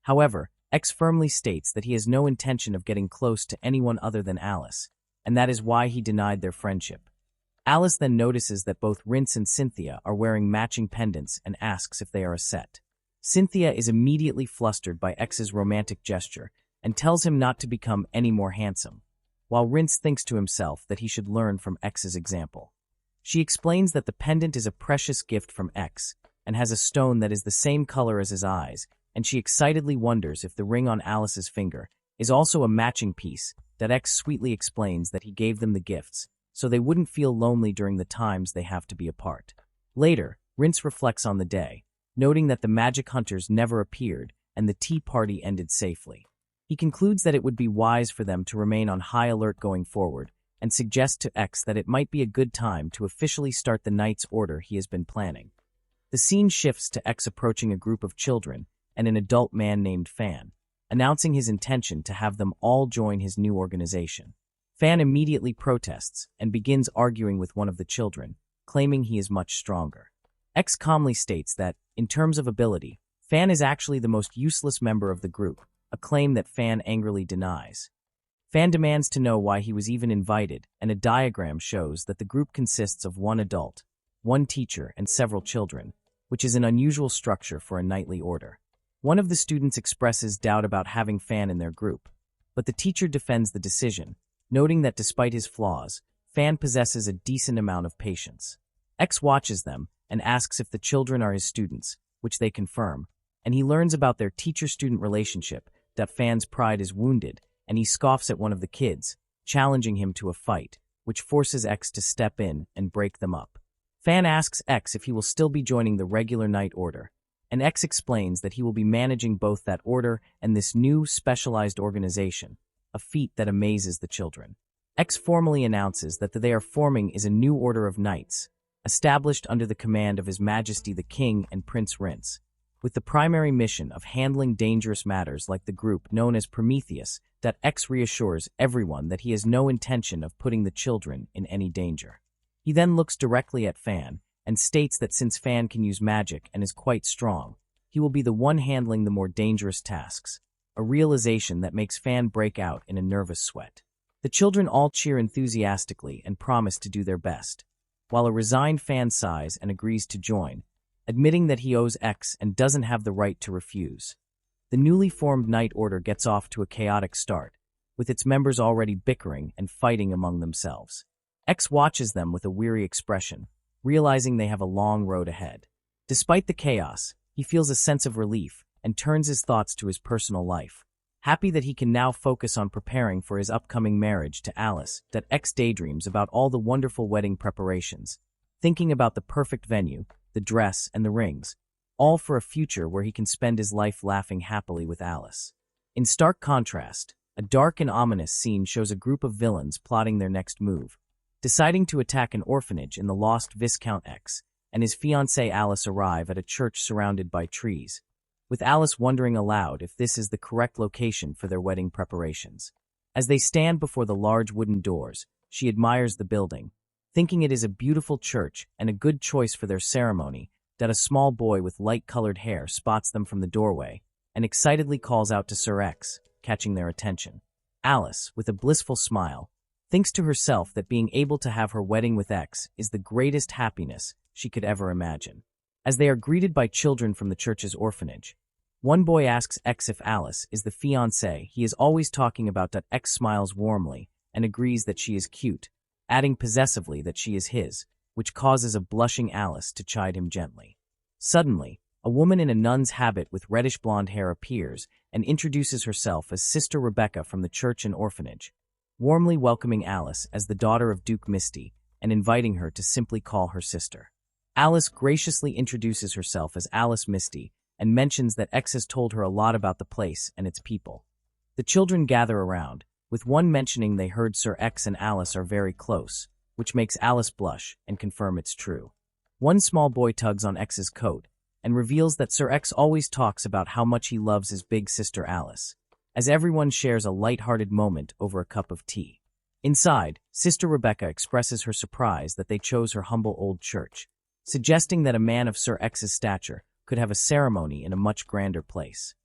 However, X firmly states that he has no intention of getting close to anyone other than Alice, and that is why he denied their friendship. Alice then notices that both Rince and Cynthia are wearing matching pendants and asks if they are a set. Cynthia is immediately flustered by X's romantic gesture and tells him not to become any more handsome, while Rince thinks to himself that he should learn from X's example. She explains that the pendant is a precious gift from X and has a stone that is the same color as his eyes, and she excitedly wonders if the ring on Alice's finger is also a matching piece that X sweetly explains that he gave them the gifts so they wouldn't feel lonely during the times they have to be apart. Later, Rince reflects on the day, noting that the magic hunters never appeared and the tea party ended safely. He concludes that it would be wise for them to remain on high alert going forward and suggests to X that it might be a good time to officially start the knight's order he has been planning. The scene shifts to X approaching a group of children and an adult man named Fan, announcing his intention to have them all join his new organization. Fan immediately protests and begins arguing with one of the children, claiming he is much stronger. X calmly states that, in terms of ability, Fan is actually the most useless member of the group, a claim that Fan angrily denies. Fan demands to know why he was even invited, and a diagram shows that the group consists of one adult, one teacher, and several children, which is an unusual structure for a knightly order. One of the students expresses doubt about having Fan in their group, but the teacher defends the decision, noting that despite his flaws, Fan possesses a decent amount of patience. X watches them and asks if the children are his students, which they confirm, and he learns about their teacher-student relationship, that Fan's pride is wounded, and he scoffs at one of the kids, challenging him to a fight, which forces X to step in and break them up. Fan asks X if he will still be joining the regular knight order, and X explains that he will be managing both that order and this new specialized organization, a feat that amazes the children. X formally announces that they are forming is a new order of knights, established under the command of His Majesty the King and Prince Rince, with the primary mission of handling dangerous matters like the group known as Prometheus, that X reassures everyone that he has no intention of putting the children in any danger. He then looks directly at Fan and states that since Fan can use magic and is quite strong, he will be the one handling the more dangerous tasks, a realization that makes Fan break out in a nervous sweat. The children all cheer enthusiastically and promise to do their best, while a resigned Fan sighs and agrees to join, admitting that he owes X and doesn't have the right to refuse. The newly formed Knight Order gets off to a chaotic start, with its members already bickering and fighting among themselves. X watches them with a weary expression, realizing they have a long road ahead. Despite the chaos, he feels a sense of relief and turns his thoughts to his personal life, happy that he can now focus on preparing for his upcoming marriage to Alice. That X daydreams about all the wonderful wedding preparations, thinking about the perfect venue, the dress, and the rings, all for a future where he can spend his life laughing happily with Alice. In stark contrast, a dark and ominous scene shows a group of villains plotting their next move, deciding to attack an orphanage in the lost Viscount X and his fiancée Alice arrive at a church surrounded by trees, with Alice wondering aloud if this is the correct location for their wedding preparations. As they stand before the large wooden doors, she admires the building, thinking it is a beautiful church and a good choice for their ceremony, that a small boy with light-colored hair spots them from the doorway and excitedly calls out to Sir X, catching their attention. Alice, with a blissful smile, thinks to herself that being able to have her wedding with X is the greatest happiness she could ever imagine. As they are greeted by children from the church's orphanage, one boy asks X if Alice is the fiancée he is always talking about. X smiles warmly and agrees that she is cute, adding possessively that she is his, which causes a blushing Alice to chide him gently. Suddenly, a woman in a nun's habit with reddish blonde hair appears and introduces herself as Sister Rebecca from the church and orphanage, warmly welcoming Alice as the daughter of Duke Misty and inviting her to simply call her sister. Alice graciously introduces herself as Alice Misty and mentions that X has told her a lot about the place and its people. The children gather around, with one mentioning they heard Sir X and Alice are very close, which makes Alice blush and confirm it's true. One small boy tugs on X's coat and reveals that Sir X always talks about how much he loves his big sister Alice, as everyone shares a light-hearted moment over a cup of tea. Inside, Sister Rebecca expresses her surprise that they chose her humble old church, suggesting that a man of Sir X's stature could have a ceremony in a much grander place.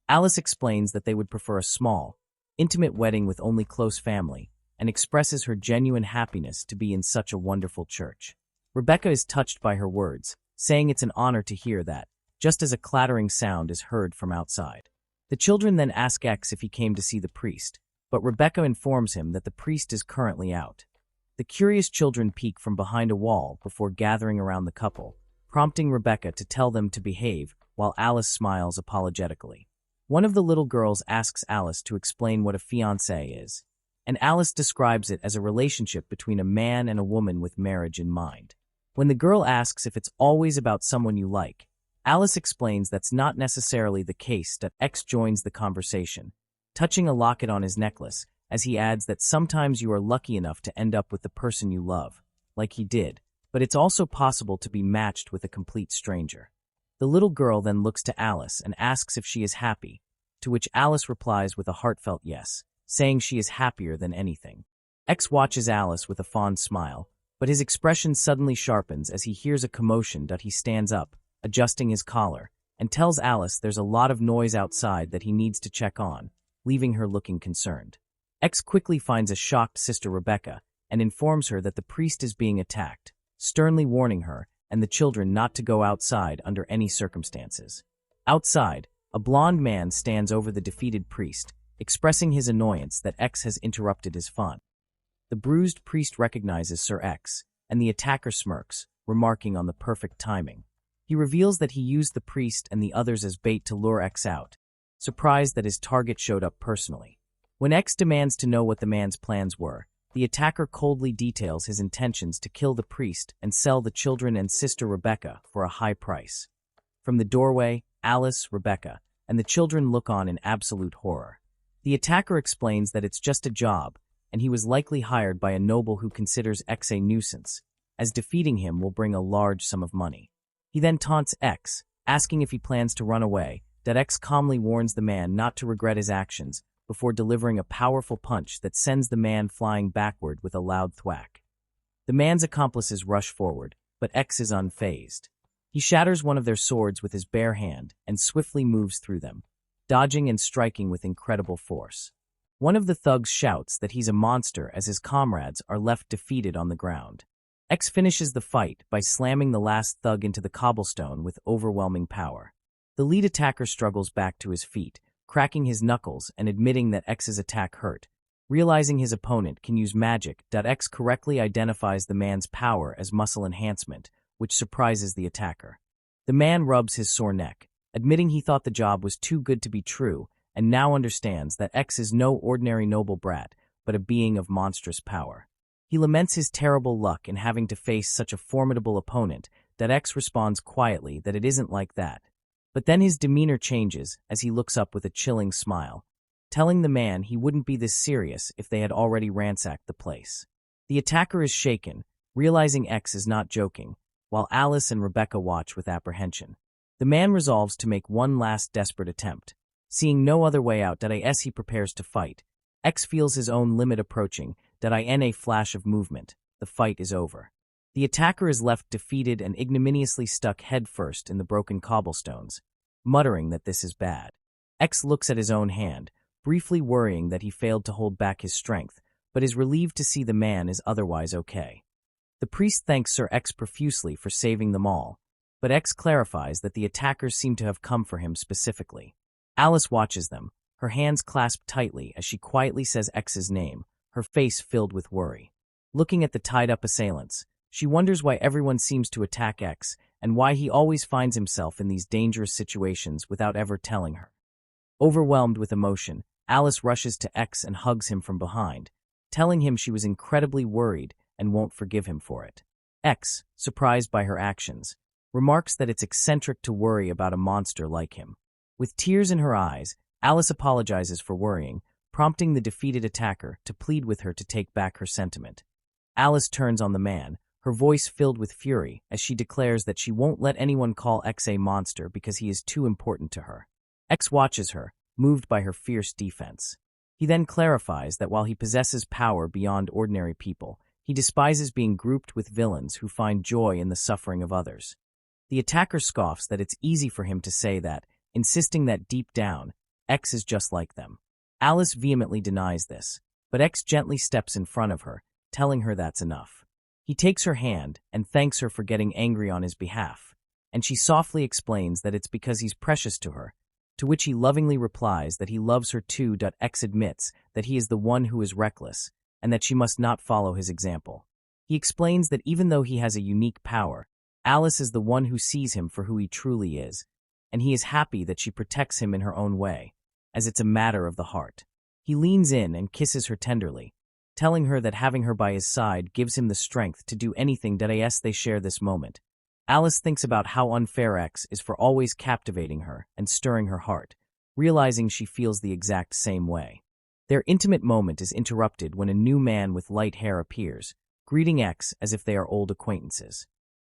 Alice explains that they would prefer a small, intimate wedding with only close family, and expresses her genuine happiness to be in such a wonderful church. Rebecca is touched by her words, saying it's an honor to hear that, just as a clattering sound is heard from outside. The children then ask X if he came to see the priest, but Rebecca informs him that the priest is currently out. The curious children peek from behind a wall before gathering around the couple, prompting Rebecca to tell them to behave, while Alice smiles apologetically. One of the little girls asks Alice to explain what a fiancé is, and Alice describes it as a relationship between a man and a woman with marriage in mind. When the girl asks if it's always about someone you like, Alice explains that's not necessarily the case. X joins the conversation, touching a locket on his necklace, as he adds that sometimes you are lucky enough to end up with the person you love, like he did, but it's also possible to be matched with a complete stranger. The little girl then looks to Alice and asks if she is happy, to which Alice replies with a heartfelt yes, saying she is happier than anything. X watches Alice with a fond smile, but his expression suddenly sharpens as he hears a commotion. He stands up, adjusting his collar, and tells Alice there's a lot of noise outside that he needs to check on, leaving her looking concerned. X quickly finds a shocked Sister Rebecca and informs her that the priest is being attacked, sternly warning her and the children not to go outside under any circumstances. Outside, a blond man stands over the defeated priest, expressing his annoyance that X has interrupted his fun. The bruised priest recognizes Sir X, and the attacker smirks, remarking on the perfect timing. He reveals that he used the priest and the others as bait to lure X out, surprised that his target showed up personally. When X demands to know what the man's plans were, the attacker coldly details his intentions to kill the priest and sell the children and Sister Rebecca for a high price. From the doorway, Alice, Rebecca, and the children look on in absolute horror. The attacker explains that it's just a job, and he was likely hired by a noble who considers X a nuisance, as defeating him will bring a large sum of money. He then taunts X, asking if he plans to run away. X calmly warns the man not to regret his actions, before delivering a powerful punch that sends the man flying backward with a loud thwack. The man's accomplices rush forward, but X is unfazed. He shatters one of their swords with his bare hand and swiftly moves through them, dodging and striking with incredible force. One of the thugs shouts that he's a monster as his comrades are left defeated on the ground. X finishes the fight by slamming the last thug into the cobblestone with overwhelming power. The lead attacker struggles back to his feet, cracking his knuckles and admitting that X's attack hurt. Realizing his opponent can use magic, X correctly identifies the man's power as muscle enhancement, which surprises the attacker. The man rubs his sore neck, admitting he thought the job was too good to be true, and now understands that X is no ordinary noble brat, but a being of monstrous power. He laments his terrible luck in having to face such a formidable opponent. X responds quietly that it isn't like that. But then his demeanor changes as he looks up with a chilling smile, telling the man he wouldn't be this serious if they had already ransacked the place. The attacker is shaken, realizing X is not joking, while Alice and Rebecca watch with apprehension. The man resolves to make one last desperate attempt. Seeing no other way out, as he prepares to fight, X feels his own limit approaching. In a flash of movement, the fight is over. The attacker is left defeated and ignominiously stuck headfirst in the broken cobblestones, muttering that this is bad. X looks at his own hand, briefly worrying that he failed to hold back his strength, but is relieved to see the man is otherwise okay. The priest thanks Sir X profusely for saving them all, but X clarifies that the attackers seem to have come for him specifically. Alice watches them, her hands clasped tightly as she quietly says X's name, her face filled with worry. Looking at the tied-up assailants, she wonders why everyone seems to attack X and why he always finds himself in these dangerous situations without ever telling her. Overwhelmed with emotion, Alice rushes to X and hugs him from behind, telling him she was incredibly worried and won't forgive him for it. X, surprised by her actions, remarks that it's eccentric to worry about a monster like him. With tears in her eyes, Alice apologizes for worrying, prompting the defeated attacker to plead with her to take back her sentiment. Alice turns on the man, her voice filled with fury as she declares that she won't let anyone call X a monster because he is too important to her. X watches her, moved by her fierce defense. He then clarifies that while he possesses power beyond ordinary people, he despises being grouped with villains who find joy in the suffering of others. The attacker scoffs that it's easy for him to say that, insisting that deep down, X is just like them. Alice vehemently denies this, but X gently steps in front of her, telling her that's enough. He takes her hand and thanks her for getting angry on his behalf, and she softly explains that it's because he's precious to her, to which he lovingly replies that he loves her too. X admits that he is the one who is reckless, and that she must not follow his example. He explains that even though he has a unique power, Alice is the one who sees him for who he truly is, and he is happy that she protects him in her own way, as it's a matter of the heart. He leans in and kisses her tenderly, telling her that having her by his side gives him the strength to do anything. As they share this moment, Alice thinks about how unfair X is for always captivating her and stirring her heart, realizing she feels the exact same way. Their intimate moment is interrupted when a new man with light hair appears, greeting X as if they are old acquaintances.